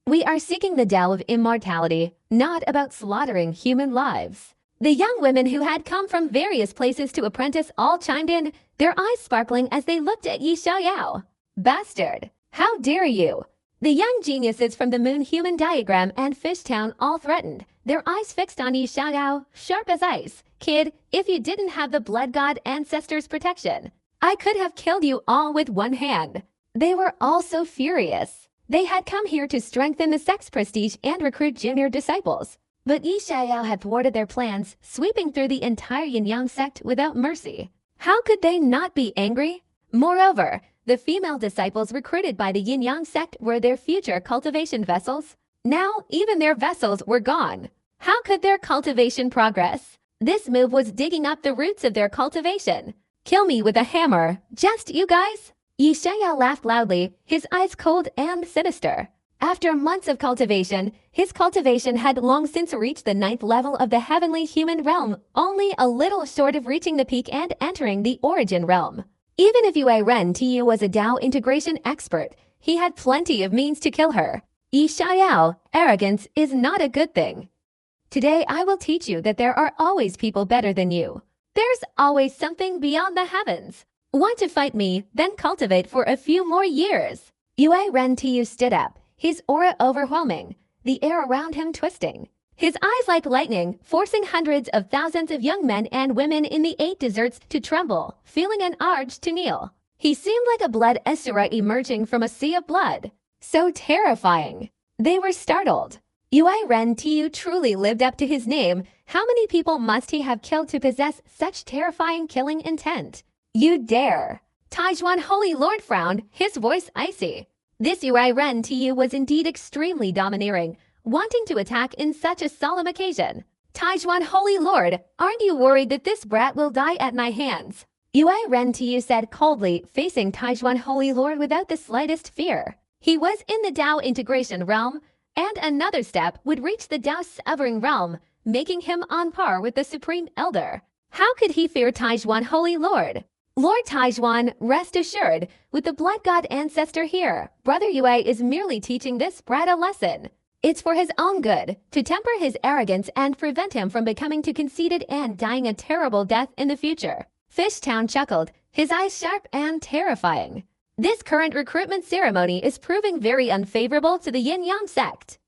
We are seeking the Tao of immortality, not about slaughtering human lives. The young women who had come from various places to apprentice all chimed in, their eyes sparkling as they looked at Yi Xiaoyao. Bastard! How dare you! The young geniuses from the moon-human diagram and Fish Town all threatened, their eyes fixed on Yi Xiaoyao, sharp as ice. Kid, if you didn't have the blood god ancestors' protection, I could have killed you all with one hand. They were all so furious. They had come here to strengthen the sect's prestige and recruit junior disciples. But Yi Xiaoyao had thwarted their plans, sweeping through the entire Yin-Yang sect without mercy. How could they not be angry? Moreover, the female disciples recruited by the Yin-Yang sect were their future cultivation vessels. Now, even their vessels were gone. How could their cultivation progress? This move was digging up the roots of their cultivation. Kill me with a hammer, just you guys? Yi Xiaoyao laughed loudly, his eyes cold and sinister. After months of cultivation, his cultivation had long since reached the 9th level of the heavenly human realm, only a little short of reaching the peak and entering the origin realm. Even if Yue Ren Tu was a Dao integration expert, he had plenty of means to kill her. Yi Xiaoyao, arrogance is not a good thing. Today I will teach you that there are always people better than you. There's always something beyond the heavens. Want to fight me, then cultivate for a few more years. Yue Ren Tu stood up, his aura overwhelming, the air around him twisting. his eyes like lightning, forcing hundreds of thousands of young men and women in the 8 deserts to tremble, feeling an urge to kneel. He seemed like a blood asura emerging from a sea of blood. So terrifying. They were startled. Yue Ren Tu truly lived up to his name. How many people must he have killed to possess such terrifying killing intent? You dare! Taijuan Holy Lord frowned, his voice icy. This Yue Ren Tu was indeed extremely domineering, wanting to attack in such a solemn occasion. Taijuan Holy Lord, aren't you worried that this brat will die at my hands? Yue Ren Tu said coldly, facing Taijuan Holy Lord without the slightest fear. He was in the Dao integration realm, and another step would reach the Dao severing realm, making him on par with the Supreme Elder. How could he fear Taijuan Holy Lord? Lord Taijuan, rest assured, with the blood god ancestor here, Brother Yue is merely teaching this brat a lesson. It's for his own good, to temper his arrogance and prevent him from becoming too conceited and dying a terrible death in the future. Fishtown chuckled, his eyes sharp and terrifying. This current recruitment ceremony is proving very unfavorable to the Yin-Yang sect.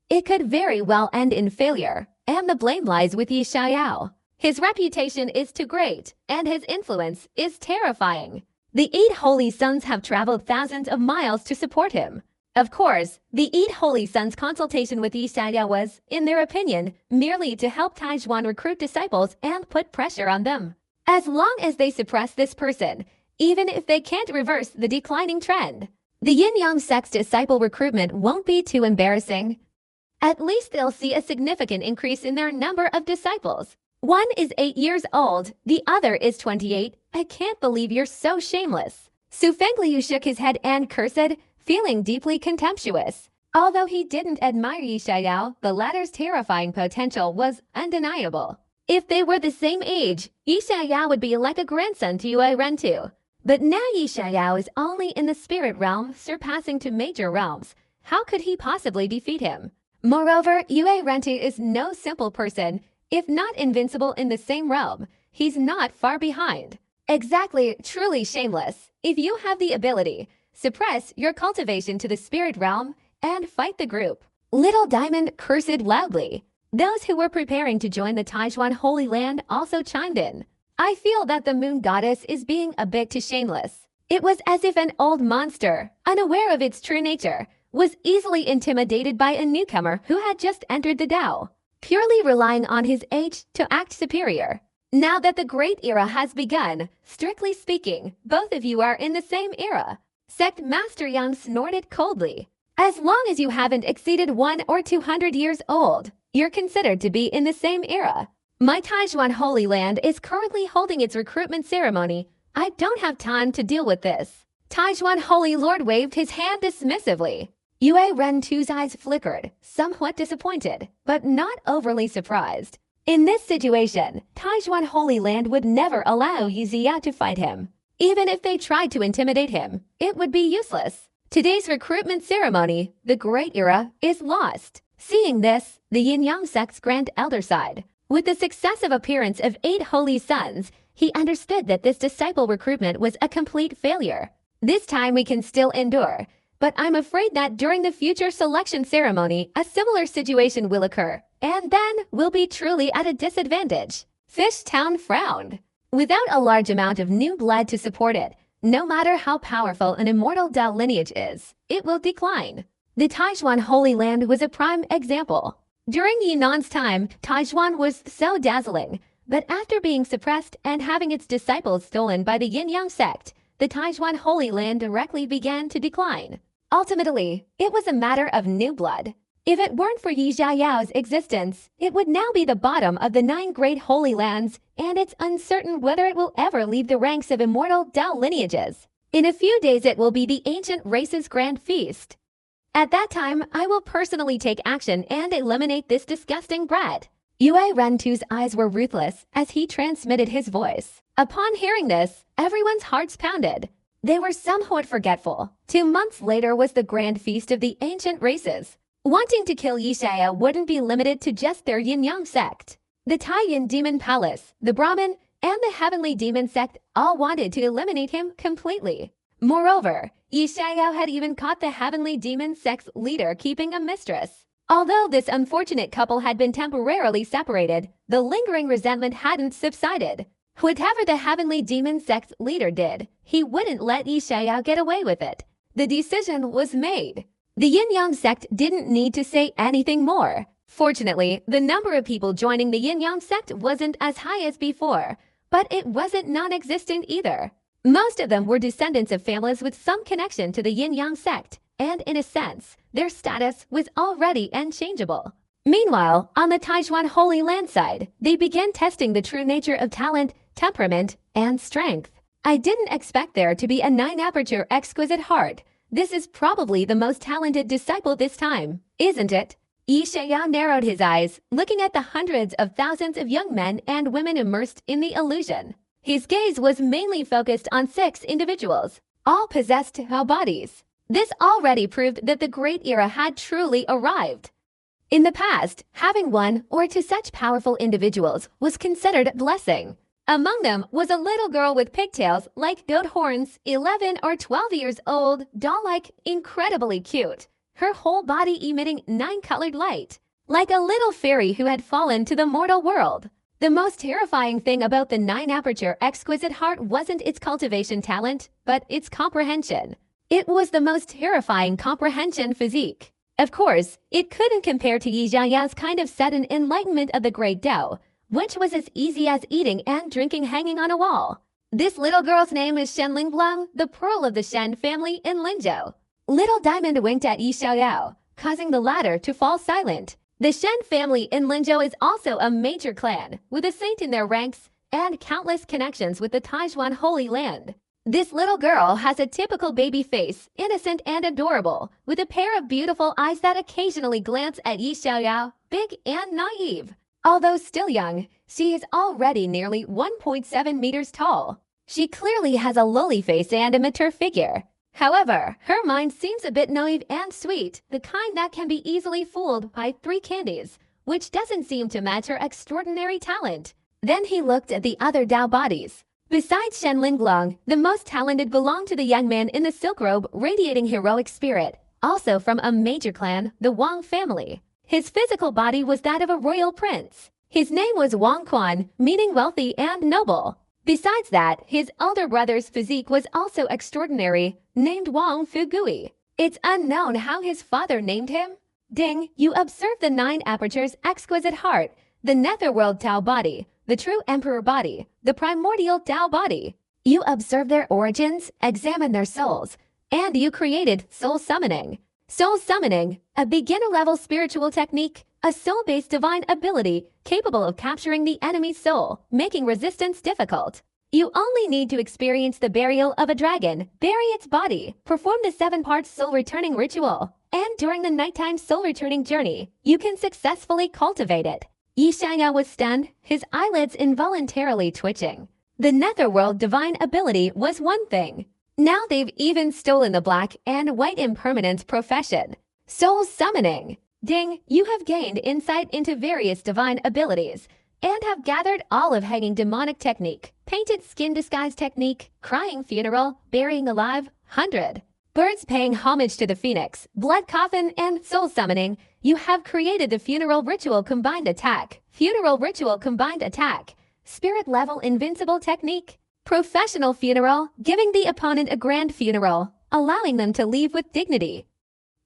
It could very well end in failure, and the blame lies with Yi Xiao. His reputation is too great, and his influence is terrifying. The 8 holy sons have traveled thousands of miles to support him. Of course, the 8 holy sons' consultation with Yi Xiao was, in their opinion, merely to help Taijuan recruit disciples and put pressure on them. As long as they suppress this person, even if they can't reverse the declining trend, the Yin-Yang sect's disciple recruitment won't be too embarrassing. At least they'll see a significant increase in their number of disciples. One is 8 years old, the other is 28. I can't believe you're so shameless. Su Fengliu shook his head and cursed, feeling deeply contemptuous. Although he didn't admire Yi Xiao, the latter's terrifying potential was undeniable. If they were the same age, Yi Xiao would be like a grandson to Yue Ren Tu. But now Yi Xiao is only in the spirit realm, surpassing to major realms. How could he possibly defeat him? Moreover, Yue Ren Tu is no simple person. If not invincible in the same realm, he's not far behind. Exactly, truly shameless. If you have the ability, suppress your cultivation to the spirit realm and fight the group. Little Diamond cursed loudly. Those who were preparing to join the Taijuan Holy Land also chimed in. I feel that the moon goddess is being a bit too shameless. It was as if an old monster, unaware of its true nature, was easily intimidated by a newcomer who had just entered the Dao, purely relying on his age to act superior. Now that the great era has begun, strictly speaking, both of you are in the same era. Sect Master Yang snorted coldly. As long as you haven't exceeded 100 or 200 years old, you're considered to be in the same era. My Taijuan Holy Land is currently holding its recruitment ceremony. I don't have time to deal with this. Taijuan Holy Lord waved his hand dismissively. Yue Ren Tu's eyes flickered, somewhat disappointed, but not overly surprised. In this situation, Taijuan Holy Land would never allow Yi Zia to fight him. Even if they tried to intimidate him, it would be useless. Today's recruitment ceremony, the Great Era, is lost. Seeing this, the Yin-Yang sect's Grand Elder sighed. With the successive appearance of 8 holy sons, he understood that this disciple recruitment was a complete failure. This time we can still endure, but I'm afraid that during the future selection ceremony, a similar situation will occur, and then we'll be truly at a disadvantage. Fishtown frowned. Without a large amount of new blood to support it, no matter how powerful an immortal Dao lineage is, it will decline. The Taijuan Holy Land was a prime example. During Yunan's time, Taijuan was so dazzling, but after being suppressed and having its disciples stolen by the Yin-Yang sect, the Taijuan Holy Land directly began to decline. Ultimately, it was a matter of new blood. If it weren't for Yi Xiao's existence, it would now be the bottom of the 9 great holy lands, and it's uncertain whether it will ever leave the ranks of immortal Dao lineages. In a few days it will be the ancient race's grand feast. At that time, I will personally take action and eliminate this disgusting brat. Yue Ren Tu's eyes were ruthless as he transmitted his voice. Upon hearing this, everyone's hearts pounded. They were somewhat forgetful. 2 months later was the grand feast of the ancient races. Wanting to kill Yi Xiao wouldn't be limited to just their Yin-Yang sect. The Taiyin Demon Palace, the Brahmin, and the Heavenly Demon sect all wanted to eliminate him completely. Moreover, Yi Xiao had even caught the Heavenly Demon sect's leader keeping a mistress. Although this unfortunate couple had been temporarily separated, the lingering resentment hadn't subsided. Whatever the heavenly demon sect leader did, he wouldn't let Yi Xiaoyao get away with it. The decision was made. The Yin-Yang sect didn't need to say anything more. Fortunately, the number of people joining the Yin-Yang sect wasn't as high as before, but it wasn't non-existent either. Most of them were descendants of families with some connection to the Yin-Yang sect, and in a sense, their status was already unchangeable. Meanwhile, on the Taijuan Holy Land side, they began testing the true nature of talent, temperament, and strength. I didn't expect there to be a 9-aperture exquisite heart. This is probably the most talented disciple this time, isn't it? Yi Xiaoyao narrowed his eyes, looking at the hundreds of thousands of young men and women immersed in the illusion. His gaze was mainly focused on 6 individuals. All possessed Tao bodies. This already proved that the great era had truly arrived. In the past, having 1 or 2 such powerful individuals was considered a blessing. Among them was a little girl with pigtails like goat horns, 11 or 12 years old, doll-like, incredibly cute. Her whole body emitting 9-colored light, like a little fairy who had fallen to the mortal world. The most terrifying thing about the 9-aperture exquisite heart wasn't its cultivation talent, but its comprehension. It was the most terrifying comprehension physique. Of course, it couldn't compare to Yi Xiaoyao's kind of sudden enlightenment of the Great Tao, which was as easy as eating and drinking hanging on a wall. This little girl's name is Shen Linglong, the pearl of the Shen family in Linzhou. Little Diamond winked at Yi Xiaoyao, causing the latter to fall silent. The Shen family in Linzhou is also a major clan, with a saint in their ranks and countless connections with the Taijuan Holy Land. This little girl has a typical baby face, innocent and adorable, with a pair of beautiful eyes that occasionally glance at Yi Xiaoyao, big and naive. Although still young, she is already nearly 1.7 meters tall. She clearly has a lowly face and a mature figure. However, her mind seems a bit naive and sweet, the kind that can be easily fooled by 3 candies, which doesn't seem to match her extraordinary talent. Then he looked at the other Dao bodies. Besides Shen Linglong, the most talented belonged to the young man in the silk robe radiating heroic spirit, also from a major clan, the Wang family. His physical body was that of a royal prince. His name was Wang Quan, meaning wealthy and noble. Besides that, his elder brother's physique was also extraordinary, named Wang Fugui. It's unknown how his father named him. Ding, you observe the 9 apertures exquisite heart, the netherworld Tao body, the true emperor body, the primordial Tao body. You observe their origins, examine their souls, and you created soul summoning. Soul summoning, a beginner-level spiritual technique, a soul-based divine ability capable of capturing the enemy's soul, making resistance difficult. You only need to experience the burial of a dragon, bury its body, perform the 7-part soul-returning ritual, and during the nighttime soul-returning journey, you can successfully cultivate it. Yi Xiaoyao was stunned, his eyelids involuntarily twitching. The netherworld divine ability was one thing. Now they've even stolen the black and white impermanence profession. Soul summoning. Ding, you have gained insight into various divine abilities and have gathered all of hanging demonic technique, painted skin disguise technique, crying funeral, burying alive, 100. Birds paying homage to the phoenix, blood coffin, and soul summoning. You have created the funeral ritual combined attack, spirit level invincible technique, professional funeral, giving the opponent a grand funeral, allowing them to leave with dignity.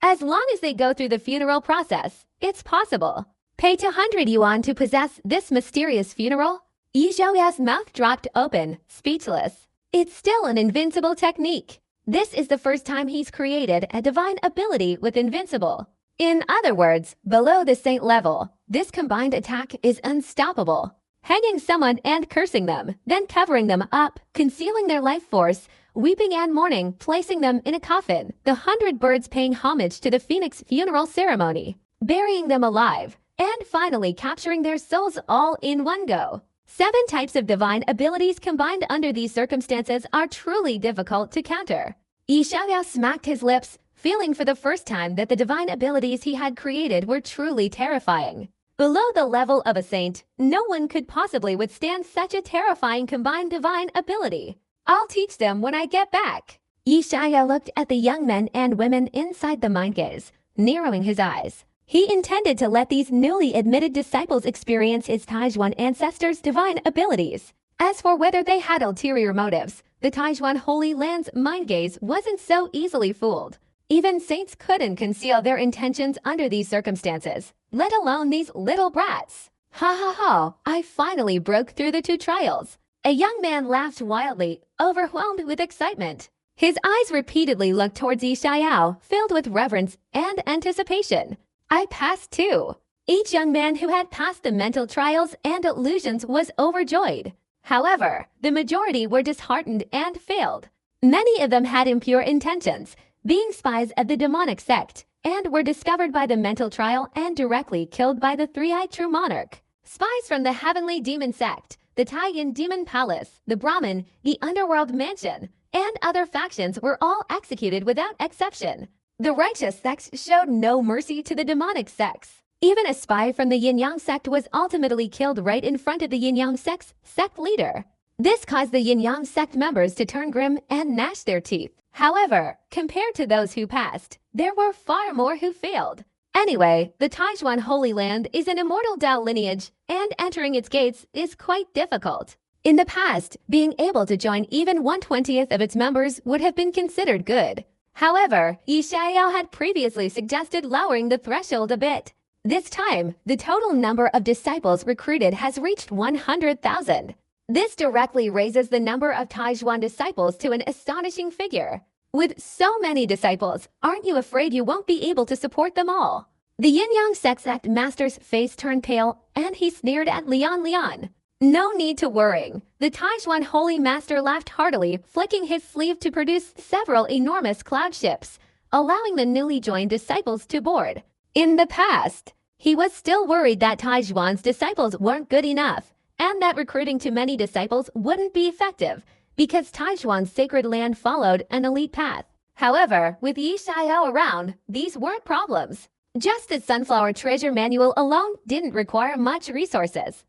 As long as they go through the funeral process, it's possible. Pay 200 yuan to possess this mysterious funeral. Yi Xiaoyao's mouth dropped open, speechless. It's still an invincible technique. This is the first time he's created a divine ability with invincible. In other words, below the saint level, this combined attack is unstoppable. Hanging someone and cursing them, then covering them up, concealing their life force, weeping and mourning, placing them in a coffin, the 100 birds paying homage to the phoenix funeral ceremony, burying them alive, and finally capturing their souls all in one go. 7 types of divine abilities combined under these circumstances are truly difficult to counter. Yi Xiaoyao smacked his lips, feeling for the first time that the divine abilities he had created were truly terrifying. Below the level of a saint, no one could possibly withstand such a terrifying combined divine ability. I'll teach them when I get back. Yi Xiaoyao looked at the young men and women inside the mind gaze, narrowing his eyes. He intended to let these newly admitted disciples experience his Taijuan ancestors' divine abilities. As for whether they had ulterior motives, the Taijuan Holy Land's mind gaze wasn't so easily fooled. Even saints couldn't conceal their intentions under these circumstances, let alone these little brats. Ha ha ha, I finally broke through the 2 trials. A young man laughed wildly, overwhelmed with excitement. His eyes repeatedly looked towards Yi Xiao, filled with reverence and anticipation. I passed too. Each young man who had passed the mental trials and illusions was overjoyed. However, the majority were disheartened and failed. Many of them had impure intentions, being spies of the demonic sect, and were discovered by the mental trial and directly killed by the three-eyed true monarch. Spies from the heavenly demon sect, the Taiyan demon palace, the Brahmin, the underworld mansion, and other factions were all executed without exception. The righteous sects showed no mercy to the demonic sects. Even a spy from the Yin-Yang sect was ultimately killed right in front of the Yin-Yang sect's sect leader. This caused the Yin-Yang sect members to turn grim and gnash their teeth. However, compared to those who passed, there were far more who failed. Anyway, the Taijuan Holy Land is an immortal Dao lineage, and entering its gates is quite difficult. In the past, being able to join even 1/20th of its members would have been considered good. However, Yi Xiao had previously suggested lowering the threshold a bit. This time, the total number of disciples recruited has reached 100,000. This directly raises the number of Taijuan disciples to an astonishing figure. With so many disciples, aren't you afraid you won't be able to support them all? The Yin-Yang sect master's face turned pale, and he sneered at Lian. No need to worry. The Taijuan Holy Master laughed heartily, flicking his sleeve to produce several enormous cloud ships, allowing the newly joined disciples to board. In the past, he was still worried that Taijuan's disciples weren't good enough, and that recruiting too many disciples wouldn't be effective, because Taijuan's sacred land followed an elite path. However, with Yi Xiao around, these weren't problems. Just the Sunflower Treasure Manual alone didn't require much resources.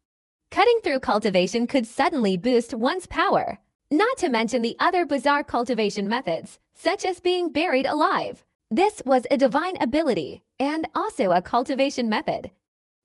Cutting through cultivation could suddenly boost one's power, not to mention the other bizarre cultivation methods, such as being buried alive. This was a divine ability, and also a cultivation method.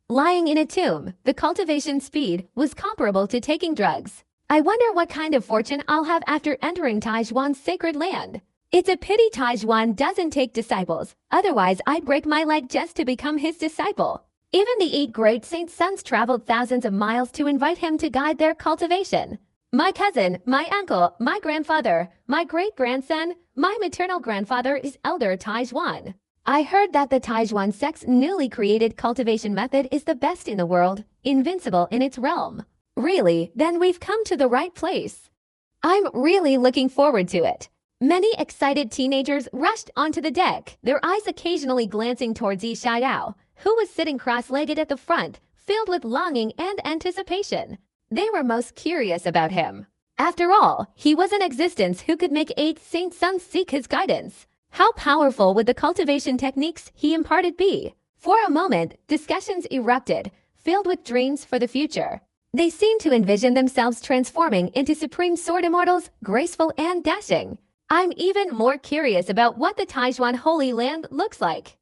Lying in a tomb, the cultivation speed was comparable to taking drugs. I wonder what kind of fortune I'll have after entering Taijuan's sacred land. It's a pity Taijuan doesn't take disciples, otherwise I'd break my leg just to become his disciple. Even the 8 great saint sons traveled thousands of miles to invite him to guide their cultivation. My cousin, my uncle, my grandfather, my great-grandson, my maternal grandfather is Elder Taijuan. I heard that the Taijuan sect's newly created cultivation method is the best in the world, invincible in its realm. Really, then we've come to the right place. I'm really looking forward to it. Many excited teenagers rushed onto the deck, their eyes occasionally glancing towards Yi Xiao, who was sitting cross-legged at the front, filled with longing and anticipation. They were most curious about him. After all, he was in existence who could make 8 saint sons seek his guidance. How powerful would the cultivation techniques he imparted be? For a moment, discussions erupted, filled with dreams for the future. They seemed to envision themselves transforming into supreme sword immortals, graceful and dashing. I'm even more curious about what the Taijuan Holy Land looks like.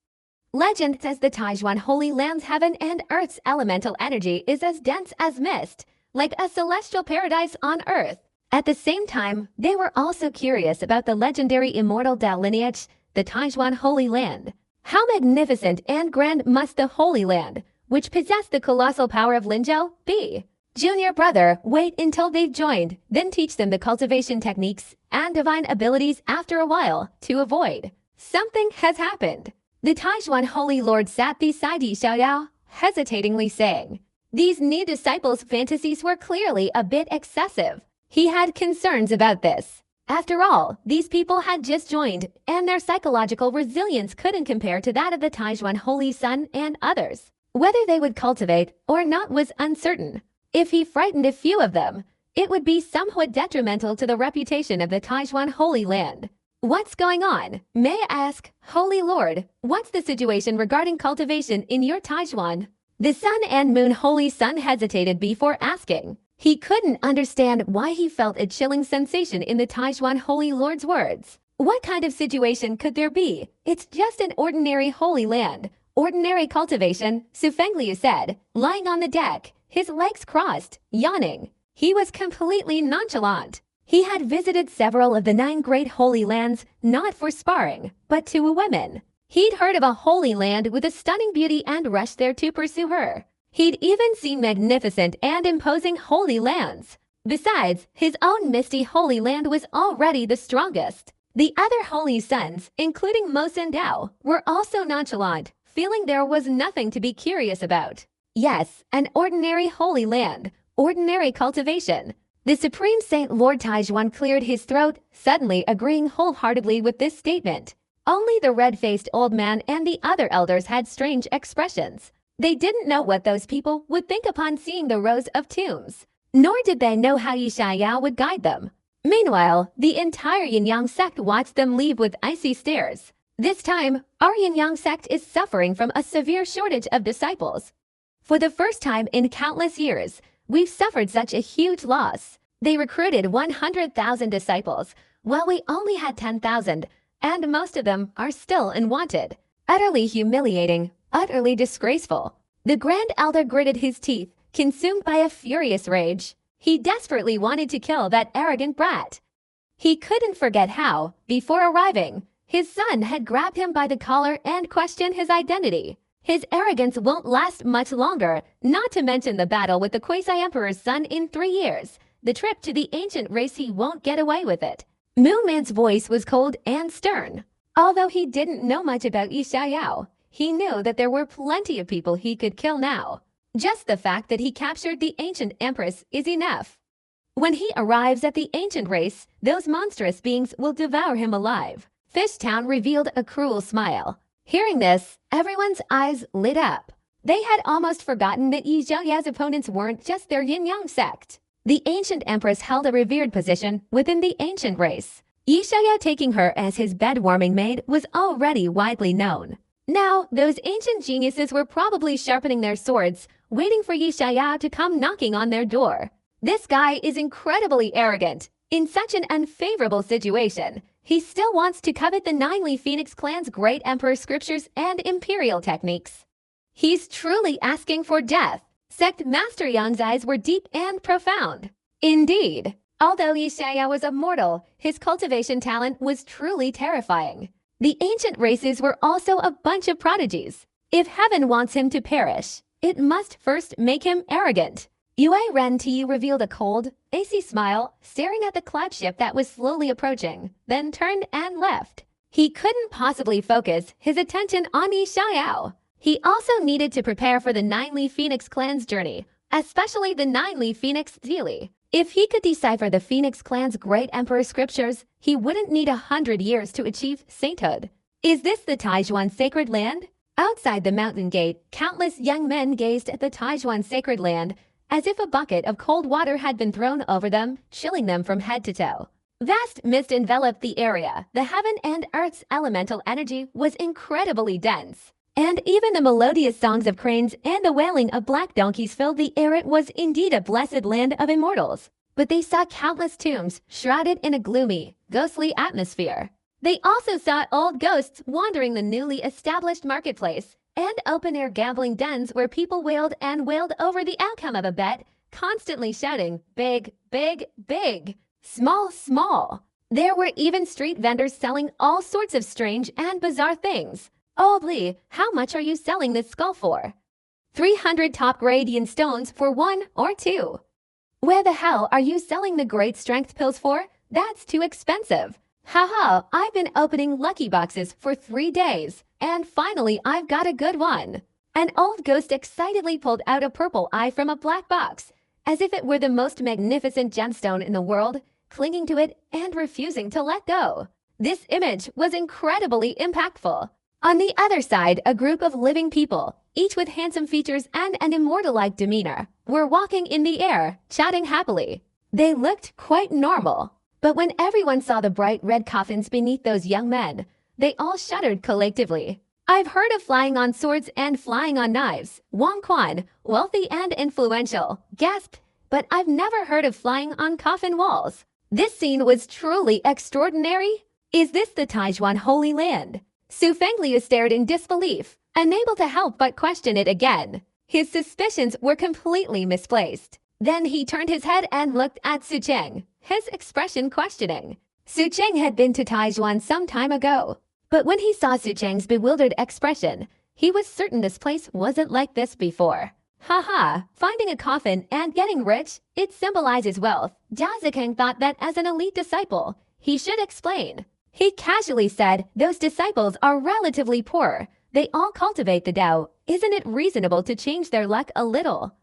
Legend says the Taijuan Holy Land's heaven and earth's elemental energy is as dense as mist, like a celestial paradise on earth. At the same time, they were also curious about the legendary immortal Dao lineage, the Taijuan Holy Land. How magnificent and grand must the Holy Land, which possessed the colossal power of Linzhou, be? Junior brother, wait until they've joined, then teach them the cultivation techniques and divine abilities after a while to avoid. Something has happened. The Taijuan Holy Lord sat beside Yi Xiao, hesitatingly saying, these new disciples' fantasies were clearly a bit excessive. He had concerns about this. After all, these people had just joined, and their psychological resilience couldn't compare to that of the Taijuan Holy Sun and others. Whether they would cultivate or not was uncertain. If he frightened a few of them, it would be somewhat detrimental to the reputation of the Taijuan Holy Land. What's going on? May I ask, Holy Lord, what's the situation regarding cultivation in your Taijuan? The Sun and Moon Holy Sun hesitated before asking. He couldn't understand why he felt a chilling sensation in the Taijuan Holy Lord's words. What kind of situation could there be? It's just an ordinary holy land. Ordinary cultivation, Su Fengliu said, lying on the deck, his legs crossed, yawning. He was completely nonchalant. He had visited several of the 9 great holy lands, not for sparring, but to a woman. He'd heard of a holy land with a stunning beauty and rushed there to pursue her. He'd even seen magnificent and imposing holy lands. Besides, his own misty holy land was already the strongest. The other holy sons, including Mo Sin Dao, were also nonchalant, feeling there was nothing to be curious about. Yes, an ordinary holy land, ordinary cultivation. The Supreme Saint Lord Taijuan cleared his throat, suddenly agreeing wholeheartedly with this statement. Only the red-faced old man and the other elders had strange expressions. They didn't know what those people would think upon seeing the rows of tombs, nor did they know how Yi Xiaoyao would guide them. Meanwhile, the entire Yin-Yang sect watched them leave with icy stares. This time, our Yin-Yang sect is suffering from a severe shortage of disciples. For the first time in countless years, we've suffered such a huge loss. They recruited 100,000 disciples, while we only had 10,000, and most of them are still unwanted. Utterly humiliating, utterly disgraceful. The Grand Elder gritted his teeth, consumed by a furious rage. He desperately wanted to kill that arrogant brat. He couldn't forget how, before arriving, his son had grabbed him by the collar and questioned his identity. His arrogance won't last much longer, not to mention the battle with the Quasi-Emperor's son in 3 years. The trip to the ancient race, he won't get away with it. Moon Man's voice was cold and stern. Although he didn't know much about Yi Xiaoyao, he knew that there were plenty of people he could kill now. Just the fact that he captured the ancient empress is enough. When he arrives at the ancient race, those monstrous beings will devour him alive. Fishtown revealed a cruel smile. Hearing this, everyone's eyes lit up. They had almost forgotten that Yi Xiaoyao's opponents weren't just their Yin-Yang sect. The ancient empress held a revered position within the ancient race. Yi Xiaoyao taking her as his bed-warming maid was already widely known. Now, those ancient geniuses were probably sharpening their swords, waiting for Yi Xiaoyao to come knocking on their door. This guy is incredibly arrogant. In such an unfavorable situation, he still wants to covet the 9 Phoenix clan's great emperor scriptures and imperial techniques. He's truly asking for death. Sect Master Yang's eyes were deep and profound. Indeed, although Yi Xiaoyao was a mortal, his cultivation talent was truly terrifying. The ancient races were also a bunch of prodigies. If heaven wants him to perish, it must first make him arrogant. Yue Ren Ti revealed a cold, icy smile, staring at the cloud ship that was slowly approaching, then turned and left. He couldn't possibly focus his attention on Yi Xiaoyao. He also needed to prepare for the 9 Phoenix clan's journey, especially the 9 Phoenix Zili. If he could decipher the Phoenix clan's great emperor scriptures, he wouldn't need 100 years to achieve sainthood. Is this the Taijuan sacred land? Outside the mountain gate, countless young men gazed at the Taijuan sacred land as if a bucket of cold water had been thrown over them, chilling them from head to toe. Vast mist enveloped the area. The heaven and earth's elemental energy was incredibly dense. And even the melodious songs of cranes and the wailing of black donkeys filled the air. It was indeed a blessed land of immortals. But they saw countless tombs shrouded in a gloomy, ghostly atmosphere. They also saw old ghosts wandering the newly established marketplace and open-air gambling dens where people wailed and wailed over the outcome of a bet, constantly shouting, "Big, big, big, small, small." There were even street vendors selling all sorts of strange and bizarre things. "Oh, Lee, how much are you selling this skull for?" 300 top-grade yin stones for 1 or 2. "Where the hell are you selling the great strength pills for? That's too expensive." "Haha, I've been opening lucky boxes for 3 days, and finally I've got a good one." An old ghost excitedly pulled out a purple eye from a black box, as if it were the most magnificent gemstone in the world, clinging to it and refusing to let go. This image was incredibly impactful. On the other side, a group of living people, each with handsome features and an immortal-like demeanor, were walking in the air, chatting happily. They looked quite normal. But when everyone saw the bright red coffins beneath those young men, they all shuddered collectively. "I've heard of flying on swords and flying on knives," Wang Quan, wealthy and influential, gasped, "but I've never heard of flying on coffin walls." This scene was truly extraordinary. Is this the Taijuan Holy Land? Su Fengliu stared in disbelief. unable to help but question it again. His suspicions were completely misplaced. Then he turned his head and looked at Su Cheng, his expression questioning. Su Cheng had been to Taijuan some time ago, but when he saw Su Cheng's bewildered expression, he was certain this place wasn't like this before. Haha, finding a coffin and getting rich, it symbolizes wealth. Jia Zikeng thought that as an elite disciple, he should explain. He casually said, those disciples are relatively poor. They all cultivate the Tao. Isn't it reasonable to change their luck a little?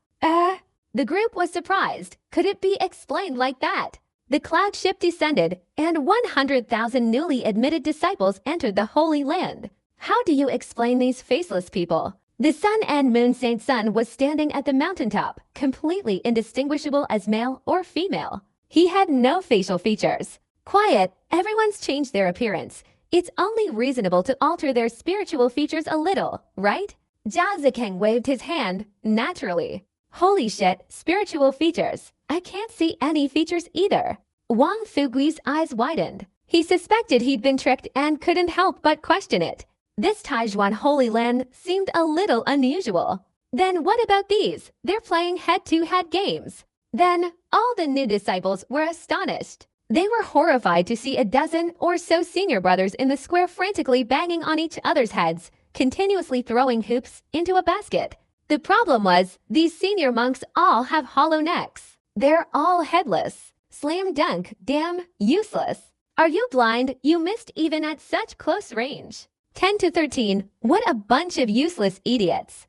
The group was surprised. Could it be explained like that? The cloud ship descended, and 100,000 newly admitted disciples entered the Holy Land. How do you explain these faceless people? The Sun and Moon Saint Sun was standing at the mountaintop, completely indistinguishable as male or female. He had no facial features. Quiet, everyone's changed their appearance. It's only reasonable to alter their spiritual features a little, right? Jia Zikeng waved his hand, naturally. Holy shit, spiritual features. I can't see any features either. Wang Fugui's eyes widened. He suspected he'd been tricked and couldn't help but question it. This Taijuan Holy Land seemed a little unusual. Then what about these? They're playing head-to-head games. Then all the new disciples were astonished. They were horrified to see a dozen or so senior brothers in the square frantically banging on each other's heads, continuously throwing hoops into a basket. The problem was, these senior monks all have hollow necks. They're all headless. Slam dunk, damn, useless. Are you blind? You missed even at such close range. 10 to 13, what a bunch of useless idiots.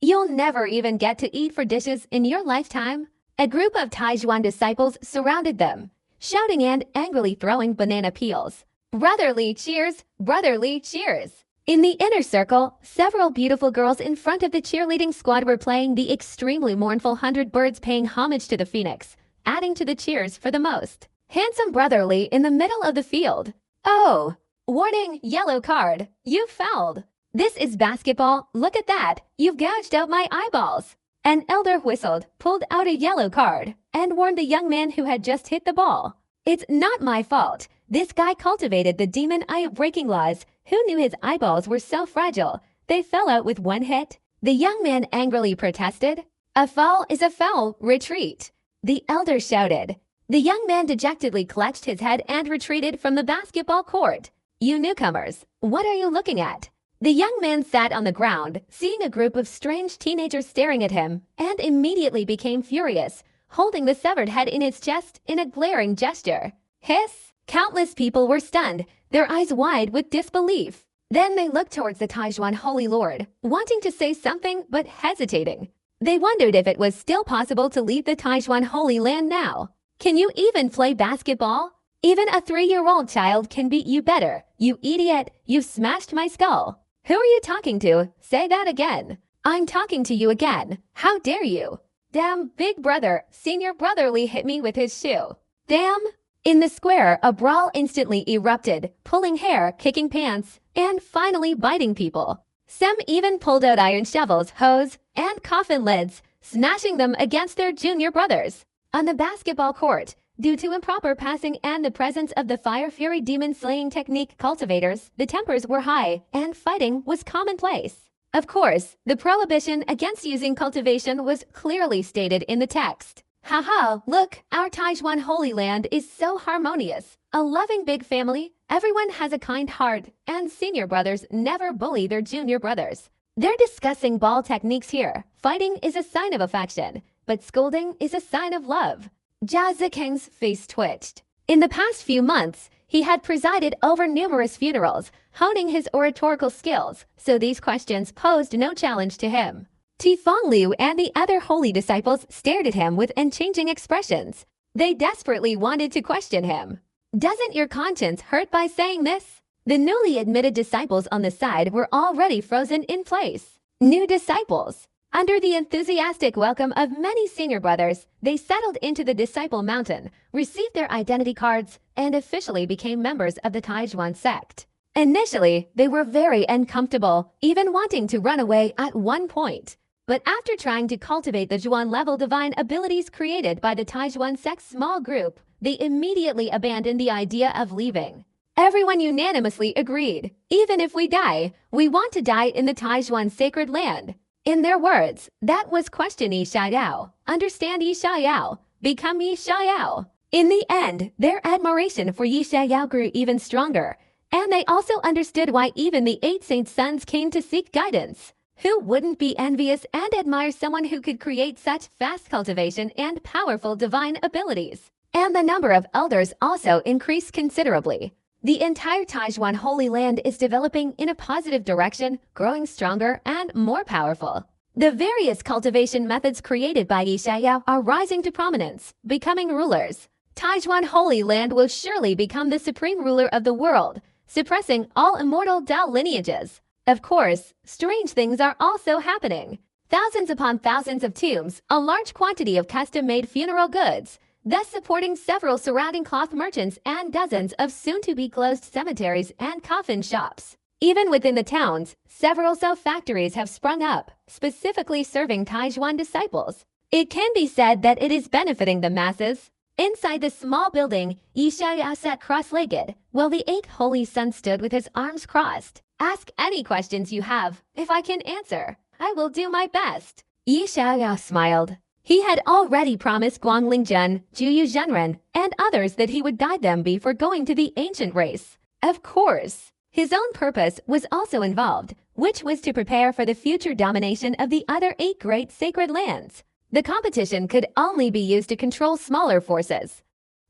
You'll never even get to eat for dishes in your lifetime. A group of Taijuan disciples surrounded them, shouting and angrily throwing banana peels. Brotherly cheers, brotherly cheers. In the inner circle, several beautiful girls in front of the cheerleading squad were playing the extremely mournful 100 Birds paying homage to the phoenix, adding to the cheers for the most. Handsome brotherly in the middle of the field. Oh, warning, yellow card. You fouled. This is basketball. Look at that. You've gouged out my eyeballs. An elder whistled, pulled out a yellow card, and warned the young man who had just hit the ball. It's not my fault. This guy cultivated the demon eye-breaking laws. Who knew his eyeballs were so fragile? They fell out with one hit. The young man angrily protested. A foul is a foul. Retreat. The elder shouted. The young man dejectedly clutched his head and retreated from the basketball court. You newcomers, what are you looking at? The young man sat on the ground, seeing a group of strange teenagers staring at him, and immediately became furious, holding the severed head in his chest in a glaring gesture. Hiss! Countless people were stunned, their eyes wide with disbelief. Then they looked towards the Taijuan Holy Lord, wanting to say something but hesitating. They wondered if it was still possible to leave the Taijuan Holy Land now. Can you even play basketball? Even a 3-year-old child can beat you better. You idiot, you've smashed my skull. Who are you talking to? Say that again. I'm talking to you again. How dare you? Damn, big brother, senior brotherly hit me with his shoe. Damn. In the square, a brawl instantly erupted, pulling hair, kicking pants, and finally biting people. Some even pulled out iron shovels, hose, and coffin lids, smashing them against their junior brothers. On the basketball court, due to improper passing and the presence of the Fire Fury demon slaying technique cultivators, the tempers were high, and fighting was commonplace. Of course, the prohibition against using cultivation was clearly stated in the text. Haha, look, our Taijuan Holy Land is so harmonious. A loving big family, everyone has a kind heart, and senior brothers never bully their junior brothers. They're discussing ball techniques here. Fighting is a sign of affection, but scolding is a sign of love. Jia Zikeng's face twitched. In the past few months, he had presided over numerous funerals, honing his oratorical skills, so these questions posed no challenge to him. Tifeng Liu and the other holy disciples stared at him with unchanging expressions. They desperately wanted to question him. Doesn't your conscience hurt by saying this? The newly admitted disciples on the side were already frozen in place. New disciples. Under the enthusiastic welcome of many senior brothers, they settled into the Disciple Mountain, received their identity cards, and officially became members of the Taijuan sect. Initially, they were very uncomfortable, even wanting to run away at one point. But after trying to cultivate the Zhuan-level divine abilities created by the Taijuan sect's small group, they immediately abandoned the idea of leaving. Everyone unanimously agreed, even if we die, we want to die in the Taijuan sacred land. In their words, that was question Yi Xiao, understand Yi Xiao, become Yi Xiao. In the end, their admiration for Yi Xiao grew even stronger, and they also understood why even the 8 saints' sons came to seek guidance. Who wouldn't be envious and admire someone who could create such fast cultivation and powerful divine abilities? And the number of elders also increased considerably. The entire Taijuan Holy Land is developing in a positive direction, growing stronger and more powerful. The various cultivation methods created by Yi Xiao are rising to prominence, becoming rulers. Taijuan Holy Land will surely become the supreme ruler of the world, suppressing all immortal Dao lineages. Of course, strange things are also happening. Thousands upon thousands of tombs, a large quantity of custom-made funeral goods, thus supporting several surrounding cloth merchants and dozens of soon-to-be-closed cemeteries and coffin shops. Even within the towns, several factories have sprung up, specifically serving Taijuan disciples. It can be said that it is benefiting the masses. Inside the small building, Yi Xiao sat cross-legged, while the 8 holy sons stood with his arms crossed. Ask any questions you have. If I can answer, I will do my best. Yi Xiao smiled. He had already promised Guangling Zhen, Juyu Zhenren, and others that he would guide them before going to the ancient race. Of course, his own purpose was also involved, which was to prepare for the future domination of the other 8 great sacred lands. The competition could only be used to control smaller forces.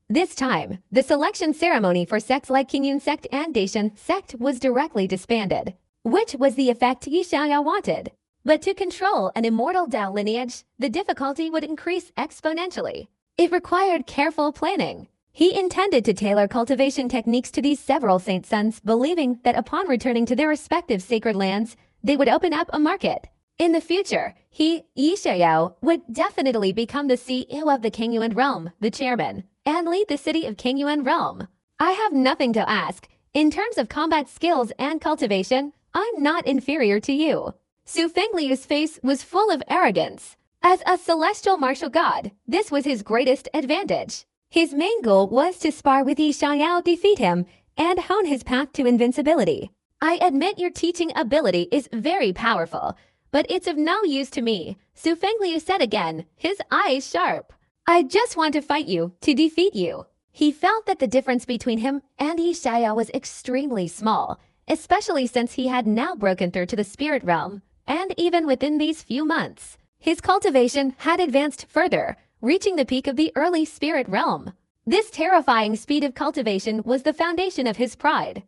This time, the selection ceremony for sects like Qingyun sect and Daishan sect was directly disbanded, which was the effect Yi Xiao wanted. But to control an immortal Dao lineage, the difficulty would increase exponentially. It required careful planning. He intended to tailor cultivation techniques to these several saint sons, believing that upon returning to their respective sacred lands, they would open up a market. In the future, Yi Xiao, would definitely become the CEO of the Qingyuan realm, the chairman, and lead the city of Qingyuan realm. I have nothing to ask. In terms of combat skills and cultivation, I'm not inferior to you. Su Fengliu's face was full of arrogance. As a celestial martial god, this was his greatest advantage. His main goal was to spar with Yi Xiao, defeat him, and hone his path to invincibility. I admit your teaching ability is very powerful, but it's of no use to me, Su Fengliu said again, his eyes sharp. I just want to fight you, to defeat you. He felt that the difference between him and Yi Xiao was extremely small, especially since he had now broken through to the spirit realm, and even within these few months, his cultivation had advanced further, reaching the peak of the early spirit realm. This terrifying speed of cultivation was the foundation of his pride.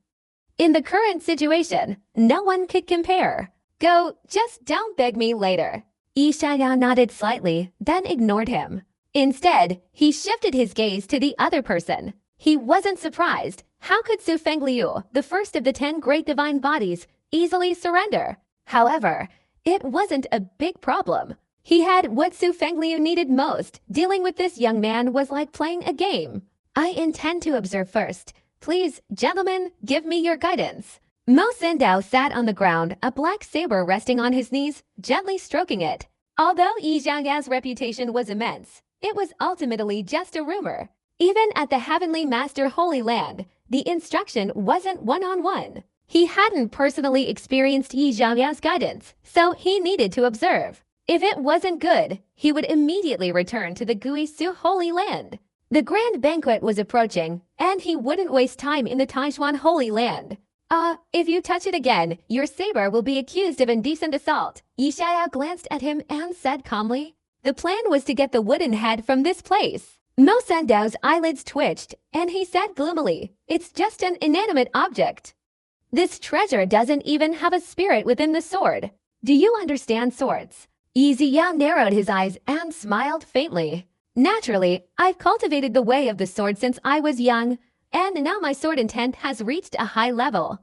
In the current situation, no one could compare. Go, just don't beg me later. Yi Xiao nodded slightly, then ignored him. Instead, he shifted his gaze to the other person. He wasn't surprised. How could Su Fengliu, the first of the 10 great divine bodies, easily surrender? However, it wasn't a big problem. He had what Su Fengliu needed most. Dealing with this young man was like playing a game. I intend to observe first. Please, gentlemen, give me your guidance. Mo Sindao sat on the ground, a black saber resting on his knees, gently stroking it. Although Yi Xiao's reputation was immense, it was ultimately just a rumor. Even at the Heavenly Master Holy Land, the instruction wasn't one-on-one. He hadn't personally experienced Yi Xiao's guidance, so he needed to observe. If it wasn't good, he would immediately return to the Guisu Holy Land. The grand banquet was approaching, and he wouldn't waste time in the Taijuan Holy Land. If you touch it again, your saber will be accused of indecent assault. Yi Xiao glanced at him and said calmly. The plan was to get the wooden head from this place. Mo Sandao's eyelids twitched, and he said gloomily, it's just an inanimate object. This treasure doesn't even have a spirit within the sword. Do you understand swords? Yi Ziyang narrowed his eyes and smiled faintly. Naturally, I've cultivated the way of the sword since I was young, and now my sword intent has reached a high level.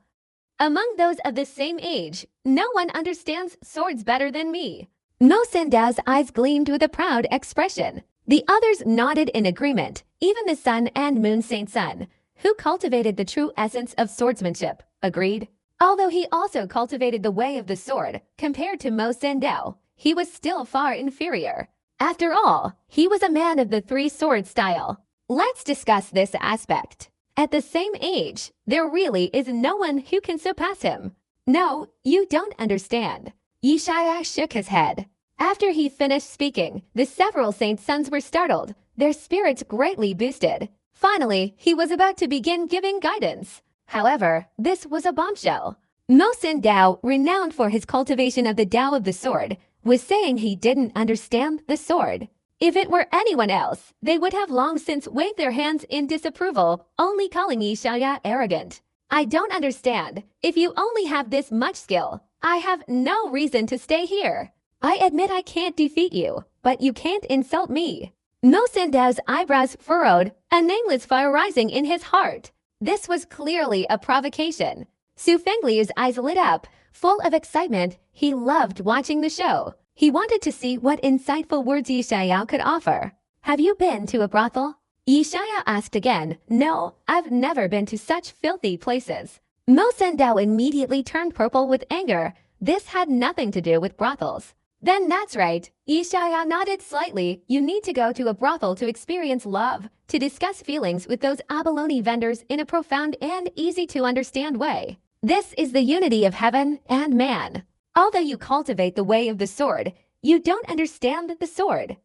Among those of the same age, no one understands swords better than me. Mo Sandao's eyes gleamed with a proud expression. The others nodded in agreement, even the Sun and Moon Saint Sun, who cultivated the true essence of swordsmanship, agreed. Although he also cultivated the way of the sword, compared to Mo Sandao, he was still far inferior. After all, he was a man of the 3 sword style. Let's discuss this aspect. At the same age, there really is no one who can surpass him. No, you don't understand. Yeshaya shook his head. After he finished speaking, the several saint sons were startled, their spirits greatly boosted. Finally, he was about to begin giving guidance. However, this was a bombshell. Mo Sin Dao, renowned for his cultivation of the Tao of the sword, was saying he didn't understand the sword. If it were anyone else, they would have long since waved their hands in disapproval, only calling Yeshaya arrogant. I don't understand. If you only have this much skill, I have no reason to stay here. I admit I can't defeat you, but you can't insult me. Mo Sin Dao's eyebrows furrowed, a nameless fire rising in his heart. This was clearly a provocation. Su Fengliu's eyes lit up, full of excitement. He loved watching the show. He wanted to see what insightful words Yeshaya could offer. Have you been to a brothel? Yeshaya asked again. No, I've never been to such filthy places. Mo Sin Dao immediately turned purple with anger. This had nothing to do with brothels. Then that's right. Yeshaya nodded slightly. You need to go to a brothel to experience love, to discuss feelings with those abalone vendors in a profound and easy-to-understand way. This is the unity of heaven and man. Although you cultivate the way of the sword, you don't understand the sword.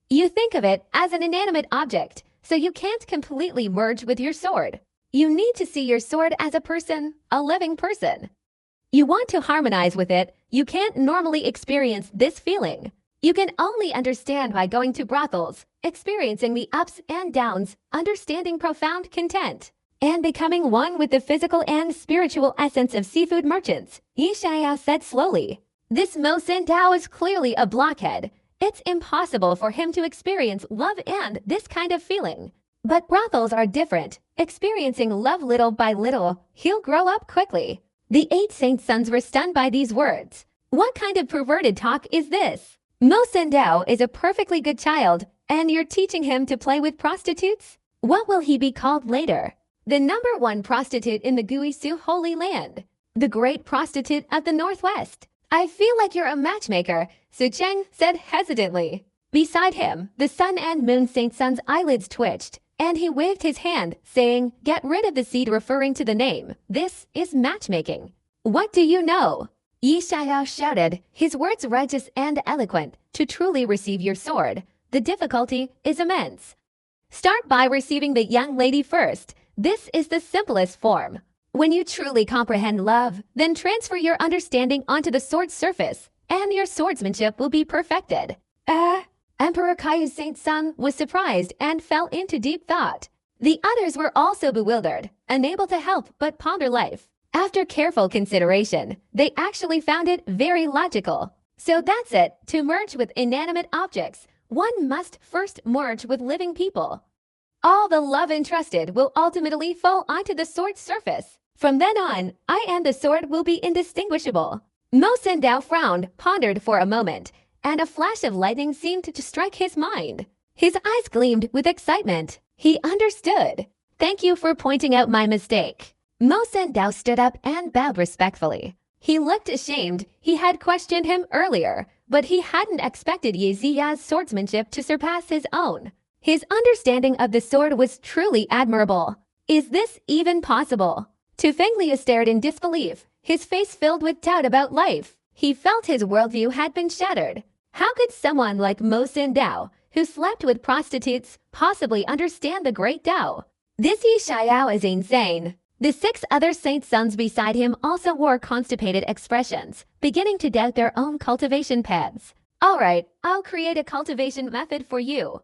You think of it as an inanimate object, so you can't completely merge with your sword. You need to see your sword as a person, a living person. You want to harmonize with it. You can't normally experience this feeling. You can only understand by going to brothels, experiencing the ups and downs, understanding profound content, and becoming one with the physical and spiritual essence of seafood merchants, Yeshaya said slowly. This Mo Sin Dao is clearly a blockhead. It's impossible for him to experience love and this kind of feeling. But brothels are different. Experiencing love little by little, he'll grow up quickly. The 8 saint sons were stunned by these words. What kind of perverted talk is this? Mo Sin Dao is a perfectly good child, and you're teaching him to play with prostitutes? What will he be called later? The number 1 prostitute in the Guisu Holy Land. The great prostitute of the Northwest. I feel like you're a matchmaker, Su Cheng said hesitantly. Beside him, the Sun and Moon Saint Sun's eyelids twitched, and he waved his hand, saying, get rid of the seed referring to the name. This is matchmaking. What do you know? Yeshaya shouted, his words righteous and eloquent. To truly receive your sword, the difficulty is immense. Start by receiving the young lady first. This is the simplest form. When you truly comprehend love, then transfer your understanding onto the sword's surface, and your swordsmanship will be perfected. Emperor Kai's Saint Sun was surprised and fell into deep thought. The others were also bewildered, unable to help but ponder life. After careful consideration, they actually found it very logical. So that's it. To merge with inanimate objects, one must first merge with living people. All the love entrusted will ultimately fall onto the sword's surface. From then on, I and the sword will be indistinguishable. Mo Sin Dao frowned, pondered for a moment, and a flash of lightning seemed to strike his mind. His eyes gleamed with excitement. He understood. Thank you for pointing out my mistake. Mo Sin Dao stood up and bowed respectfully. He looked ashamed. He had questioned him earlier, but he hadn't expected Yeziya's swordsmanship to surpass his own. His understanding of the sword was truly admirable. Is this even possible? Tu Fengliu stared in disbelief, his face filled with doubt about life. He felt his worldview had been shattered. How could someone like Mo Sin Dao, who slept with prostitutes, possibly understand the great Tao? This Yeshaya is insane. The 6 other saint sons beside him also wore constipated expressions, beginning to doubt their own cultivation paths. All right, I'll create a cultivation method for you.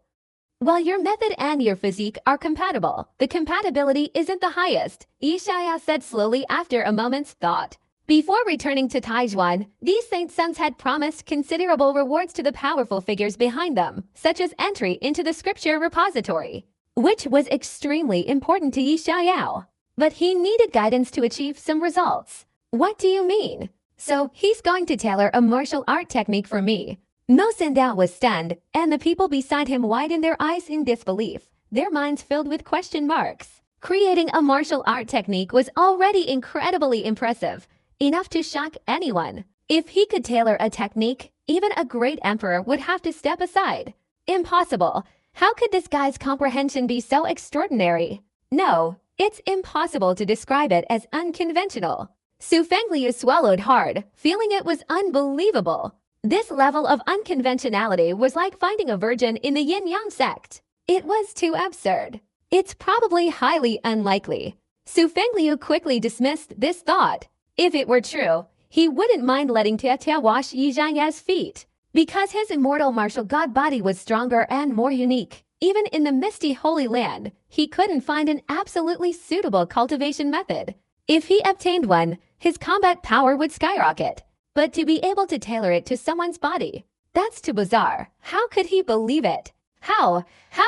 While your method and your physique are compatible, the compatibility isn't the highest, Yeshaya said slowly after a moment's thought. Before returning to Taijuan, these saint sons had promised considerable rewards to the powerful figures behind them, such as entry into the scripture repository, which was extremely important to Yeshaya. But he needed guidance to achieve some results. What do you mean? So he's going to tailor a martial art technique for me. Mo Sin Dao was stunned, and the people beside him widened their eyes in disbelief, their minds filled with question marks. Creating a martial art technique was already incredibly impressive, enough to shock anyone. If he could tailor a technique, even a great emperor would have to step aside. Impossible. How could this guy's comprehension be so extraordinary? No, It's impossible to describe it as unconventional. Su Fengliu swallowed hard, feeling it was unbelievable. This level of unconventionality was like finding a virgin in the yin-yang sect. It was too absurd. It's probably highly unlikely. Su Fengliu quickly dismissed this thought. If it were true, he wouldn't mind letting Tia Tia wash Yi Jiaya's feet. Because his immortal martial god body was stronger and more unique, even in the misty Holy Land, he couldn't find an absolutely suitable cultivation method. If he obtained one, his combat power would skyrocket. But to be able to tailor it to someone's body, that's too bizarre. How could he believe it? How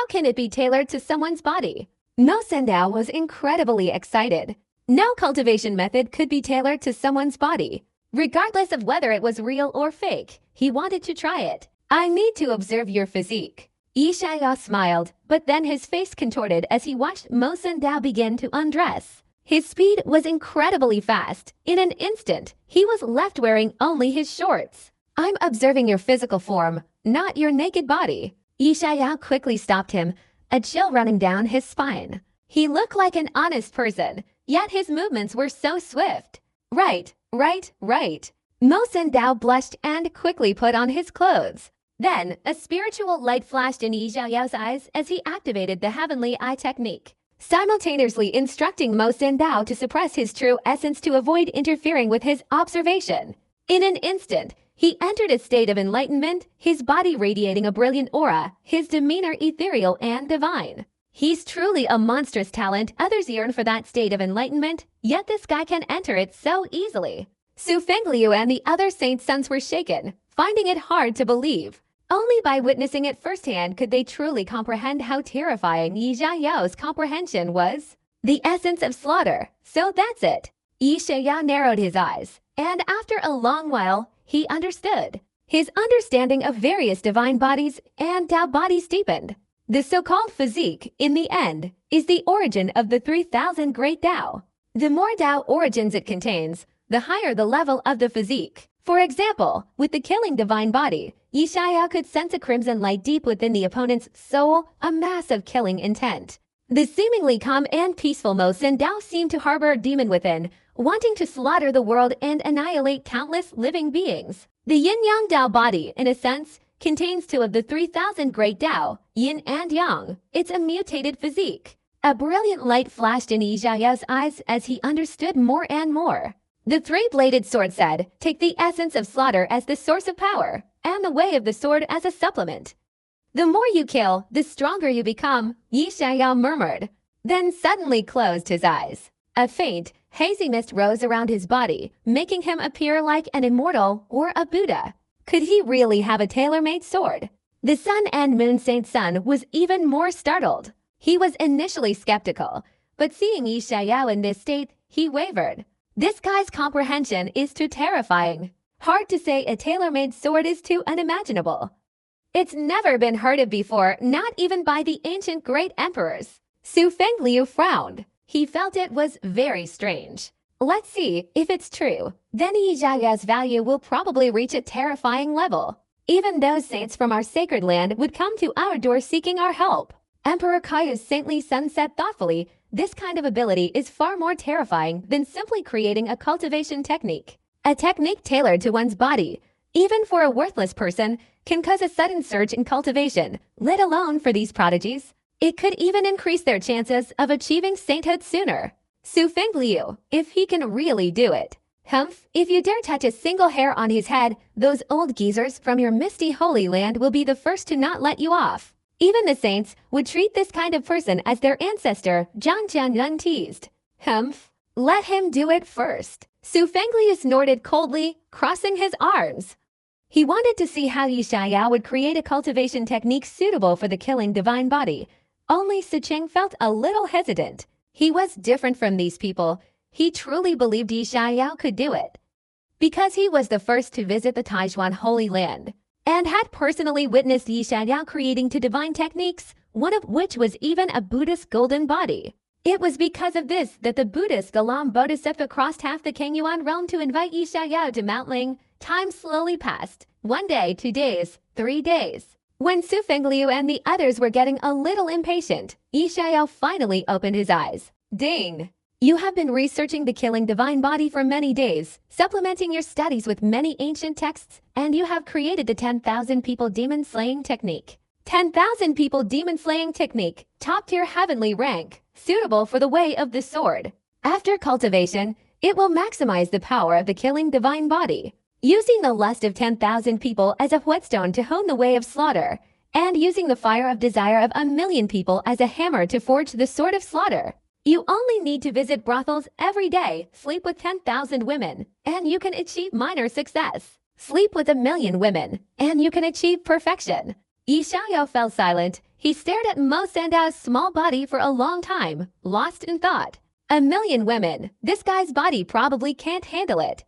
can it be tailored to someone's body? Mo Sendao was incredibly excited. No cultivation method could be tailored to someone's body. Regardless of whether it was real or fake, he wanted to try it. I need to observe your physique. Yi Xiao smiled, but then his face contorted as he watched Mo Sendao begin to undress. His speed was incredibly fast. In an instant, he was left wearing only his shorts. I'm observing your physical form, not your naked body. Yi Xiao quickly stopped him, a chill running down his spine. He looked like an honest person, yet his movements were so swift. Right. Mo Sendao blushed and quickly put on his clothes. Then, a spiritual light flashed in Yi Xiao's eyes as he activated the Heavenly Eye technique, simultaneously instructing Mo Sendao to suppress his true essence to avoid interfering with his observation. In an instant, he entered a state of enlightenment, his body radiating a brilliant aura, his demeanor ethereal and divine. He's truly a monstrous talent. Others yearn for that state of enlightenment, yet this guy can enter it so easily. Su Fengliu and the other saint's sons were shaken, finding it hard to believe. Only by witnessing it firsthand could they truly comprehend how terrifying Yi Xiao's comprehension was. The essence of slaughter. So that's it. Yi Xiao narrowed his eyes, and after a long while, he understood. His understanding of various divine bodies and Tao bodies deepened. The so-called physique, in the end, is the origin of the 3,000 great Tao. The more Tao origins it contains, the higher the level of the physique. For example, with the killing divine body, Yi Xiao could sense a crimson light deep within the opponent's soul, a mass of killing intent. The seemingly calm and peaceful Mo Sendao seemed to harbor a demon within, wanting to slaughter the world and annihilate countless living beings. The yin-yang Tao body, in a sense, contains two of the 3,000 great Tao, yin and yang. It's a mutated physique. A brilliant light flashed in Yi Xiao's eyes as he understood more and more. The three-bladed sword said, take the essence of slaughter as the source of power, and the way of the sword as a supplement. The more you kill, the stronger you become, Yi Xiao murmured, then suddenly closed his eyes. A faint, hazy mist rose around his body, making him appear like an immortal or a Buddha. Could he really have a tailor-made sword? The Sun and Moon Saint's son was even more startled. He was initially skeptical, but seeing Yi Xiao in this state, he wavered. This guy's comprehension is too terrifying. Hard to say a tailor-made sword is too unimaginable. It's never been heard of before, not even by the ancient great emperors. Su Fengliu frowned. He felt it was very strange. Let's see if it's true. Then Yi Xiao's value will probably reach a terrifying level. Even those saints from our sacred land would come to our door seeking our help. Emperor Kai's saintly son said thoughtfully, this kind of ability is far more terrifying than simply creating a cultivation technique. A technique tailored to one's body, even for a worthless person, can cause a sudden surge in cultivation, let alone for these prodigies. It could even increase their chances of achieving sainthood sooner. Su Fengliu, if he can really do it. Humph, if you dare touch a single hair on his head, those old geezers from your misty holy land will be the first to not let you off. Even the saints would treat this kind of person as their ancestor, Zhang Jianyun teased. Humph, let him do it first. Su Fengliu snorted coldly, crossing his arms. He wanted to see how Yi Xiao would create a cultivation technique suitable for the killing divine body. Only Siqing felt a little hesitant. He was different from these people. He truly believed Yi Xiao could do it. Because he was the first to visit the Taijuan Holy Land, and had personally witnessed Yi Xiao creating two divine techniques, one of which was even a Buddhist golden body. It was because of this that the Buddhist Galam Bodhisattva crossed half the Kangyuan realm to invite Yi Xiao to Mount Ling. Time slowly passed. 1 day, 2 days, 3 days. When Su Fengliu and the others were getting a little impatient, Yi Xiao finally opened his eyes. Ding! You have been researching the killing divine body for many days, supplementing your studies with many ancient texts, and you have created the 10,000 people demon slaying technique. 10,000 people demon slaying technique, top tier heavenly rank, suitable for the way of the sword. After cultivation, it will maximize the power of the killing divine body. Using the lust of 10,000 people as a whetstone to hone the way of slaughter, and using the fire of desire of 1,000,000 people as a hammer to forge the sword of slaughter. You only need to visit brothels every day, sleep with 10,000 women, and you can achieve minor success. Sleep with 1,000,000 women, and you can achieve perfection. Yi Xiaoyao fell silent. He stared at Mo Sandao's small body for a long time, lost in thought. 1,000,000 women, this guy's body probably can't handle it.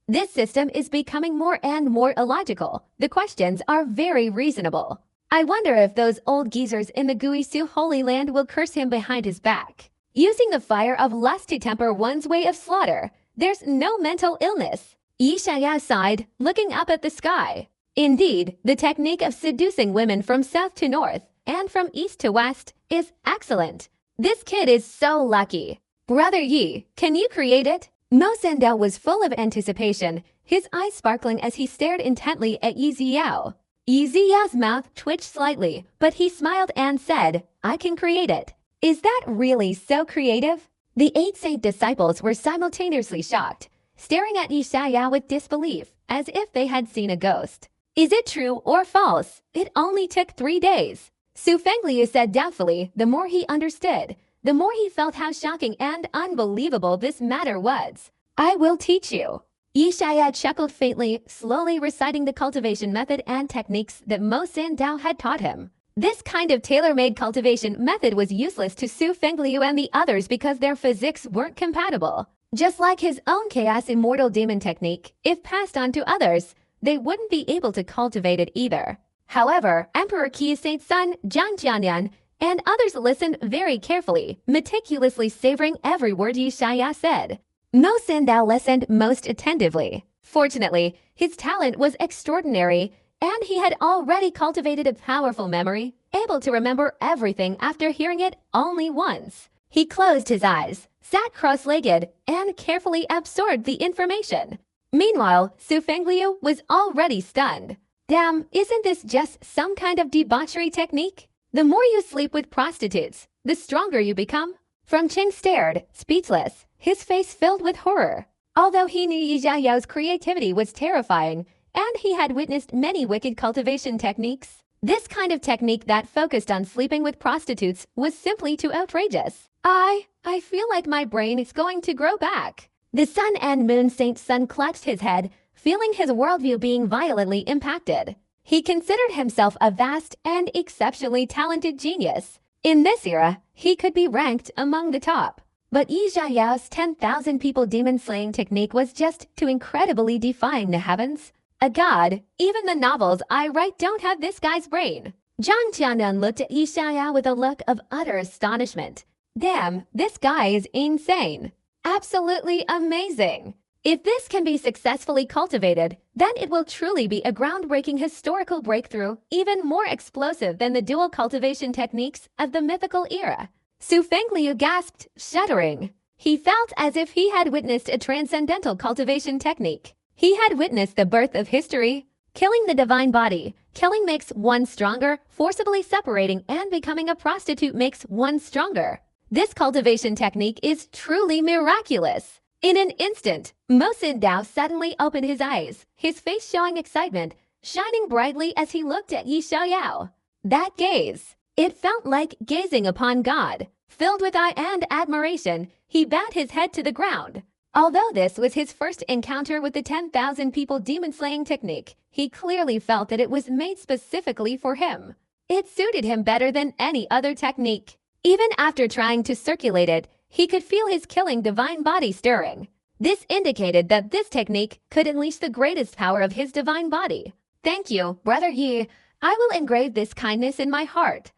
This system is becoming more and more illogical. The questions are very reasonable. I wonder if those old geezers in the Guisu Holy Land will curse him behind his back. Using the fire of lust to temper one's way of slaughter, there's no mental illness. Yi Xiaoyao sighed, looking up at the sky. Indeed, the technique of seducing women from south to north and from east to west is excellent. This kid is so lucky. Brother Yi, can you create it? Mo Sandao was full of anticipation, his eyes sparkling as he stared intently at Yi Ziyao. Yi Ziyao's mouth twitched slightly, but he smiled and said, I can create it. Is that really so creative? The 8 saint disciples were simultaneously shocked, staring at Yi Xiaoyao with disbelief, as if they had seen a ghost. Is it true or false? It only took 3 days. Su Fengliu said doubtfully. The more he understood, the more he felt how shocking and unbelievable this matter was. I will teach you. Yi Xiaoyao chuckled faintly, slowly reciting the cultivation method and techniques that Mo Sandao had taught him. This kind of tailor-made cultivation method was useless to Su Fengliu and the others because their physics weren't compatible. Just like his own chaos immortal demon technique, if passed on to others, they wouldn't be able to cultivate it either. However, Emperor Qi Saint's son, Zhang Jianyan, and others listened very carefully, meticulously savoring every word Yi Xiaoyao said. Mo Sandao listened most attentively. Fortunately, his talent was extraordinary, and he had already cultivated a powerful memory, able to remember everything after hearing it only once. He closed his eyes, sat cross-legged, and carefully absorbed the information. Meanwhile, Su Fengliu was already stunned. Damn, isn't this just some kind of debauchery technique? The more you sleep with prostitutes, the stronger you become. From Qing stared, speechless, his face filled with horror. Although he knew Yi Xiaoyao's creativity was terrifying, and he had witnessed many wicked cultivation techniques, this kind of technique that focused on sleeping with prostitutes was simply too outrageous. I feel like my brain is going to grow back. The Sun and Moon Saint's son clutched his head, feeling his worldview being violently impacted. He considered himself a vast and exceptionally talented genius. In this era, he could be ranked among the top. But Yi Xiaoyao's 10,000 people demon-slaying technique was just too incredibly defying the heavens. A god, even the novels I write don't have this guy's brain. Zhang Jianyan looked at Yi Xiaoyao with a look of utter astonishment. Damn, this guy is insane. Absolutely amazing. If this can be successfully cultivated, then it will truly be a groundbreaking historical breakthrough, even more explosive than the dual cultivation techniques of the mythical era. Su Fengliu gasped, shuddering. He felt as if he had witnessed a transcendental cultivation technique. He had witnessed the birth of history. Killing the divine body. Killing makes one stronger, forcibly separating and becoming a prostitute makes one stronger. This cultivation technique is truly miraculous. In an instant, Mo Sandao suddenly opened his eyes, his face showing excitement, shining brightly as he looked at Yi Xiaoyao. That gaze, it felt like gazing upon God. Filled with awe and admiration, he bowed his head to the ground. Although this was his first encounter with the 10,000 people demon-slaying technique, he clearly felt that it was made specifically for him. It suited him better than any other technique. Even after trying to circulate it, he could feel his killing divine body stirring. This indicated that this technique could unleash the greatest power of his divine body. Thank you, Brother Yi. I will engrave this kindness in my heart.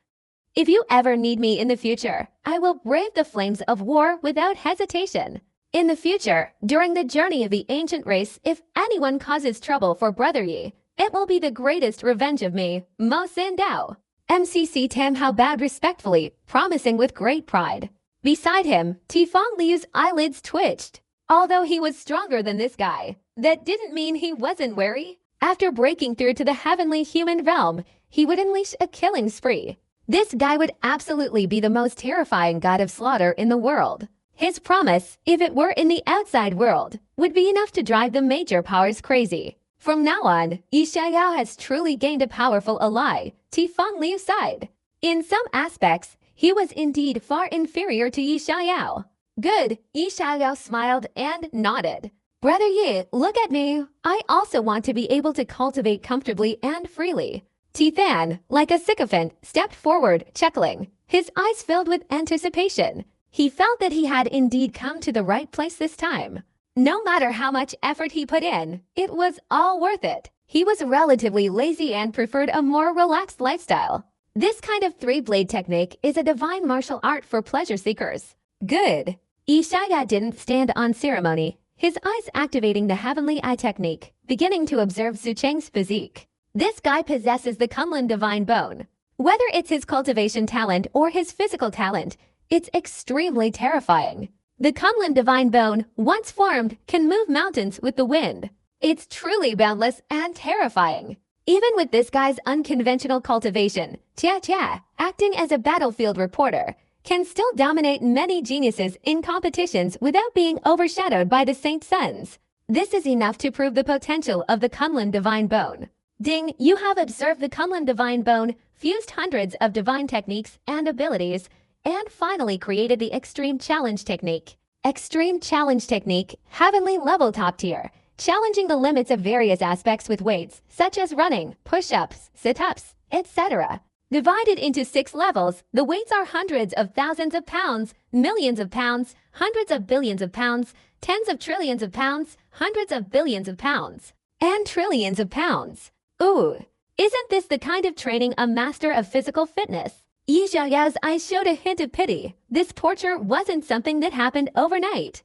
If you ever need me in the future, I will brave the flames of war without hesitation. In the future, during the journey of the ancient race, if anyone causes trouble for Brother Yi, it will be the greatest revenge of me, Mo Sandao. MCC Tam Hao bowed respectfully, promising with great pride. Beside him, Tifang Liu's eyelids twitched. Although he was stronger than this guy, that didn't mean he wasn't wary. After breaking through to the heavenly human realm, he would unleash a killing spree. This guy would absolutely be the most terrifying god of slaughter in the world. His promise, if it were in the outside world, would be enough to drive the major powers crazy. From now on, Yi Xiaoyao has truly gained a powerful ally, Tifang Liu's side. In some aspects, he was indeed far inferior to Yi Xiaoyao. Good, Yi Xiaoyao smiled and nodded. Brother Yi, look at me. I also want to be able to cultivate comfortably and freely. Tifan, like a sycophant, stepped forward, chuckling, his eyes filled with anticipation. He felt that he had indeed come to the right place this time. No matter how much effort he put in, it was all worth it. He was relatively lazy and preferred a more relaxed lifestyle. This kind of three-blade technique is a divine martial art for pleasure seekers. Good. Yi Xiaoyao didn't stand on ceremony, his eyes activating the heavenly eye technique, beginning to observe Su Cheng's physique. This guy possesses the Kunlun divine bone. Whether it's his cultivation talent or his physical talent, it's extremely terrifying. The Kunlun divine bone, once formed, can move mountains with the wind. It's truly boundless and terrifying. Even with this guy's unconventional cultivation, Tia, acting as a battlefield reporter, can still dominate many geniuses in competitions without being overshadowed by the Saint Sons. This is enough to prove the potential of the Kunlun divine bone. Ding, you have observed the Kunlun divine bone, fused hundreds of divine techniques and abilities, and finally created the Extreme Challenge Technique. Extreme Challenge Technique, heavenly level top tier, challenging the limits of various aspects with weights, such as running, push-ups, sit-ups, etc. Divided into 6 levels, the weights are hundreds of thousands of pounds, millions of pounds, hundreds of billions of pounds, tens of trillions of pounds, hundreds of billions of pounds, and trillions of pounds. Ooh, isn't this the kind of training a master of physical fitness? Yi Xiaoyao's eyes showed a hint of pity. This torture wasn't something that happened overnight.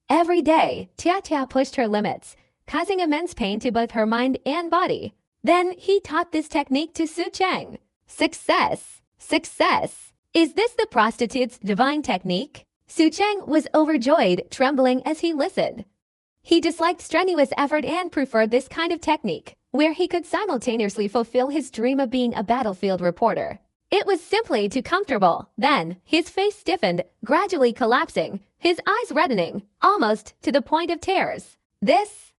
Every day, Tia pushed her limits, causing immense pain to both her mind and body. Then he taught this technique to Su Cheng. Success! Success! Is this the prostitute's divine technique? Su Cheng was overjoyed, trembling as he listened. He disliked strenuous effort and preferred this kind of technique, where he could simultaneously fulfill his dream of being a battlefield reporter. It was simply too comfortable. Then, his face stiffened, gradually collapsing, his eyes reddening, almost to the point of tears. This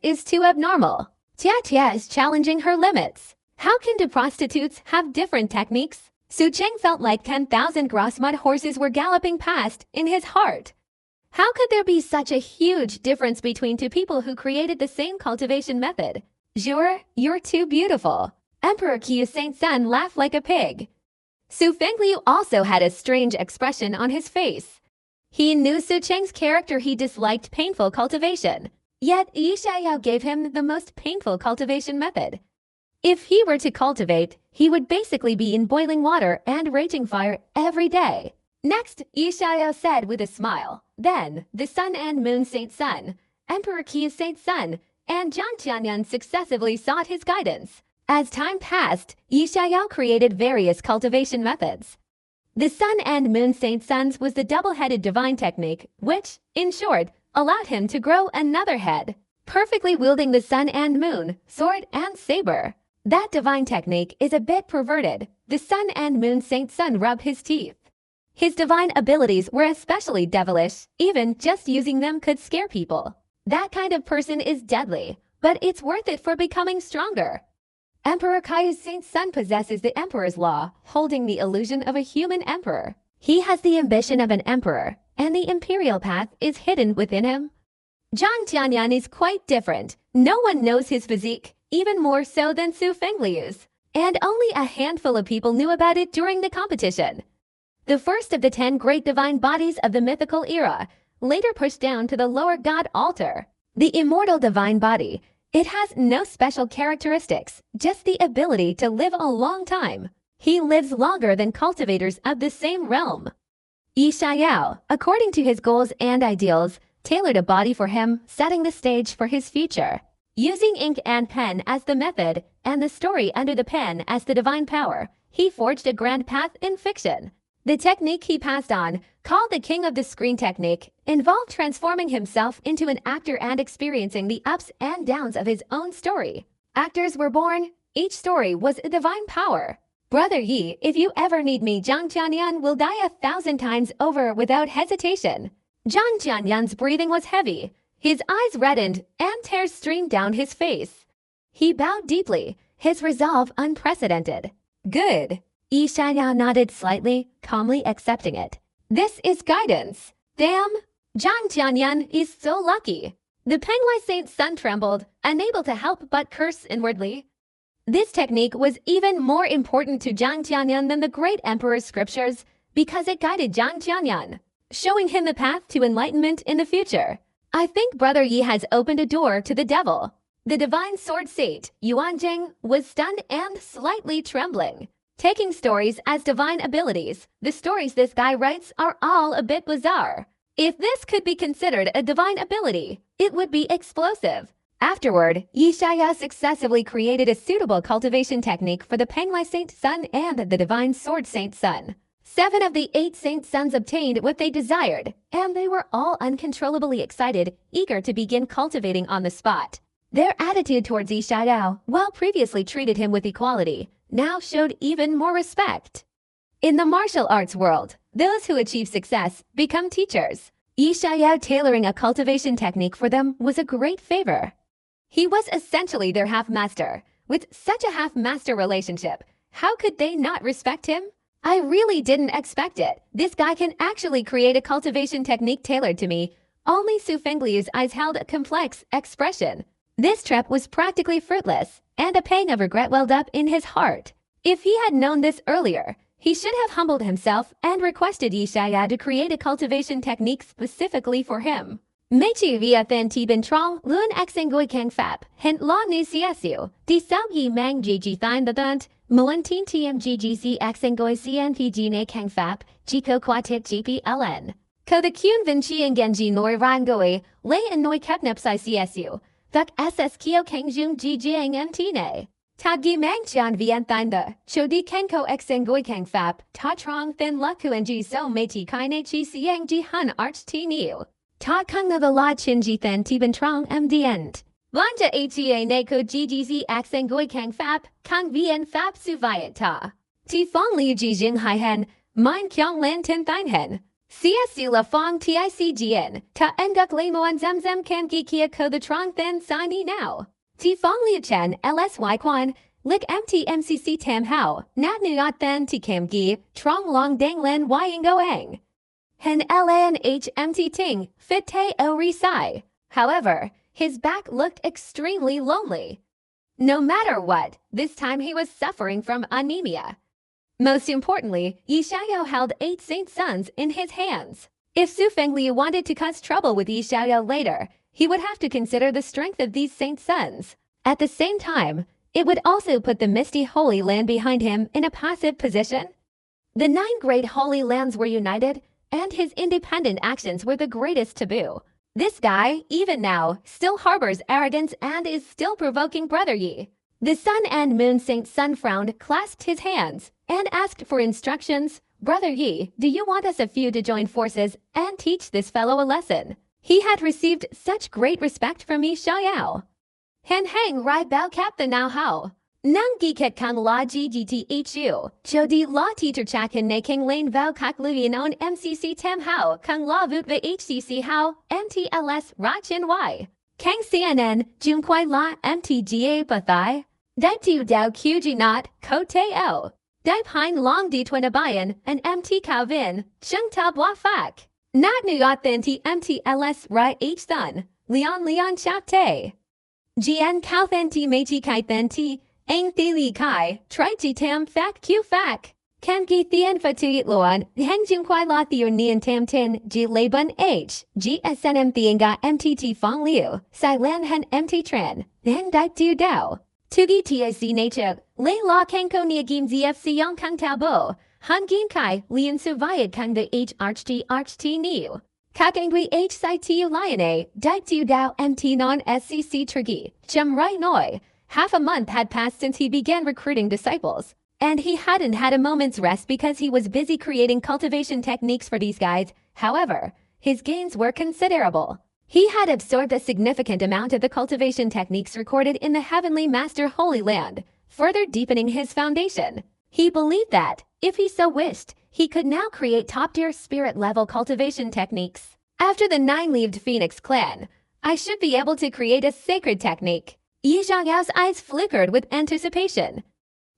is too abnormal. Tia is challenging her limits. How can two prostitutes have different techniques? Su Cheng felt like 10,000 gross mud horses were galloping past in his heart. How could there be such a huge difference between two people who created the same cultivation method? Jure, you're too beautiful. Emperor Qiu's Saint Sun laughed like a pig. Su Fengliu also had a strange expression on his face. He knew Su Cheng's character. He disliked painful cultivation. Yet Yi Xiaoyao gave him the most painful cultivation method. If he were to cultivate, he would basically be in boiling water and raging fire every day. Next, Yi Xiaoyao said with a smile. Then, the Sun and Moon Saint Sun, Emperor Qiu's Saint Sun, and Jiang Qianyan successively sought his guidance. As time passed, Yi Xiaoyao created various cultivation methods. The Sun and Moon Saint Suns was the double-headed divine technique, which, in short, allowed him to grow another head, perfectly wielding the Sun and Moon, sword and saber. That divine technique is a bit perverted. The Sun and Moon Saint Sun rubbed his teeth. His divine abilities were especially devilish. Even just using them could scare people. That kind of person is deadly, but it's worth it for becoming stronger. Emperor Qiu's Saint Sun possesses the Emperor's Law, holding the illusion of a human emperor. He has the ambition of an emperor, and the imperial path is hidden within him. Jiang Qianyan is quite different. No one knows his physique, even more so than Su Fengliu's, and only a handful of people knew about it during the competition. The first of the 10 great divine bodies of the mythical era, later pushed down to the lower god altar. The immortal divine body. It has no special characteristics, just the ability to live a long time. He lives longer than cultivators of the same realm. Yi Xiaoyao, according to his goals and ideals, tailored a body for him, setting the stage for his future. Using ink and pen as the method, and the story under the pen as the divine power, he forged a grand path in fiction. The technique he passed on, called the King of the Screen technique, involved transforming himself into an actor and experiencing the ups and downs of his own story. Actors were born. Each story was a divine power. Brother Yi, if you ever need me, Zhang Jianyan will die 1,000 times over without hesitation. Zhang Jianyan's breathing was heavy. His eyes reddened and tears streamed down his face. He bowed deeply, his resolve unprecedented. Good. Yi Xiaoyao nodded slightly, calmly accepting it. This is guidance. Damn! Zhang Jianyan is so lucky. The Penglai Saint's son trembled, unable to help but curse inwardly. This technique was even more important to Zhang Jianyan than the great emperor's scriptures because it guided Zhang Jianyan, showing him the path to enlightenment in the future. I think Brother Yi has opened a door to the devil. The divine sword saint, Yuan Jing, was stunned and slightly trembling. Taking stories as divine abilities, the stories this guy writes are all a bit bizarre. If this could be considered a divine ability, it would be explosive. Afterward, Yi Xiaoyao successively created a suitable cultivation technique for the Penglai Saint Sun and the Divine Sword Saint Sun. 7 of the 8 Saint Sons obtained what they desired, and they were all uncontrollably excited, eager to begin cultivating on the spot. Their attitude towards Yi Xiaoyao, while previously treated him with equality, now showed even more respect. In the martial arts world, those who achieve success become teachers. Yi Xiaoyao tailoring a cultivation technique for them was a great favor. He was essentially their half-master. With such a half-master relationship, how could they not respect him? I really didn't expect it. This guy can actually create a cultivation technique tailored to me. Only Su Fengliu's eyes held a complex expression. This trip was practically fruitless, and a pang of regret welled up in his heart. If he had known this earlier, he should have humbled himself and requested Yi Xiaoyao to create a cultivation technique specifically for him. Meichi via than ti ben trong, lun xingui kang fap, hent la nu csu, di sao yi mang gg thine the thunt, mulantin tmggc xingui cnpg ne kang fap, jiko quatik gpln. Ko the kyun vinci and genji nor rangui, lay and noi kepnep si csu, thuk ss kyo kang jung gjiang mt ne. Tagi mang chan vien thine the, chodi kenko xingui kang fap, ta trong thin la kuenji so meichi kaine chi siang ji hun arch ti niu. Ta kung the la chin ji than ti ben trong mdn. Blanja hea neko ggz axen goi kang fap, kang vien fap su viet ta. Ti fong liu ji jing hai hen, mine kyong lan tin thine hen. CSU la fong ticgn, ta enguk le moan zemzem kan gi kia ko the trong then sini now. Ti fong liu chen lsy quan, lik mtmcc tam hao, nat nuat then ti kam gi, trong long dang len ying goang. Hen LNHMT ting, fit te o ri sai. However, his back looked extremely lonely. No matter what, this time he was suffering from anemia. Most importantly, Yi Xiaoyao held 8 Saint Sons in his hands. If Su Fengliu wanted to cause trouble with Yi Xiaoyao later, he would have to consider the strength of these Saint Sons. At the same time, it would also put the misty Holy Land behind him in a passive position. The 9 great Holy Lands were united, and his independent actions were the greatest taboo. This guy, even now, still harbors arrogance and is still provoking Brother Yi. The Sun and Moon Saint Sun frowned, clasped his hands, and asked for instructions. Brother Yi, do you want us a few to join forces and teach this fellow a lesson? He had received such great respect from Yi Xiaoyao. Han hang rai bao cap the now how. Nang gi ket kang la ggthu, chodi la teacher chakin ne king lane vau kak luyen on mcc tam hao, kang la vut va hcc hao, mtls rachin y. Kang cnn, jun kwai la mtga bathai. Dai tu dao qg not, ko te o. Dai pine long di twinabayan, and mt kao vin, chung ta bua fak. Not nu authentic mtls rai h thun, leon chap te. Gn kao thenti meiji kai thenti. Ang thi li kai, tri chi tam fak q fak. Kam ki thien fatu loan, hang jung kwai la thier nian tam tin, g laban h, gsnm thienga mtt fong liu, sai lan hen mt tran, hang dai tu dao. Tugi tac nature, lay la kanko nia gim zfc yong kang tabo, han gim kai, lian su viet kang the h arch t niu. Kakangui h si tu liane, dai tu dao mt non scc trigi, chum rai noi. Half a month had passed since he began recruiting disciples. And he hadn't had a moment's rest because he was busy creating cultivation techniques for these guys. However, his gains were considerable. He had absorbed a significant amount of the cultivation techniques recorded in the Heavenly Master Holy Land, further deepening his foundation. He believed that, if he so wished, he could now create top-tier spirit-level cultivation techniques. After the nine-leaved Phoenix clan, I should be able to create a sacred technique. Yi Xiaoyao's eyes flickered with anticipation.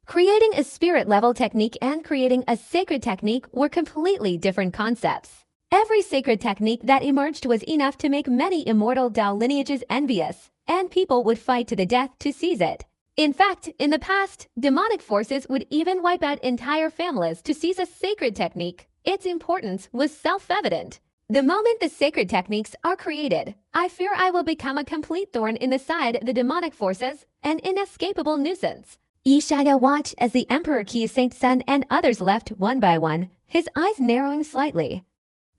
Creating a spirit-level technique and creating a sacred technique were completely different concepts. Every sacred technique that emerged was enough to make many immortal Dao lineages envious, and people would fight to the death to seize it. In fact, in the past, demonic forces would even wipe out entire families to seize a sacred technique. Its importance was self-evident. The moment the sacred techniques are created, I fear I will become a complete thorn in the side of the demonic forces, an inescapable nuisance. Yi Xiaoyao watched as the Emperor Qi Saint Sun and others left one by one, his eyes narrowing slightly.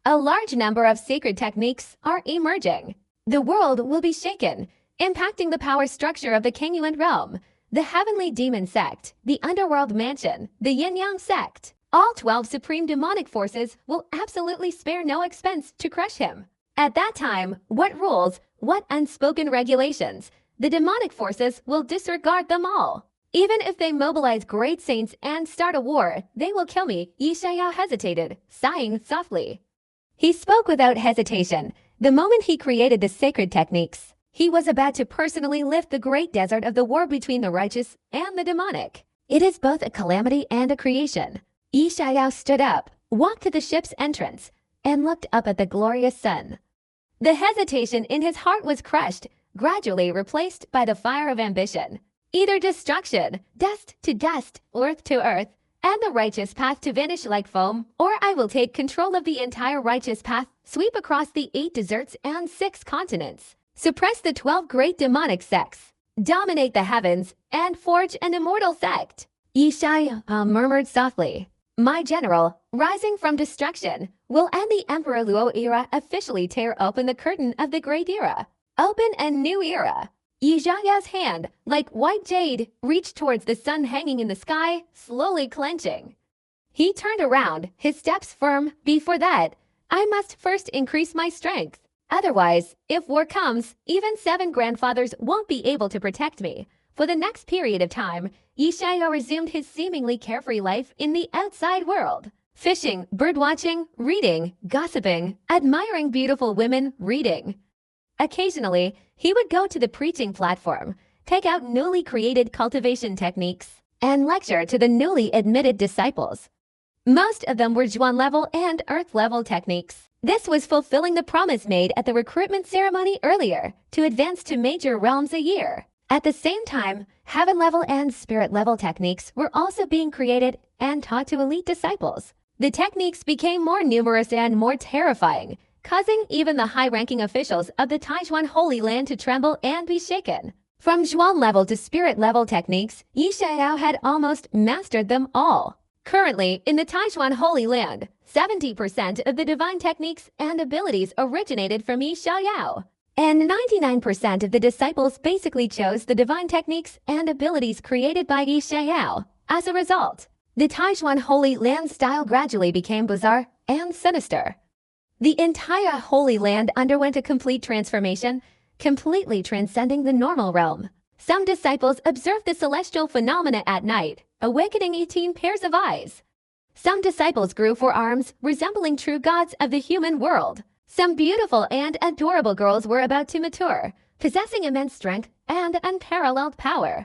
A large number of sacred techniques are emerging. The world will be shaken, impacting the power structure of the Kingyuan realm, the Heavenly Demon Sect, the Underworld Mansion, the Yin-Yang Sect. All 12 supreme demonic forces will absolutely spare no expense to crush him. At that time, what rules, what unspoken regulations, the demonic forces will disregard them all. Even if they mobilize great saints and start a war, they will kill me. Yi Xiaoyao hesitated, sighing softly. He spoke without hesitation. The moment he created the sacred techniques, he was about to personally lift the great desert of the war between the righteous and the demonic. It is both a calamity and a creation. Yi Xiaoyao stood up, walked to the ship's entrance, and looked up at the glorious sun. The hesitation in his heart was crushed, gradually replaced by the fire of ambition. Either destruction, dust to dust, earth to earth, and the righteous path to vanish like foam, or I will take control of the entire righteous path, sweep across the 8 deserts and 6 continents, suppress the 12 great demonic sects, dominate the heavens, and forge an immortal sect. Yi Xiaoyao murmured softly. My general, rising from destruction, will end the Emperor Luo era, officially tear open the curtain of the Great Era. Open a new era. Yi Xiaoyao's hand, like white jade, reached towards the sun hanging in the sky, slowly clenching. He turned around, his steps firm. Before that, I must first increase my strength. Otherwise, if war comes, even 7 grandfathers won't be able to protect me. For the next period of time, Yi Xiaoyao resumed his seemingly carefree life in the outside world. Fishing, birdwatching, reading, gossiping, admiring beautiful women, reading. Occasionally, he would go to the preaching platform, take out newly created cultivation techniques, and lecture to the newly admitted disciples. Most of them were Zhuan level and Earth level techniques. This was fulfilling the promise made at the recruitment ceremony earlier, to advance to major realms a year. At the same time, heaven level and spirit level techniques were also being created and taught to elite disciples. The techniques became more numerous and more terrifying, causing even the high-ranking officials of the Taijuan Holy Land to tremble and be shaken. From Zhuan level to spirit level techniques, Yi Xiaoyao had almost mastered them all. Currently, in the Taijuan Holy Land, 70% of the divine techniques and abilities originated from Yi Xiaoyao, and 99% of the disciples basically chose the divine techniques and abilities created by Yi Xiaoyao. As a result, the Taijuan Holy Land style gradually became bizarre and sinister. The entire Holy Land underwent a complete transformation, completely transcending the normal realm. Some disciples observed the celestial phenomena at night, awakening 18 pairs of eyes. Some disciples grew forearms, resembling true gods of the human world. Some beautiful and adorable girls were about to mature, possessing immense strength and unparalleled power.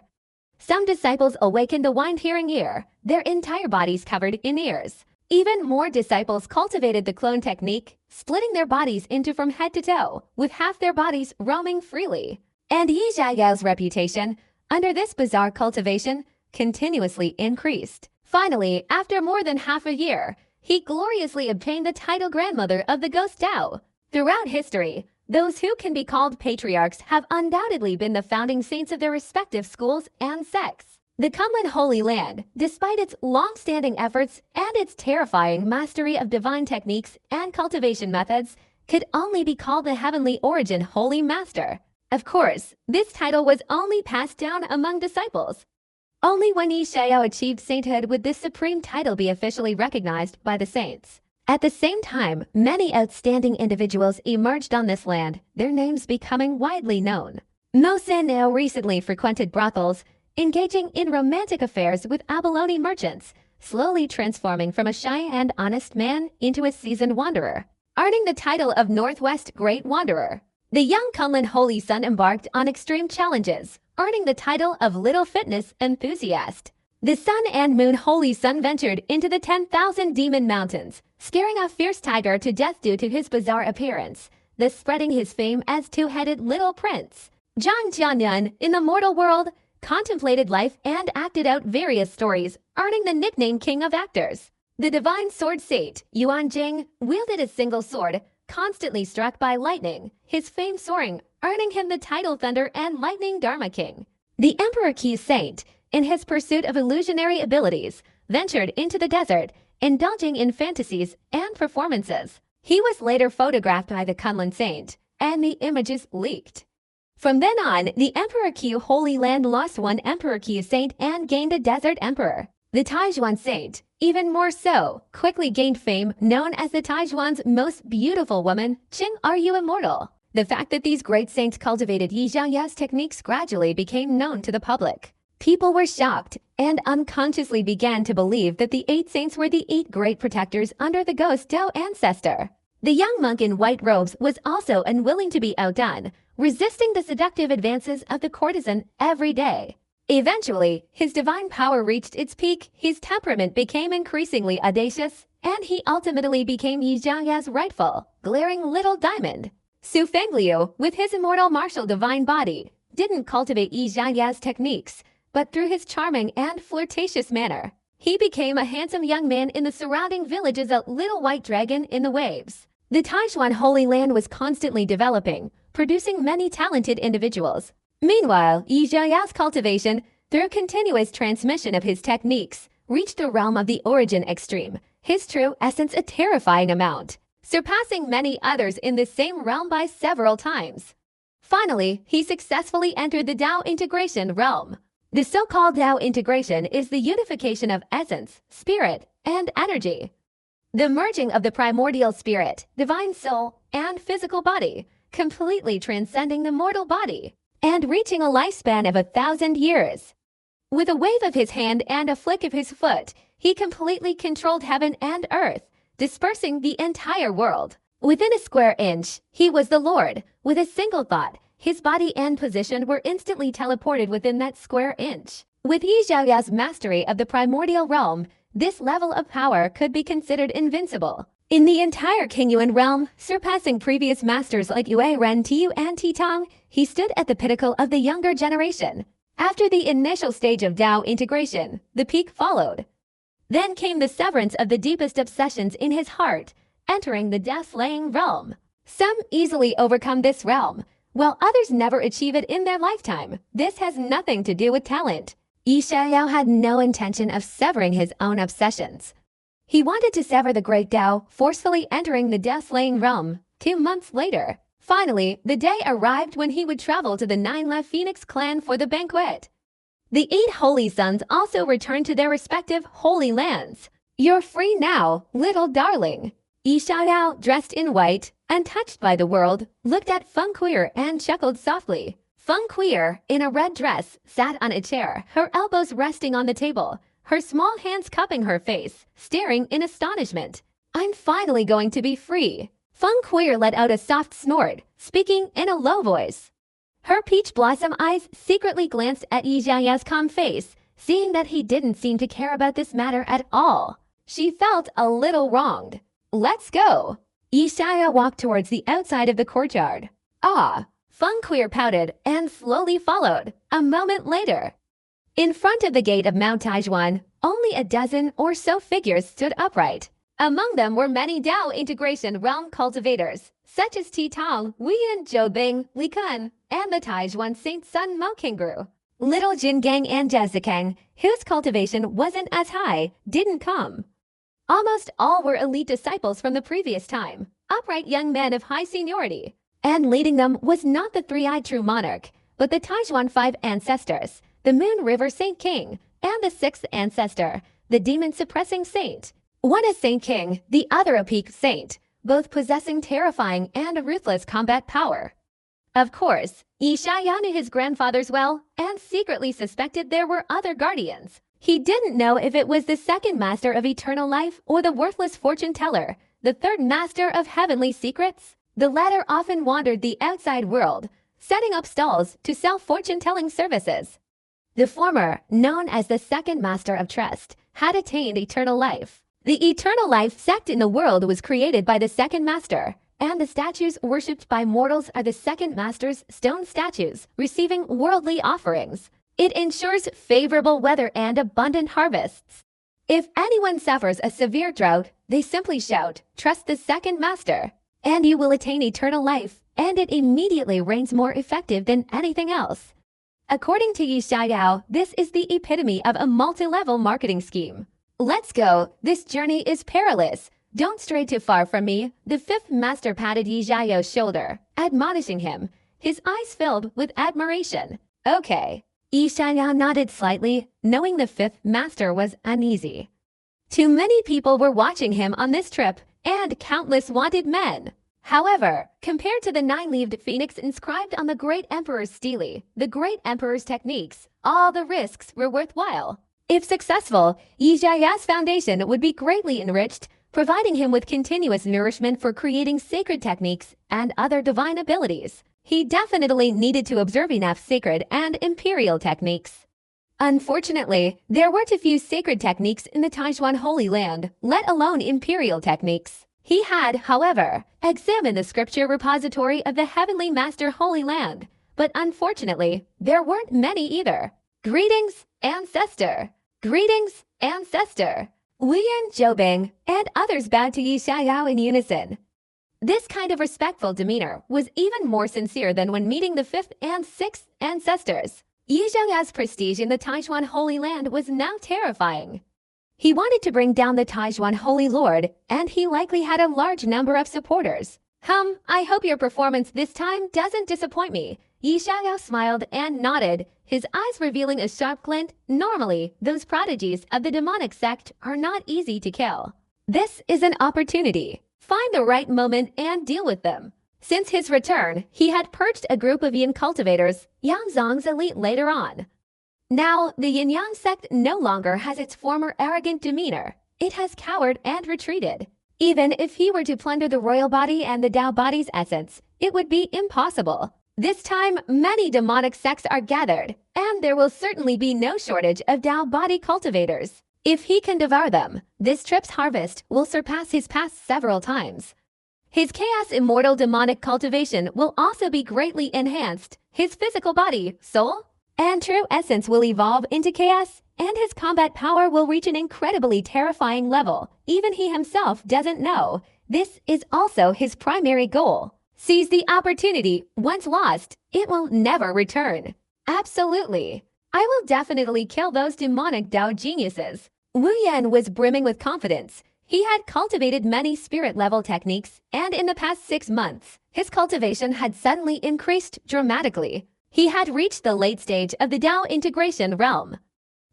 Some disciples awakened the wind-hearing ear, their entire bodies covered in ears. Even more disciples cultivated the clone technique, splitting their bodies into from head to toe, with half their bodies roaming freely. And Yi Xiaoyao's reputation, under this bizarre cultivation, continuously increased. Finally, after more than half a year, he gloriously obtained the title Grandmother of the Ghost Tao. Throughout history, those who can be called patriarchs have undoubtedly been the founding saints of their respective schools and sects. The Kunlun Holy Land, despite its long-standing efforts and its terrifying mastery of divine techniques and cultivation methods, could only be called the Heavenly Origin Holy Master. Of course, this title was only passed down among disciples. Only when Yi Xiao achieved sainthood would this supreme title be officially recognized by the saints. At the same time, many outstanding individuals emerged on this land, their names becoming widely known. Mo Sin now recently frequented brothels, engaging in romantic affairs with abalone merchants, slowly transforming from a shy and honest man into a seasoned wanderer, earning the title of Northwest Great Wanderer. The young Kunlun Holy Son embarked on extreme challenges, earning the title of Little Fitness Enthusiast. The Sun and Moon Holy Son ventured into the 10,000 Demon Mountains, scaring a fierce tiger to death due to his bizarre appearance, thus spreading his fame as Two-Headed Little Prince. Zhang Jianyun, in the mortal world, contemplated life and acted out various stories, earning the nickname King of Actors. The divine sword saint, Yuan Jing, wielded a single sword, constantly struck by lightning, his fame soaring, earning him the title Thunder and Lightning Dharma King. The Emperor Qi Saint, in his pursuit of illusionary abilities, ventured into the desert, indulging in fantasies and performances. He was later photographed by the Kunlun Saint, and the images leaked. From then on, the Emperor Q Holy Land lost one Emperor Q Saint and gained a Desert Emperor. The Taizhuan Saint, even more so, quickly gained fame, known as the Taizhuan's most beautiful woman, Qing Are You Immortal? The fact that these great saints cultivated Yi Xiaoya's techniques gradually became known to the public. People were shocked and unconsciously began to believe that the 8 saints were the 8 great protectors under the ghost Dao ancestor. The young monk in white robes was also unwilling to be outdone, resisting the seductive advances of the courtesan every day. Eventually, his divine power reached its peak, his temperament became increasingly audacious, and he ultimately became Yi Xiaoya's rightful, glaring little diamond. Su Fengliu, with his immortal martial divine body, didn't cultivate Yi Xiaoya's techniques, but through his charming and flirtatious manner, he became a handsome young man in the surrounding village as a little white dragon in the waves. The Taizhuan Holy Land was constantly developing, producing many talented individuals. Meanwhile, Yi Xiaoya's cultivation, through continuous transmission of his techniques, reached the realm of the origin extreme, his true essence a terrifying amount, surpassing many others in the same realm by several times. Finally, he successfully entered the Dao integration realm. The so-called Dao integration is the unification of essence, spirit, and energy. The merging of the primordial spirit, divine soul, and physical body, completely transcending the mortal body, and reaching a lifespan of 1,000 years. With a wave of his hand and a flick of his foot, he completely controlled heaven and earth, dispersing the entire world. Within a square inch, he was the Lord. With a single thought, his body and position were instantly teleported within that square inch. With Yi Xiaoya's mastery of the primordial realm, this level of power could be considered invincible. In the entire Qingyuan realm, surpassing previous masters like Yue Ren Tiu and Titang, he stood at the pinnacle of the younger generation. After the initial stage of Dao integration, the peak followed. Then came the severance of the deepest obsessions in his heart, entering the death-laying realm. Some easily overcome this realm, while others never achieve it in their lifetime. This has nothing to do with talent. Yi Xiaoyao had no intention of severing his own obsessions. He wanted to sever the great Dao, forcefully entering the death-laying realm. 2 months later, finally, the day arrived when he would travel to the 9 Phoenix clan for the banquet. The 8 holy sons also returned to their respective holy lands. You're free now, little darling. Yi Xiaoyao, dressed in white, untouched by the world, looked at Feng Queer and chuckled softly. Feng Queer, in a red dress, sat on a chair, her elbows resting on the table, her small hands cupping her face, staring in astonishment. I'm finally going to be free. Feng Queer let out a soft snort, speaking in a low voice. Her peach blossom eyes secretly glanced at Yi Xiaoya's calm face, seeing that he didn't seem to care about this matter at all. She felt a little wronged. Let's go. Yi Xiaoya walked towards the outside of the courtyard. Ah. Feng Queer pouted and slowly followed. A moment later, in front of the gate of Mount Taizhuan, only a dozen or so figures stood upright. Among them were many Dao integration realm cultivators, such as Ti Tong, Weiyan, Zhou Bing, Li Kun, and the Taizhuan Saint Sun Mo Kingru. Little Jin Gang and Jazikang, whose cultivation wasn't as high, didn't come. Almost all were elite disciples from the previous time, upright young men of high seniority. And leading them was not the 3-eyed true monarch, but the Taizhuan 5 ancestors, the Moon River Saint King, and the sixth ancestor, the demon-suppressing saint. One is Saint King, the other a peak saint, both possessing terrifying and ruthless combat power. Of course, Yeshaya knew his grandfathers well and secretly suspected there were other guardians. He didn't know if it was the second master of eternal life or the worthless fortune teller, the third master of heavenly secrets. The latter often wandered the outside world, setting up stalls to sell fortune-telling services. The former, known as the second master of trust, had attained eternal life. The eternal life sect in the world was created by the second master, and the statues worshipped by mortals are the second master's stone statues, receiving worldly offerings. It ensures favorable weather and abundant harvests. If anyone suffers a severe drought, they simply shout, "Trust the second master," and you will attain eternal life, and it immediately rains more effective than anything else. According to Yeshaya, this is the epitome of a multi-level marketing scheme. "Let's go, this journey is perilous. Don't stray too far from me," the fifth master patted Yeshaya's shoulder, admonishing him, his eyes filled with admiration. "Okay." Yeshaya nodded slightly, knowing the fifth master was uneasy. Too many people were watching him on this trip, and countless wanted men. However, compared to the nine-leaved phoenix inscribed on the great emperor's stele, the great emperor's techniques, all the risks were worthwhile. If successful, Yeshaya's foundation would be greatly enriched, providing him with continuous nourishment for creating sacred techniques and other divine abilities. He definitely needed to observe enough sacred and imperial techniques. Unfortunately, there were too few sacred techniques in the Taijuan Holy Land, let alone imperial techniques. He had, however, examined the scripture repository of the Heavenly Master Holy Land, but unfortunately, there weren't many either. "Greetings, ancestor! Greetings, ancestor!" Wuyan, Zhoubing, and others bowed to Yeshaya in unison. This kind of respectful demeanor was even more sincere than when meeting the fifth and sixth ancestors. Yeshaya's prestige in the Taijuan Holy Land was now terrifying. He wanted to bring down the Taijuan Holy Lord, and he likely had a large number of supporters. I hope your performance this time doesn't disappoint me." Yeshaya smiled and nodded, his eyes revealing a sharp glint. Normally, those prodigies of the demonic sect are not easy to kill. This is an opportunity. Find the right moment and deal with them. Since his return, he had purged a group of Yin cultivators, Yangzong's elite later on. Now, the Yin-Yang sect no longer has its former arrogant demeanor. It has cowered and retreated. Even if he were to plunder the royal body and the Tao body's essence, it would be impossible. This time, many demonic sects are gathered, and there will certainly be no shortage of Tao body cultivators. If he can devour them, this trip's harvest will surpass his past several times. His chaos immortal demonic cultivation will also be greatly enhanced. His physical body, soul, and true essence will evolve into chaos, and his combat power will reach an incredibly terrifying level. Even he himself doesn't know. This is also his primary goal. Seize the opportunity. Once lost, it will never return. Absolutely. I will definitely kill those demonic Tao geniuses. Wu Yan was brimming with confidence. He had cultivated many spirit-level techniques, and in the past 6 months, his cultivation had suddenly increased dramatically. He had reached the late stage of the Tao integration realm.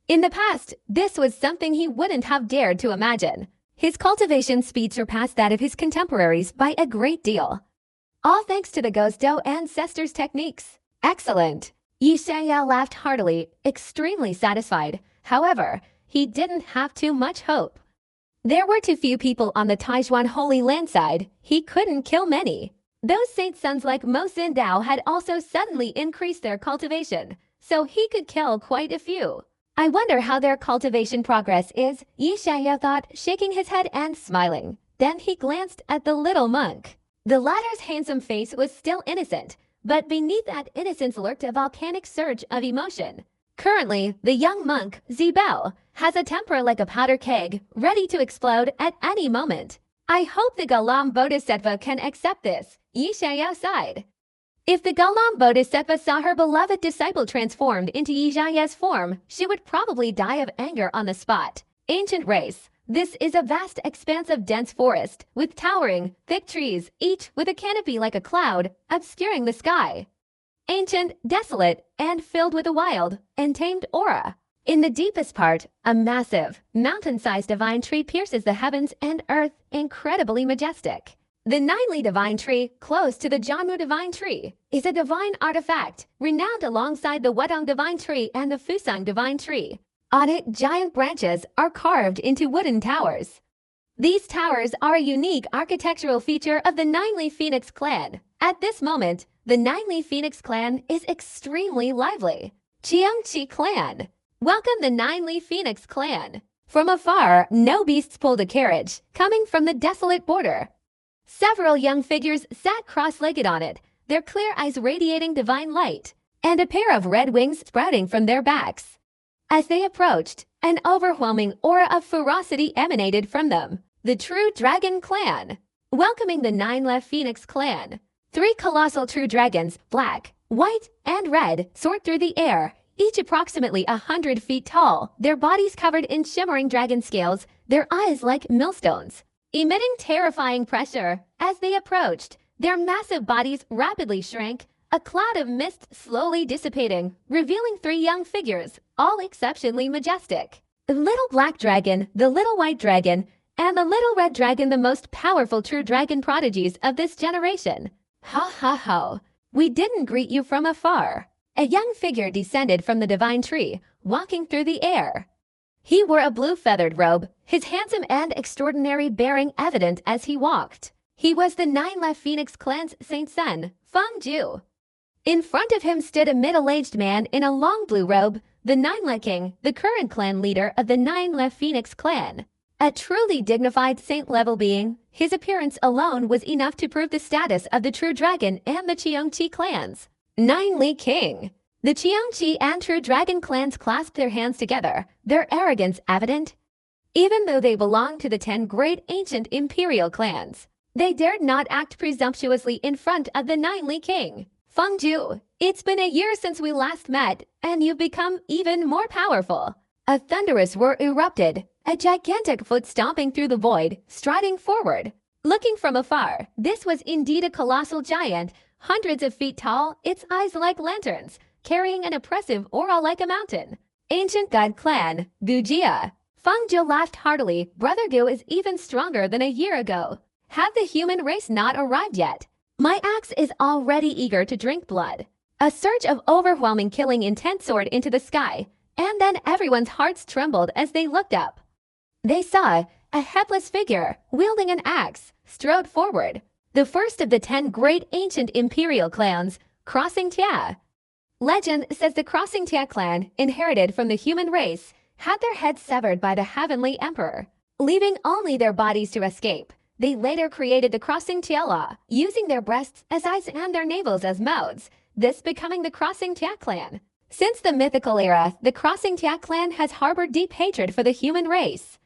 In the past, this was something he wouldn't have dared to imagine. His cultivation speed surpassed that of his contemporaries by a great deal. All thanks to the Ghost Tao ancestors' techniques. Excellent. Yeshaya laughed heartily, extremely satisfied. However, he didn't have too much hope. There were too few people on the Taijuan Holy Land side. He couldn't kill many. Those saint sons like Mo Xin Dao had also suddenly increased their cultivation, so he could kill quite a few. I wonder how their cultivation progress is, Yeshaya thought, shaking his head and smiling. Then he glanced at the little monk. The latter's handsome face was still innocent, but beneath that innocence lurked a volcanic surge of emotion. Currently, the young monk, Zibao, has a temper like a powder keg, ready to explode at any moment. I hope the Galam Bodhisattva can accept this, Yeshaya sighed. If the Galam Bodhisattva saw her beloved disciple transformed into Yeshaya's form, she would probably die of anger on the spot. Ancient race. This is a vast expanse of dense forest, with towering, thick trees, each with a canopy like a cloud, obscuring the sky. Ancient, desolate, and filled with a wild, untamed aura. In the deepest part, a massive, mountain-sized divine tree pierces the heavens and earth, incredibly majestic. The Ninely Divine Tree, close to the Janmu Divine Tree, is a divine artifact, renowned alongside the Wedong Divine Tree and the Fusang Divine Tree. On it, giant branches are carved into wooden towers. These towers are a unique architectural feature of the Ninely Phoenix clan. At this moment, the Ninely Phoenix clan is extremely lively. Cheongchi clan. Welcome the Ninely Phoenix clan. From afar, no beasts pulled a carriage, coming from the desolate border. Several young figures sat cross-legged on it, their clear eyes radiating divine light, and a pair of red wings sprouting from their backs. As they approached, an overwhelming aura of ferocity emanated from them. The True Dragon Clan. Welcoming the Ninely Phoenix clan. 3 colossal true dragons, black, white, and red, soared through the air, each approximately 100 feet tall, their bodies covered in shimmering dragon scales, their eyes like millstones. Emitting terrifying pressure, as they approached, their massive bodies rapidly shrank, a cloud of mist slowly dissipating, revealing 3 young figures, all exceptionally majestic. The little black dragon, the little white dragon, and the little red dragon, the most powerful true dragon prodigies of this generation. Ha ha ha, we didn't greet you from afar. A young figure descended from the divine tree, walking through the air. He wore a blue feathered robe, his handsome and extraordinary bearing evident as he walked. He was the Ninely Phoenix clan's Saint Son, Feng Ju. In front of him stood a middle-aged man in a long blue robe, the Ninely King, the current clan leader of the Ninely Phoenix clan. A truly dignified saint-level being, his appearance alone was enough to prove the status of the True Dragon and the Cheongchi clans. Ninely King. The Cheongchi and True Dragon clans clasped their hands together, their arrogance evident. Even though they belonged to the 10 great ancient imperial clans, they dared not act presumptuously in front of the Ninely King. Feng Ju, it's been a year since we last met, and you've become even more powerful. A thunderous roar erupted, a gigantic foot stomping through the void, striding forward. Looking from afar, this was indeed a colossal giant, hundreds of feet tall, its eyes like lanterns, carrying an oppressive aura like a mountain. Ancient God Clan, Gujia. Feng Ju laughed heartily. Brother Gu is even stronger than a year ago. Have the human race not arrived yet? My axe is already eager to drink blood. A surge of overwhelming killing intent soared into the sky, and then everyone's hearts trembled as they looked up. They saw a headless figure, wielding an axe, strode forward. The first of the 10 great ancient imperial clans, Crossing Tia. Legend says the Crossing Tia clan, inherited from the human race, had their heads severed by the Heavenly Emperor, leaving only their bodies to escape. They later created the Crossing Tia law, using their breasts as eyes and their navels as mouths, this becoming the Crossing Tia clan. Since the mythical era, the Crossing Tia clan has harbored deep hatred for the human race.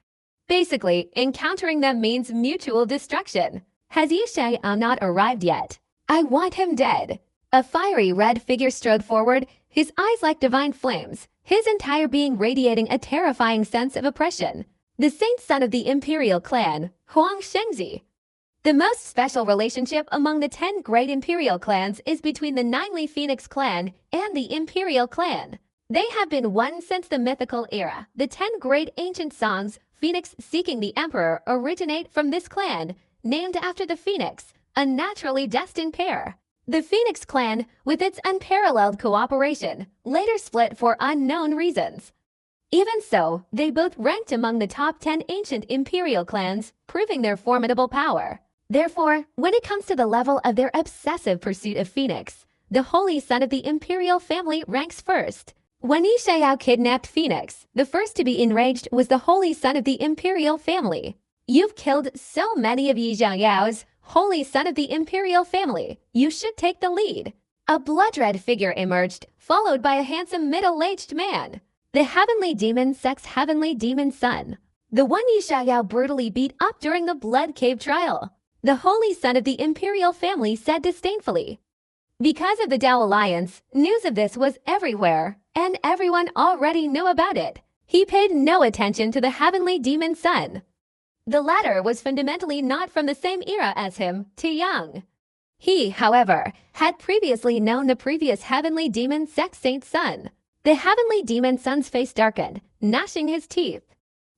Basically, encountering them means mutual destruction. Has Yishai not arrived yet? I want him dead. A fiery red figure strode forward, his eyes like divine flames, his entire being radiating a terrifying sense of oppression. The saint son of the imperial clan, Huang Shengzi. The most special relationship among the 10 great imperial clans is between the Ninely Phoenix clan and the imperial clan. They have been one since the mythical era. The 10 great ancient songs, Phoenix seeking the emperor, originate from this clan, named after the phoenix, a naturally destined pair. The Phoenix clan, with its unparalleled cooperation, later split for unknown reasons. Even so, they both ranked among the top 10 ancient imperial clans, proving their formidable power. Therefore, when it comes to the level of their obsessive pursuit of Phoenix, the holy son of the imperial family ranks first. When Yi Xiao kidnapped Phoenix, the first to be enraged was the holy son of the imperial family. You've killed so many of Yi Xiao's holy son of the imperial family. You should take the lead. A blood-red figure emerged, followed by a handsome middle-aged man. The heavenly demon Sec's heavenly demon son. The one Yi Xiao brutally beat up during the Blood Cave trial. The holy son of the imperial family said disdainfully. Because of the Dao Alliance, news of this was everywhere, and everyone already knew about it. He paid no attention to the heavenly demon son. The latter was fundamentally not from the same era as him, too young. He, however, had previously known the previous heavenly demon Sec Saint son. The heavenly demon son's face darkened, gnashing his teeth.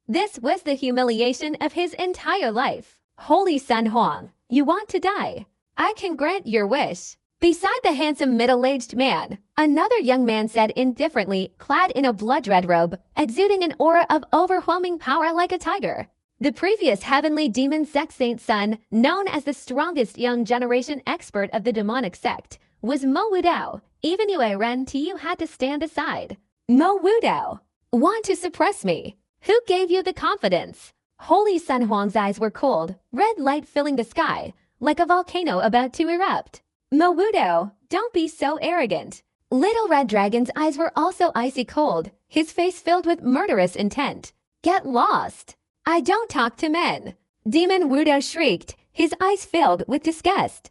This was the humiliation of his entire life. Holy Sun Huang, you want to die? I can grant your wish. Beside the handsome middle-aged man, another young man said indifferently, clad in a blood-red robe, exuding an aura of overwhelming power like a tiger. The previous heavenly demon sect Saint Sun, known as the strongest young generation expert of the demonic sect, was Mo Wudao. Even Yue Ren Tiu had to stand aside. Mo Wudao, want to suppress me? Who gave you the confidence? Holy Sun Huang's eyes were cold, red light filling the sky, like a volcano about to erupt. Mo Wudao, don't be so arrogant. Little Red Dragon's eyes were also icy cold, his face filled with murderous intent. Get lost. I don't talk to men. Demon Wudao shrieked, his eyes filled with disgust.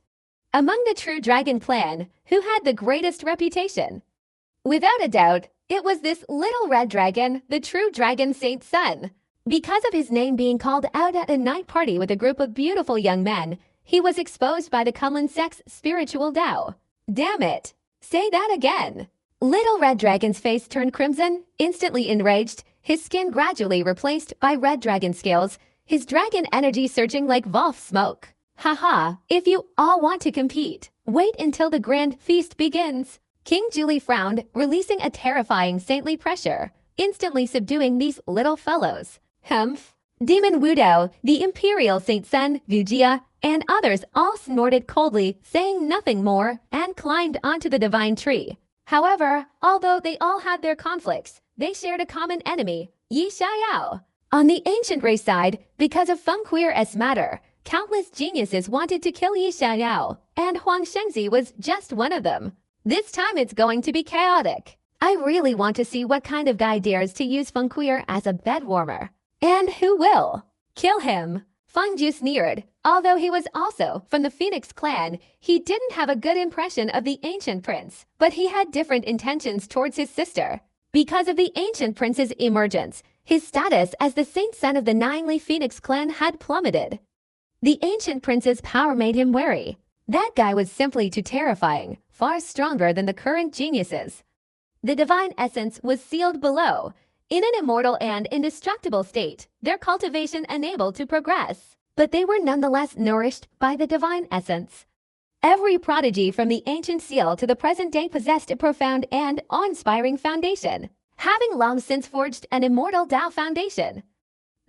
Among the true dragon clan, who had the greatest reputation? Without a doubt, it was this little red dragon, the true dragon Saint Sun. Because of his name being called out at a night party with a group of beautiful young men, he was exposed by the Kunlun sect's spiritual Tao. Damn it! Say that again! Little Red Dragon's face turned crimson, instantly enraged, his skin gradually replaced by red dragon scales, his dragon energy surging like Wolf smoke. Haha, if you all want to compete, wait until the grand feast begins. King Julie frowned, releasing a terrifying saintly pressure, instantly subduing these little fellows. Humph! Demon Wudao, the Imperial Saint Sun, Vujia, and others all snorted coldly, saying nothing more, and climbed onto the divine tree. However, although they all had their conflicts, they shared a common enemy, Yi Xiao. On the ancient race side, because of Feng Queer's matter, countless geniuses wanted to kill Yi Xiao, and Huang Shengzi was just one of them. This time it's going to be chaotic. I really want to see what kind of guy dares to use Feng Queer as a bed warmer. And who will? Kill him. Feng Ju sneered. Although he was also from the Phoenix clan, he didn't have a good impression of the ancient prince, but he had different intentions towards his sister. Because of the ancient prince's emergence, his status as the Saint Son of the Nine-Leaf Phoenix clan had plummeted. The ancient prince's power made him wary. That guy was simply too terrifying, far stronger than the current geniuses. The divine essence was sealed below. In an immortal and indestructible state, their cultivation enabled to progress, but they were nonetheless nourished by the divine essence. Every prodigy from the ancient seal to the present day possessed a profound and awe-inspiring foundation, having long since forged an immortal Tao foundation.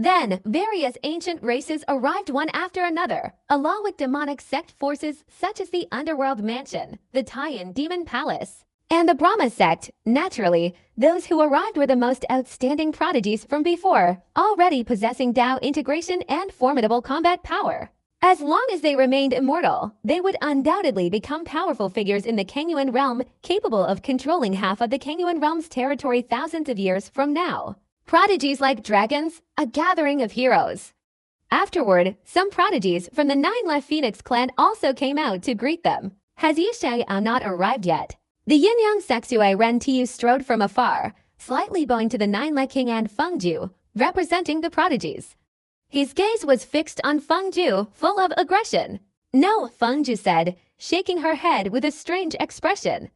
Then, various ancient races arrived one after another, along with demonic sect forces such as the Underworld Mansion, the Taiyan Demon Palace, and the Brahma sect. Naturally, those who arrived were the most outstanding prodigies from before, already possessing Tao integration and formidable combat power. As long as they remained immortal, they would undoubtedly become powerful figures in the Kengyuan realm, capable of controlling half of the Kengyuan realm's territory thousands of years from now. Prodigies like dragons, a gathering of heroes. Afterward, some prodigies from the Nine-Leaf Phoenix clan also came out to greet them. Has Yi Xiao not arrived yet? The Yin-Yang Sexue Ren Tiu strode from afar, slightly bowing to the Nine-Leaf King and Feng Ju, representing the prodigies. His gaze was fixed on Feng Ju, full of aggression. No, Feng Ju said, shaking her head with a strange expression.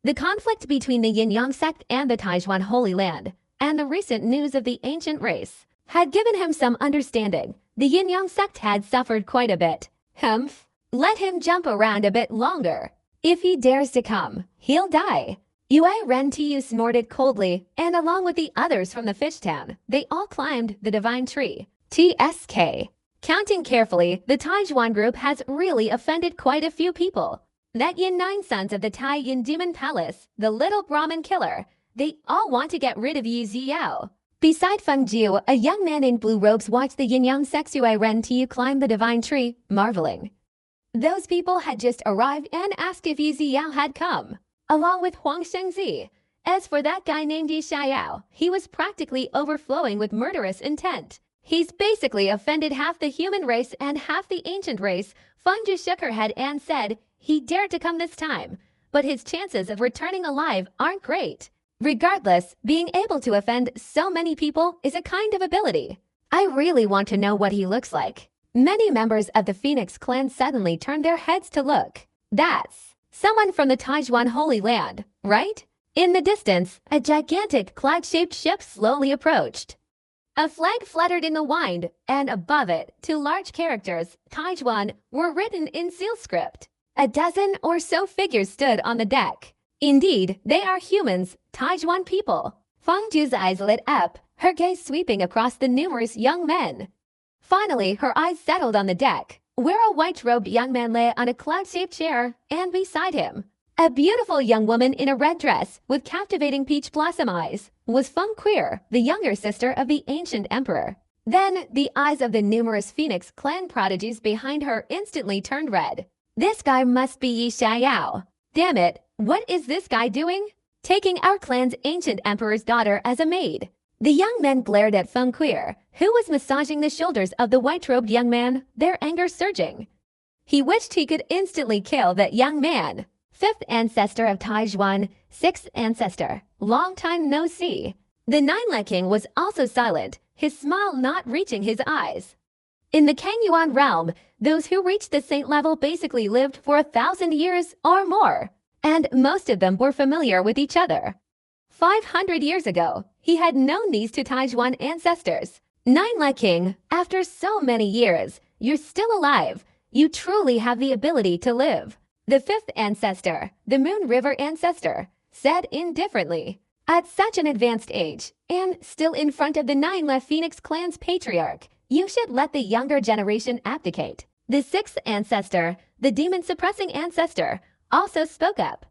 The conflict between the Yin-Yang sect and the Taijuan Holy Land, and the recent news of the ancient race, had given him some understanding. The Yin-Yang sect had suffered quite a bit. Humph, let him jump around a bit longer. If he dares to come, he'll die. Yue Ren Tiu snorted coldly, and along with the others from the fish town, they all climbed the divine tree. TSK. Counting carefully, the Taijuan group has really offended quite a few people. That Yin Nine Sons of the Tai Yin Demon Palace, the little Brahmin killer, they all want to get rid of Yi Xiao. Beside Feng Ju, a young man in blue robes watched the Yin-Yang Sexue Ren Tiu climb the divine tree, marveling. Those people had just arrived and asked if Yi Xiao had come, along with Huang Shengzi. As for that guy named Yi Xiao, he was practically overflowing with murderous intent. He's basically offended half the human race and half the ancient race. Feng Ju shook her head and said he dared to come this time, but his chances of returning alive aren't great. Regardless, being able to offend so many people is a kind of ability. I really want to know what he looks like. Many members of the Phoenix clan suddenly turned their heads to look. That's someone from the Taijuan Holy Land, right? In the distance, a gigantic cloud-shaped ship slowly approached. A flag fluttered in the wind, and above it, two large characters, Taijuan, were written in seal script. A dozen or so figures stood on the deck. Indeed, they are humans, Taijuan people. Fangju's eyes lit up, her gaze sweeping across the numerous young men. Finally, her eyes settled on the deck, where a white-robed young man lay on a cloud-shaped chair, and beside him, a beautiful young woman in a red dress with captivating peach blossom eyes was Feng Queer, the younger sister of the ancient emperor. Then, the eyes of the numerous Phoenix clan prodigies behind her instantly turned red. This guy must be Yi Xiaoyao. Damn it, what is this guy doing? Taking our clan's ancient emperor's daughter as a maid. The young men glared at Feng Queer, who was massaging the shoulders of the white-robed young man, their anger surging. He wished he could instantly kill that young man. Fifth ancestor of Taijuan, sixth ancestor, long time no see. The Nine-Le King was also silent, his smile not reaching his eyes. In the Kangyuan realm, those who reached the saint level basically lived for 1,000 years or more, and most of them were familiar with each other. 500 years ago, he had known these two Taijuan ancestors. Nine-Le King, after so many years, you're still alive. You truly have the ability to live. The fifth ancestor, the Moon River ancestor, said indifferently. At such an advanced age, and still in front of the Nine-Le Phoenix clan's patriarch, you should let the younger generation abdicate. The sixth ancestor, the demon-suppressing ancestor, also spoke up.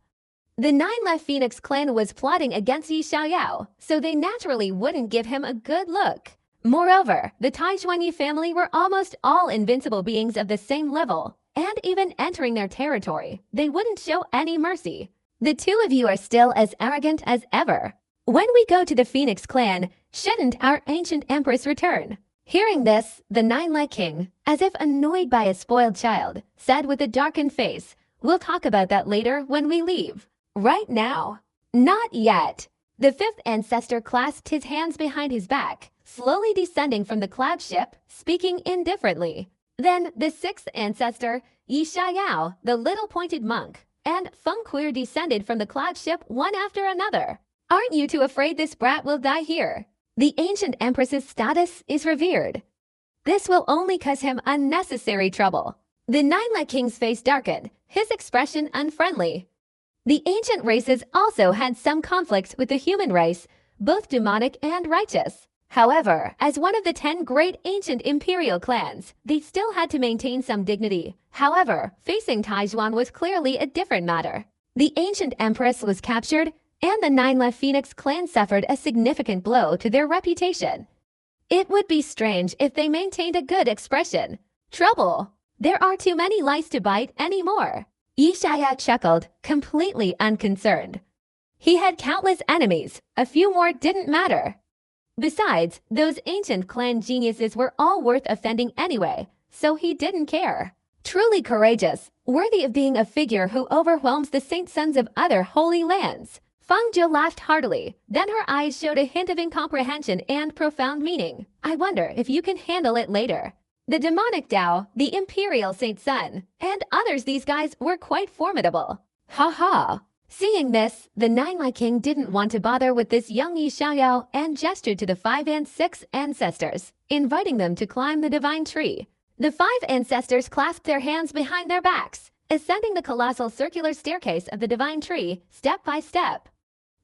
The Nine-Le Phoenix clan was plotting against Yi Xiaoyao, so they naturally wouldn't give him a good look. Moreover, the Taijuan family were almost all invincible beings of the same level, and even entering their territory, they wouldn't show any mercy. The two of you are still as arrogant as ever. When we go to the Phoenix clan, shouldn't our ancient empress return? Hearing this, the Nine-Le King, as if annoyed by a spoiled child, said with a darkened face, "We'll talk about that later when we leave. Right now." "Not yet." The fifth ancestor clasped his hands behind his back, slowly descending from the cloud ship, speaking indifferently. Then the sixth ancestor, Yi Xiaoyao, the little pointed monk, and Feng Queer descended from the cloud ship one after another. "Aren't you too afraid this brat will die here? The ancient empress's status is revered. This will only cause him unnecessary trouble." The Nine-Le King's face darkened, his expression unfriendly. The ancient races also had some conflicts with the human race, both demonic and righteous. However, as one of the 10 great ancient imperial clans, they still had to maintain some dignity. However, facing Taijuan was clearly a different matter. The ancient empress was captured, and the Nine-Le Phoenix clan suffered a significant blow to their reputation. It would be strange if they maintained a good expression. Trouble. There are too many lice to bite anymore. Yi Xiaoyao chuckled, completely unconcerned. He had countless enemies, a few more didn't matter. Besides, those ancient clan geniuses were all worth offending anyway, so he didn't care. Truly courageous, worthy of being a figure who overwhelms the saint sons of other holy lands. Fangzhou laughed heartily, then her eyes showed a hint of incomprehension and profound meaning. "I wonder if you can handle it later." The demonic Dao, the imperial saint son, and others these guys were quite formidable. Ha ha! Seeing this, the Nine-Le King didn't want to bother with this young Yi Xiaoyao and gestured to the 5 and 6 ancestors, inviting them to climb the divine tree. The 5 ancestors clasped their hands behind their backs, ascending the colossal circular staircase of the divine tree, step by step.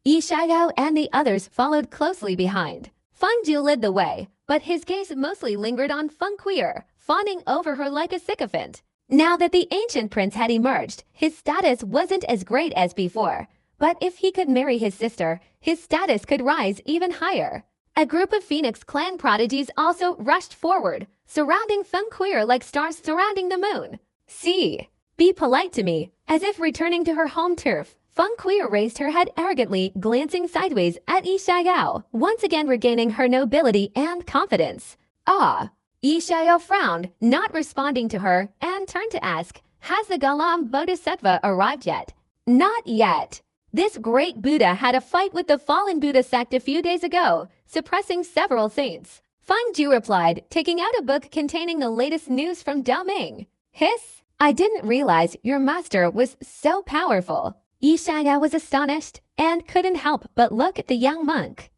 Yi Xiaoyao and the others followed closely behind. Fangzhou led the way, but his gaze mostly lingered on Feng Queer, fawning over her like a sycophant. Now that the ancient prince had emerged, his status wasn't as great as before. But if he could marry his sister, his status could rise even higher. A group of Phoenix clan prodigies also rushed forward, surrounding Feng Queer like stars surrounding the moon. "See, be polite to me," as if returning to her home turf. Feng Queer raised her head arrogantly, glancing sideways at Yi Xiaoyao, once again regaining her nobility and confidence. "Ah." Yi Xiaoyao frowned, not responding to her, and turned to ask, "Has the Galam Bodhisattva arrived yet?" "Not yet. This great Buddha had a fight with the fallen Buddha sect a few days ago, suppressing several saints." Fangzhou replied, taking out a book containing the latest news from Daoming. "Hiss, I didn't realize your master was so powerful." Yishaya was astonished and couldn't help but look at the young monk.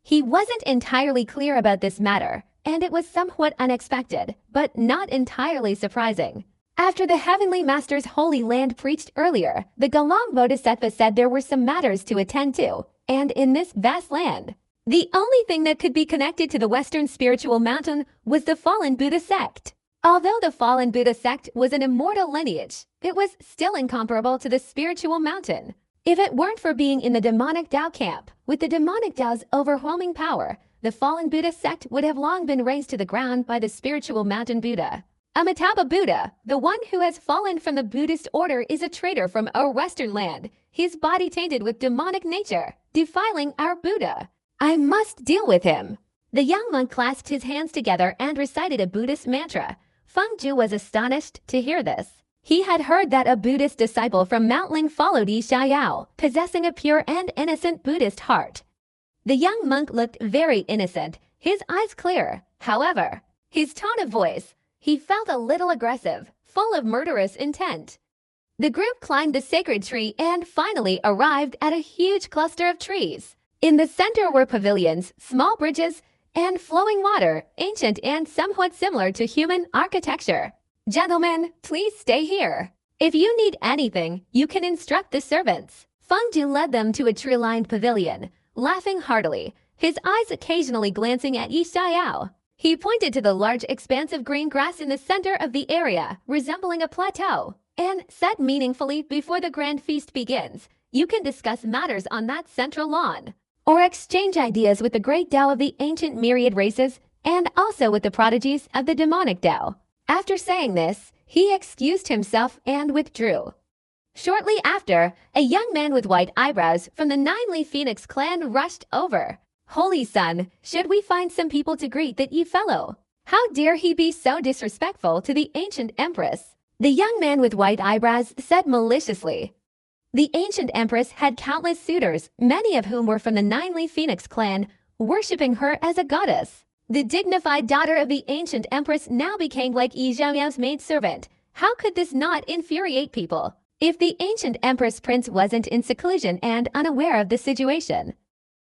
He wasn't entirely clear about this matter, and it was somewhat unexpected, but not entirely surprising. After the Heavenly Master's Holy Land preached earlier, the Galam Bodhisattva said there were some matters to attend to, and in this vast land, the only thing that could be connected to the Western spiritual mountain was the fallen Buddha sect. Although the fallen Buddha sect was an immortal lineage, it was still incomparable to the spiritual mountain. If it weren't for being in the demonic Tao camp, with the demonic Tao's overwhelming power, the fallen Buddha sect would have long been razed to the ground by the spiritual mountain Buddha. Amitabha Buddha, the one who has fallen from the Buddhist order, is a traitor from our Western land, his body tainted with demonic nature, defiling our Buddha. I must deal with him. The young monk clasped his hands together and recited a Buddhist mantra. Feng Zhu was astonished to hear this. He had heard that a Buddhist disciple from Mount Ling followed Yi Xiao, possessing a pure and innocent Buddhist heart. The young monk looked very innocent, his eyes clear. However, his tone of voice, he felt a little aggressive, full of murderous intent. The group climbed the sacred tree and finally arrived at a huge cluster of trees. In the center were pavilions, small bridges, and flowing water, ancient and somewhat similar to human architecture. Gentlemen, please stay here. If you need anything, you can instruct the servants. Feng Zhu led them to a tree-lined pavilion, laughing heartily, his eyes occasionally glancing at Yi Xiao. He pointed to the large expanse of green grass in the center of the area, resembling a plateau, and said meaningfully, before the grand feast begins, you can discuss matters on that central lawn, or exchange ideas with the great Tao of the ancient myriad races, and also with the prodigies of the demonic Tao. After saying this, he excused himself and withdrew. Shortly after, a young man with white eyebrows from the Nine-Leaf Phoenix clan rushed over. Holy Son, should we find some people to greet that ye fellow? How dare he be so disrespectful to the ancient empress? The young man with white eyebrows said maliciously. The ancient empress had countless suitors, many of whom were from the Nine-Leaf Phoenix clan, worshipping her as a goddess. The dignified daughter of the ancient empress now became like Yi Xiaoyao's maidservant. How could this not infuriate people? If the ancient empress prince wasn't in seclusion and unaware of the situation,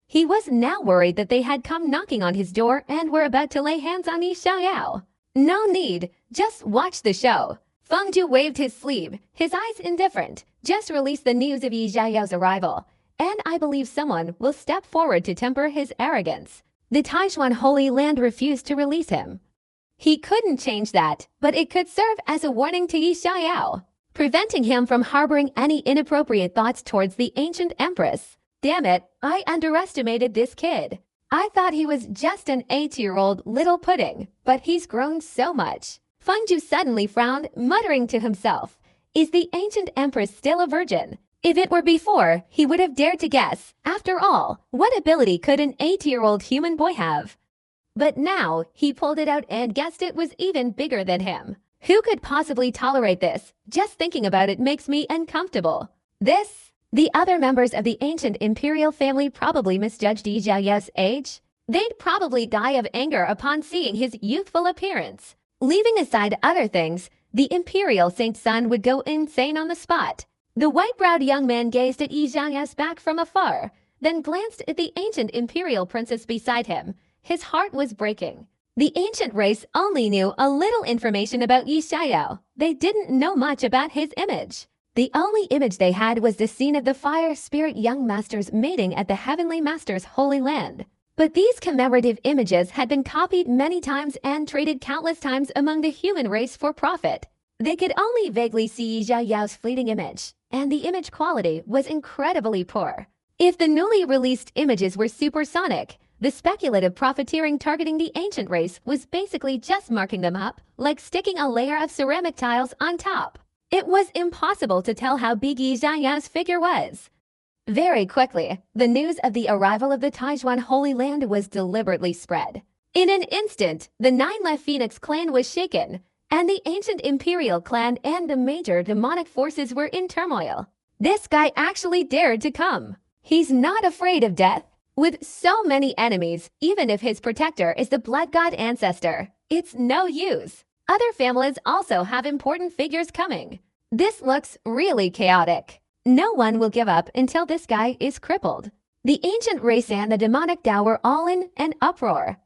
he was now worried that they had come knocking on his door and were about to lay hands on Yi Xiaoyao. No need, just watch the show. Feng Zhu waved his sleeve, his eyes indifferent. Just released the news of Yi Xiaoyao's arrival, and I believe someone will step forward to temper his arrogance. The Taishuan Holy Land refused to release him. He couldn't change that, but it could serve as a warning to Yi Xiaoyao, preventing him from harboring any inappropriate thoughts towards the ancient empress. Damn it, I underestimated this kid. I thought he was just an 8-year-old little pudding, but he's grown so much. Feng Zhu suddenly frowned, muttering to himself, is the ancient empress still a virgin? If it were before, he would have dared to guess. After all, what ability could an 8-year-old human boy have? But now, he pulled it out and guessed it was even bigger than him. Who could possibly tolerate this? Just thinking about it makes me uncomfortable. The other members of the ancient imperial family probably misjudged Yi Xiaoyao's age. They'd probably die of anger upon seeing his youthful appearance. Leaving aside other things, the imperial saint's son would go insane on the spot. The white-browed young man gazed at Yi Xiaoyao's back from afar, then glanced at the ancient imperial princess beside him. His heart was breaking. The ancient race only knew a little information about Yi Xiaoyao. They didn't know much about his image. The only image they had was the scene of the fire spirit young masters mating at the Heavenly Master's Holy Land. But these commemorative images had been copied many times and traded countless times among the human race for profit. They could only vaguely see Yi Xiaoyao's fleeting image, and the image quality was incredibly poor. If the newly released images were supersonic, the speculative profiteering targeting the ancient race was basically just marking them up, like sticking a layer of ceramic tiles on top. It was impossible to tell how big Yi Xiaoyao's figure was. Very quickly, the news of the arrival of the Taishuan Holy Land was deliberately spread. In an instant, the Nine-Leaf Phoenix clan was shaken, and the ancient imperial clan and the major demonic forces were in turmoil. This guy actually dared to come. He's not afraid of death. With so many enemies, even if his protector is the blood god ancestor, it's no use. Other families also have important figures coming. This looks really chaotic. No one will give up until this guy is crippled. The ancient race and the demonic Tao were all in an uproar.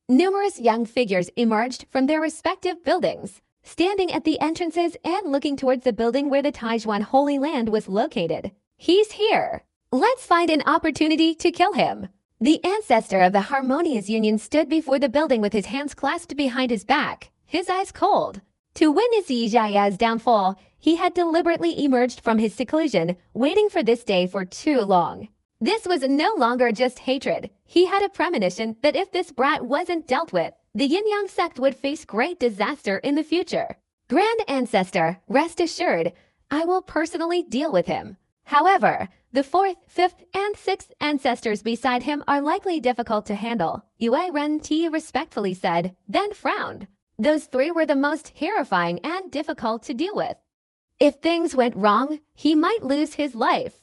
Numerous young figures emerged from their respective buildings, standing at the entrances and looking towards the building where the Taijuan Holy Land was located. He's here. Let's find an opportunity to kill him. The ancestor of the Harmonious Union stood before the building with his hands clasped behind his back, his eyes cold. To witness Yijia's downfall, he had deliberately emerged from his seclusion, waiting for this day for too long. This was no longer just hatred. He had a premonition that if this brat wasn't dealt with, the Yin-Yang sect would face great disaster in the future. Grand Ancestor, rest assured, I will personally deal with him. However, the 4th, 5th, and 6th ancestors beside him are likely difficult to handle, Yue Ren Ti respectfully said, then frowned. Those 3 were the most terrifying and difficult to deal with. If things went wrong, he might lose his life.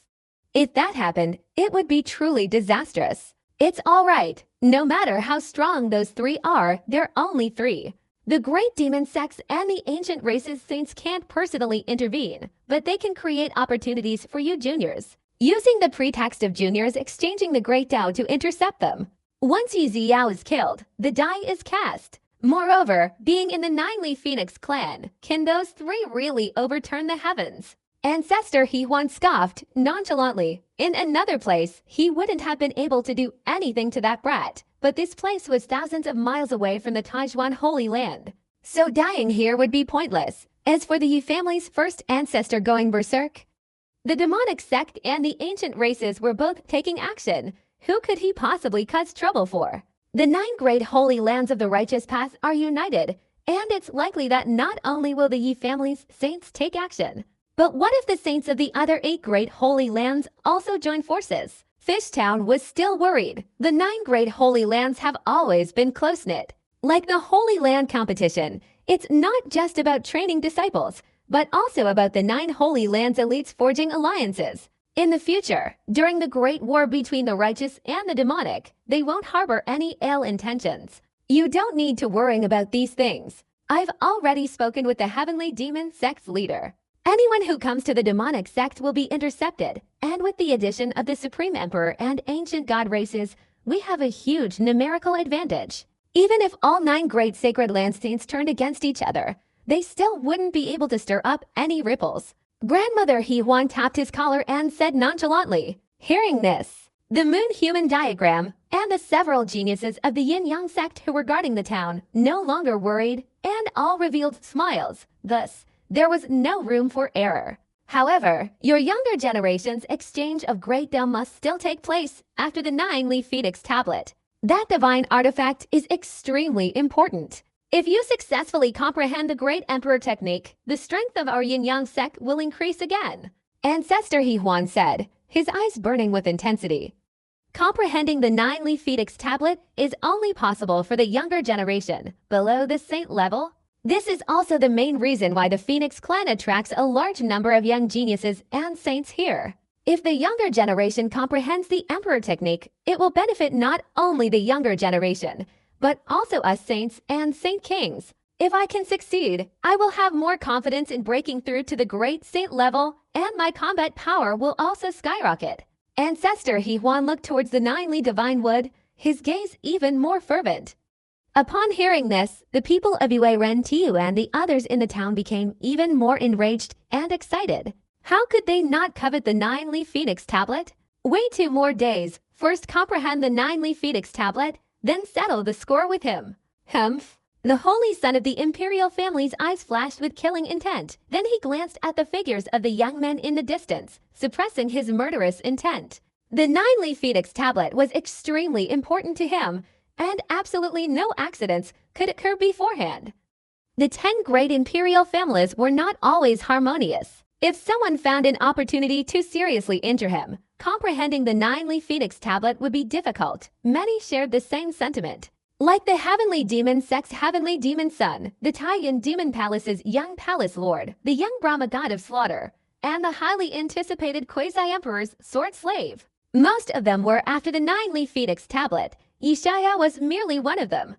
If that happened, it would be truly disastrous. It's all right. No matter how strong those 3 are, they're only 3. The great demon sects and the ancient races saints can't personally intervene, but they can create opportunities for you juniors, using the pretext of juniors exchanging the great Tao to intercept them. Once Yu Ziyao is killed, the die is cast. Moreover, being in the Ninely Phoenix clan, can those 3 really overturn the heavens? Ancestor He Huan scoffed nonchalantly. In another place, he wouldn't have been able to do anything to that brat, but this place was thousands of miles away from the Taijuan Holy Land. So dying here would be pointless. As for the Yi family's first ancestor going berserk, the demonic sect and the ancient races were both taking action. Who could he possibly cause trouble for? The 9 great holy lands of the righteous path are united, and it's likely that not only will the Yi family's saints take action, but what if the saints of the other 8 great holy lands also join forces? Fishtown was still worried. The 9 great holy lands have always been close-knit. Like the Holy Land competition, it's not just about training disciples, but also about the 9 holy lands elites forging alliances. In the future, during the great war between the righteous and the demonic, they won't harbor any ill intentions. You don't need to worry about these things. I've already spoken with the Heavenly Demon Sect's leader. Anyone who comes to the demonic sect will be intercepted, and with the addition of the Supreme Emperor and Ancient God races, we have a huge numerical advantage. Even if all 9 great sacred land saints turned against each other, they still wouldn't be able to stir up any ripples. Grandmother He Huan tapped his collar and said nonchalantly, hearing this, the moon human diagram and the several geniuses of the Yin-Yang sect who were guarding the town no longer worried, and all revealed smiles. Thus, there was no room for error. However, your younger generation's exchange of great Tao must still take place after the 9-leaf Phoenix tablet. That divine artifact is extremely important. If you successfully comprehend the Great Emperor technique, the strength of our Yin-Yang sect will increase again. Ancestor He Huan said, his eyes burning with intensity. Comprehending the 9-leaf Phoenix tablet is only possible for the younger generation, below the saint level. This is also the main reason why the Phoenix clan attracts a large number of young geniuses and saints here. If the younger generation comprehends the Emperor technique, it will benefit not only the younger generation, but also us saints and saint kings. If I can succeed, I will have more confidence in breaking through to the great saint level, and my combat power will also skyrocket. Ancestor He Huan looked towards the 9-leaf divine wood, his gaze even more fervent. Upon hearing this, the people of Yue Ren Tiu and the others in the town became even more enraged and excited. How could they not covet the 9-leaf Phoenix tablet? Wait 2 more days. First comprehend the 9-leaf Phoenix tablet, then settle the score with him. Humph. The holy son of the imperial family's eyes flashed with killing intent. Then he glanced at the figures of the young men in the distance, suppressing his murderous intent. The 9-leaf Phoenix tablet was extremely important to him, and absolutely no accidents could occur beforehand. The 10 great imperial families were not always harmonious. If someone found an opportunity to seriously injure him, comprehending the 9-leaf Phoenix tablet would be difficult. Many shared the same sentiment. Like the Heavenly Demon Sect's Heavenly Demon Son, the Taiyan Demon Palace's young Palace Lord, the young Brahma God of Slaughter, and the highly anticipated Quasi-Emperor's Sword Slave. Most of them were after the 9-leaf Phoenix tablet. Yishaya was merely one of them.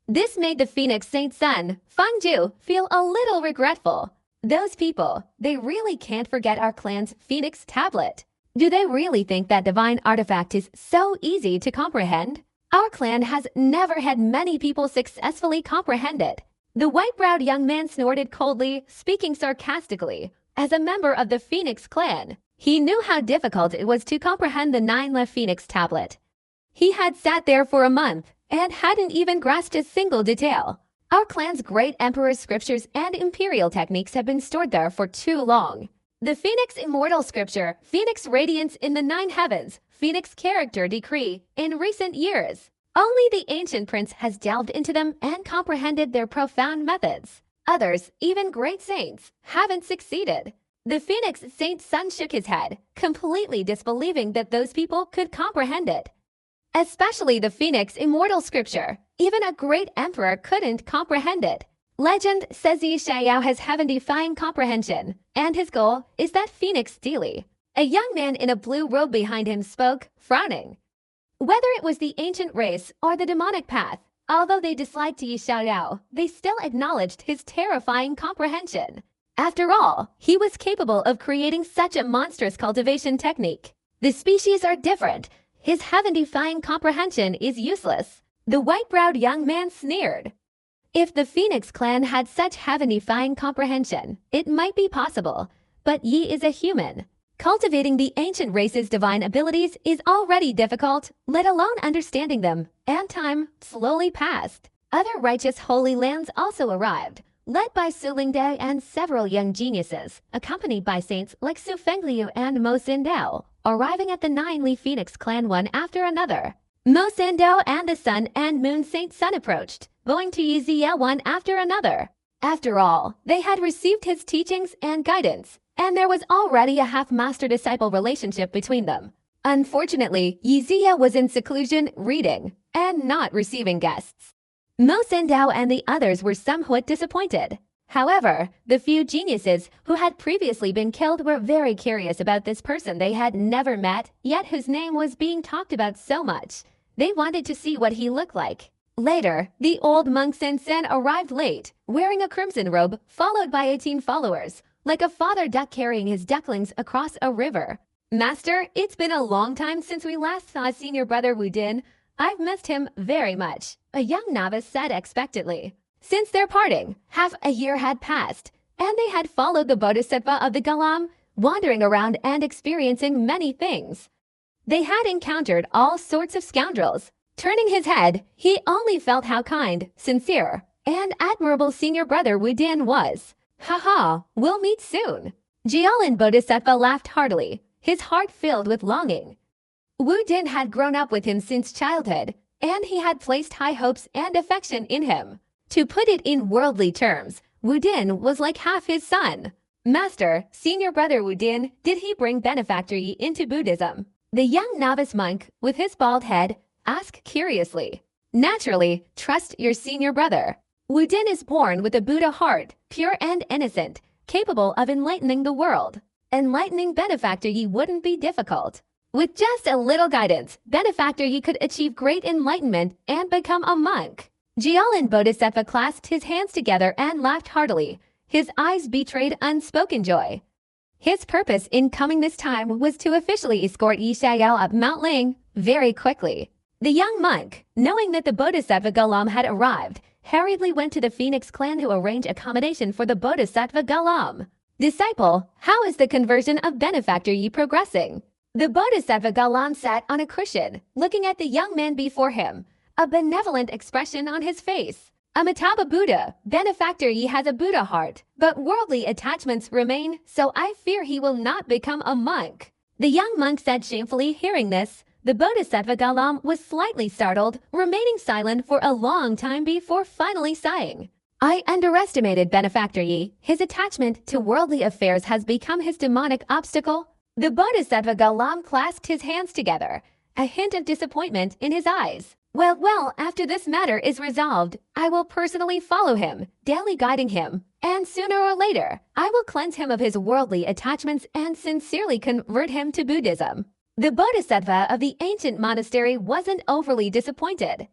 This made the Phoenix Saint's son, Feng Ju, feel a little regretful. Those people, they really can't forget our clan's Phoenix tablet. Do they really think that divine artifact is so easy to comprehend? Our clan has never had many people successfully comprehend it. The white-browed young man snorted coldly, speaking sarcastically. As a member of the Phoenix clan, he knew how difficult it was to comprehend the 9-left Phoenix tablet. He had sat there for a month and hadn't even grasped a single detail. Our clan's great emperor's scriptures and imperial techniques have been stored there for too long. The Phoenix Immortal Scripture, Phoenix Radiance in the 9 Heavens, Phoenix Character Decree, in recent years. Only the ancient prince has delved into them and comprehended their profound methods. Others, even great saints, haven't succeeded. The Phoenix Saint's son shook his head, completely disbelieving that those people could comprehend it. Especially the Phoenix Immortal Scripture. Even a great emperor couldn't comprehend it. Legend says Yi Xiao has heaven-defying comprehension, and his goal is that Phoenix daily. A young man in a blue robe behind him spoke, frowning. Whether it was the ancient race or the demonic path, although they disliked Yi Xiao, they still acknowledged his terrifying comprehension. After all, he was capable of creating such a monstrous cultivation technique. The species are different. His heaven-defying comprehension is useless. The white-browed young man sneered. If the Phoenix clan had such heaven-defying comprehension, it might be possible. But Yi is a human. Cultivating the ancient race's divine abilities is already difficult, let alone understanding them, and time slowly passed. Other righteous holy lands also arrived, led by Su Lingde and several young geniuses, accompanied by saints like Su Fengliu and Mo Sindao, arriving at the 9-leaf Phoenix clan one after another. Mo Sindao and the Sun and Moon Saint Sun approached, going to Yi Ziyao one after another. After all, they had received his teachings and guidance, and there was already a half-master-disciple relationship between them. Unfortunately, Yi Ziyao was in seclusion reading, and not receiving guests. Mo Sindao and the others were somewhat disappointed. However, the few geniuses who had previously been killed were very curious about this person they had never met, yet whose name was being talked about so much. They wanted to see what he looked like. Later, the old monk Sen arrived late, wearing a crimson robe, followed by 18 followers, like a father duck carrying his ducklings across a river. Master, it's been a long time since we last saw senior brother Wudin. I've missed him very much, a young novice said expectantly. Since their parting, half a year had passed, and they had followed the Bodhisattva of the Galam, wandering around and experiencing many things. They had encountered all sorts of scoundrels. Turning his head, he only felt how kind, sincere, and admirable senior brother Wudin was. Haha, we'll meet soon. Jialin Bodhisattva laughed heartily, his heart filled with longing. Wudin had grown up with him since childhood, and he had placed high hopes and affection in him. To put it in worldly terms, Wudin was like half his son. Master, senior brother Wudin, did he bring benefactor Yi into Buddhism? The young novice monk, with his bald head, asked curiously. Naturally, trust your senior brother. Wudin is born with a Buddha heart, pure and innocent, capable of enlightening the world. Enlightening benefactor Yi wouldn't be difficult. With just a little guidance, benefactor Yi could achieve great enlightenment and become a monk. Jialin Bodhisattva clasped his hands together and laughed heartily. His eyes betrayed unspoken joy. His purpose in coming this time was to officially escort Yi Xiao up Mount Ling very quickly. The young monk, knowing that the Bodhisattva Galam had arrived, hurriedly went to the Phoenix clan to arrange accommodation for the Bodhisattva Galam. Disciple, how is the conversion of benefactor Yi progressing? The Bodhisattva Galam sat on a cushion, looking at the young man before him, a benevolent expression on his face. Amitabha Buddha, benefactor Yi has a Buddha heart, but worldly attachments remain, so I fear he will not become a monk. The young monk said shamefully, hearing this. The Bodhisattva Galam was slightly startled, remaining silent for a long time before finally sighing. I underestimated benefactor Yi. His attachment to worldly affairs has become his demonic obstacle. The Bodhisattva Galam clasped his hands together, a hint of disappointment in his eyes. Well, after this matter is resolved, I will personally follow him, daily guiding him, and sooner or later, I will cleanse him of his worldly attachments and sincerely convert him to Buddhism. The Bodhisattva of the ancient monastery wasn't overly disappointed.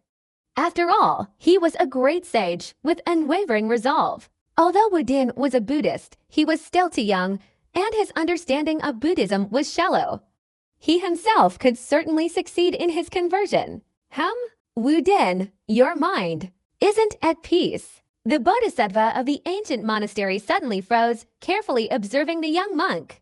After all, he was a great sage with unwavering resolve. Although Wudin was a Buddhist, he was still too young, and his understanding of Buddhism was shallow. He himself could certainly succeed in his conversion. Wudin, your mind isn't at peace. The bodhisattva of the ancient monastery suddenly froze, carefully observing the young monk.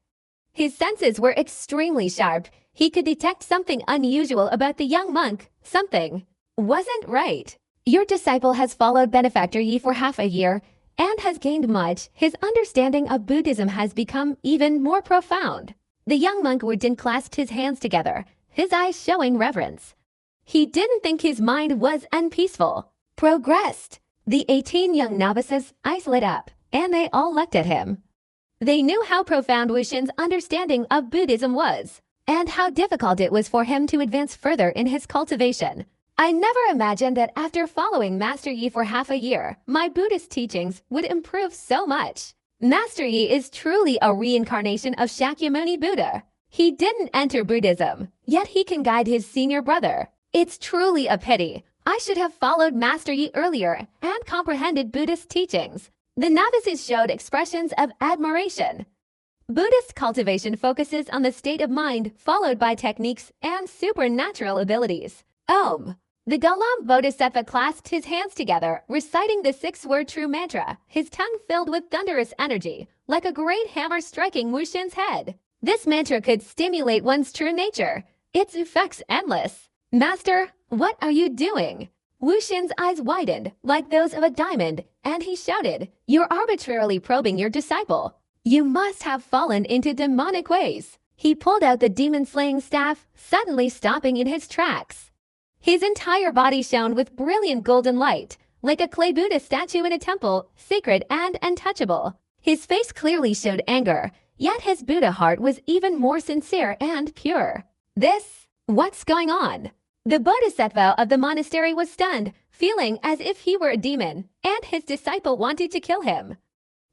His senses were extremely sharp. He could detect something unusual about the young monk. Something wasn't right. Your disciple has followed Benefactor Yi for half a year and has gained much. His understanding of Buddhism has become even more profound. The young monk Wudin clasped his hands together, his eyes showing reverence. He didn't think his mind was unpeaceful. Progressed. The 18 young novices' eyes lit up, and they all looked at him. They knew how profound Wuxin's understanding of Buddhism was, and how difficult it was for him to advance further in his cultivation. I never imagined that after following Master Yi for half a year, my Buddhist teachings would improve so much. Master Yi is truly a reincarnation of Shakyamuni Buddha. He didn't enter Buddhism, yet he can guide his senior brother. It's truly a pity. I should have followed Master Yi earlier and comprehended Buddhist teachings. The novices showed expressions of admiration. Buddhist cultivation focuses on the state of mind, followed by techniques and supernatural abilities. Om. The Galam Bodhisattva clasped his hands together, reciting the six-word true mantra, his tongue filled with thunderous energy, like a great hammer striking Wuxin's head. This mantra could stimulate one's true nature. Its effects endless. Master, what are you doing? Wuxin's eyes widened, like those of a diamond, and he shouted, "You're arbitrarily probing your disciple. You must have fallen into demonic ways." He pulled out the demon-slaying staff, suddenly stopping in his tracks. His entire body shone with brilliant golden light, like a clay Buddha statue in a temple, sacred and untouchable. His face clearly showed anger, yet his Buddha heart was even more sincere and pure. What's going on? The bodhisattva of the monastery was stunned, feeling as if he were a demon, and his disciple wanted to kill him.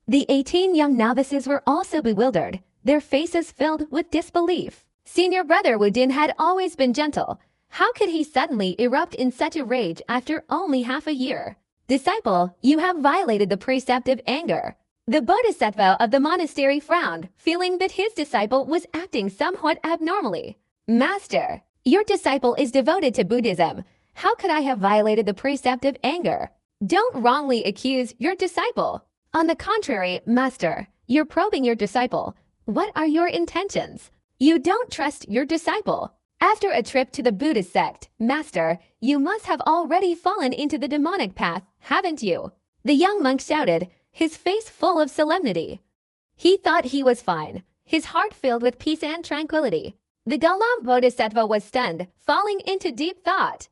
The 18 young novices were also bewildered, their faces filled with disbelief. Senior brother Wudin had always been gentle. How could he suddenly erupt in such a rage after only half a year? Disciple, you have violated the precept of anger. The bodhisattva of the monastery frowned, feeling that his disciple was acting somewhat abnormally. Master, your disciple is devoted to Buddhism. How could I have violated the precept of anger? Don't wrongly accuse your disciple. On the contrary, Master, you're probing your disciple. What are your intentions? You don't trust your disciple. After a trip to the Buddhist sect, Master, you must have already fallen into the demonic path, haven't you? The young monk shouted, his face full of solemnity. He thought he was fine, his heart filled with peace and tranquility. The Galam Bodhisattva was stunned, falling into deep thought.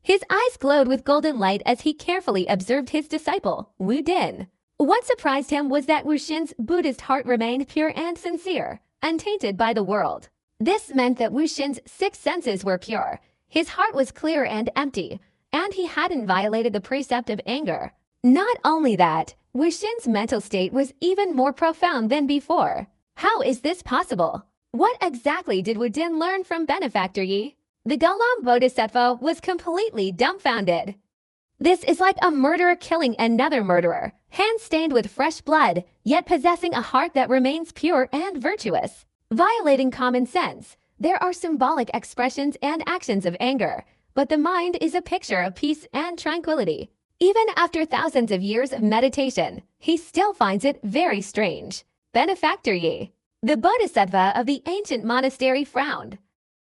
His eyes glowed with golden light as he carefully observed his disciple, Wudin. What surprised him was that Wuxin's Buddhist heart remained pure and sincere, untainted by the world. This meant that Wuxin's 6 senses were pure, his heart was clear and empty, and he hadn't violated the precept of anger. Not only that, Wuxin's mental state was even more profound than before. How is this possible? What exactly did Wudin learn from Benefactor Yi? The Galam Bodhisattva was completely dumbfounded. This is like a murderer killing another murderer, hands stained with fresh blood, yet possessing a heart that remains pure and virtuous. Violating common sense, there are symbolic expressions and actions of anger, but the mind is a picture of peace and tranquility. Even after thousands of years of meditation, he still finds it very strange. Benefactor Yi. The bodhisattva of the ancient monastery frowned.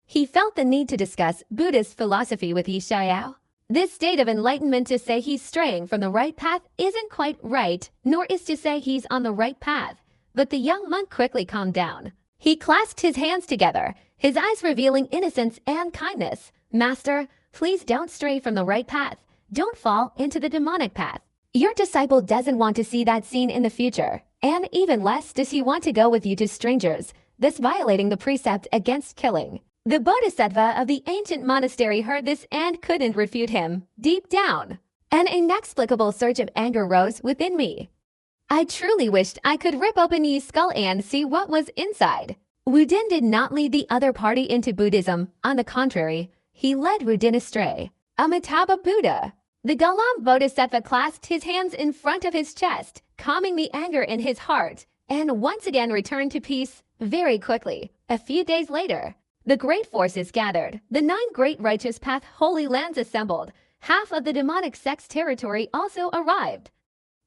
He felt the need to discuss Buddhist philosophy with Yi Xiao. This state of enlightenment to say he's straying from the right path isn't quite right, nor is to say he's on the right path. But the young monk quickly calmed down. He clasped his hands together, his eyes revealing innocence and kindness. Master, please don't stray from the right path. Don't fall into the demonic path. Your disciple doesn't want to see that scene in the future, and even less does he want to go with you to strangers, thus violating the precept against killing. The bodhisattva of the ancient monastery heard this and couldn't refute him. Deep down, an inexplicable surge of anger rose within me. I truly wished I could rip open Yi's skull and see what was inside. Wudin did not lead the other party into Buddhism. On the contrary, he led Wudin astray. Amitabha Buddha. The Golem Bodhisattva clasped his hands in front of his chest, calming the anger in his heart, and once again returned to peace very quickly. A few days later, the great forces gathered. The 9 great righteous path holy lands assembled. Half of the demonic sect's territory also arrived,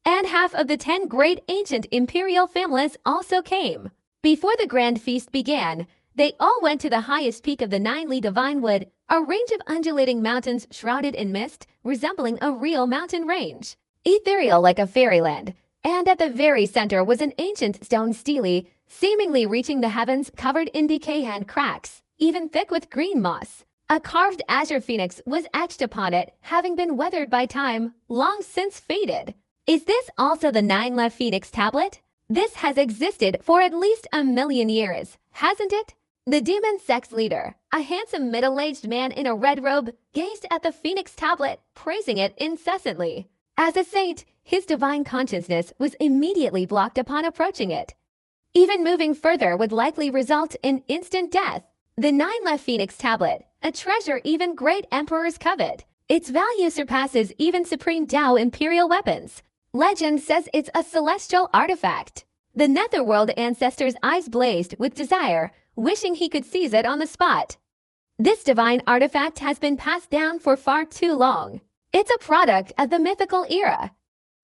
and half of the 10 great ancient imperial families also came. Before the grand feast began, they all went to the highest peak of the 9-li divine wood, a range of undulating mountains shrouded in mist, resembling a real mountain range, ethereal like a fairyland. And at the very center was an ancient stone stele, seemingly reaching the heavens, covered in decay and cracks, even thick with green moss. A carved azure phoenix was etched upon it, having been weathered by time, long since faded. Is this also the 9-li phoenix tablet? This has existed for at least 1,000,000 years, hasn't it? The demon sect's leader, a handsome middle-aged man in a red robe, gazed at the phoenix tablet, praising it incessantly. As a saint, his divine consciousness was immediately blocked upon approaching it. Even moving further would likely result in instant death. The 9-li phoenix tablet, a treasure even great emperors covet. Its value surpasses even supreme Tao imperial weapons. Legend says it's a celestial artifact. The netherworld ancestor's eyes blazed with desire, wishing he could seize it on the spot. This divine artifact has been passed down for far too long. It's a product of the mythical era.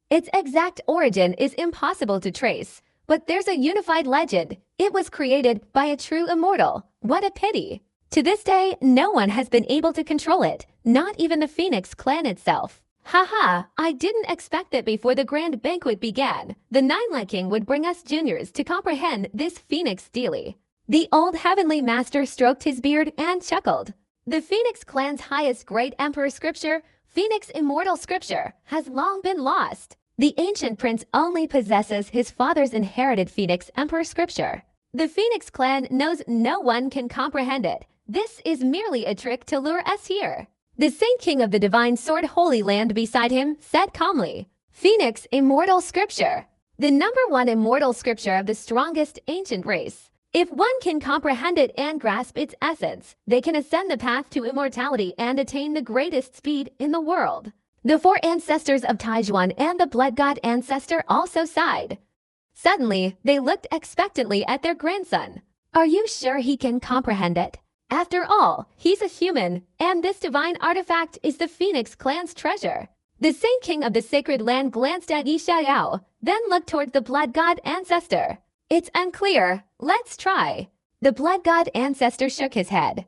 Its exact origin is impossible to trace, but there's a unified legend. It was created by a true immortal. What a pity. To this day, no one has been able to control it, not even the Phoenix clan itself. Haha, I didn't expect that before the grand banquet began, the 9-li king would bring us juniors to comprehend this Phoenix stele. The old heavenly master stroked his beard and chuckled. The Phoenix clan's highest great emperor scripture, Phoenix immortal scripture, has long been lost. The ancient prince only possesses his father's inherited Phoenix emperor scripture. The Phoenix clan knows no one can comprehend it. This is merely a trick to lure us here. The Saint King of the Divine Sword Holy Land beside him said calmly, Phoenix immortal scripture, the #1 immortal scripture of the strongest ancient race. If one can comprehend it and grasp its essence, they can ascend the path to immortality and attain the greatest speed in the world. The 4 ancestors of Taijuan and the blood god ancestor also sighed. Suddenly, they looked expectantly at their grandson. Are you sure he can comprehend it? After all, he's a human, and this divine artifact is the Phoenix clan's treasure. The Saint King of the Sacred Land glanced at Yi Xiao, then looked towards the blood god ancestor. It's unclear. Let's try. The blood god ancestor shook his head.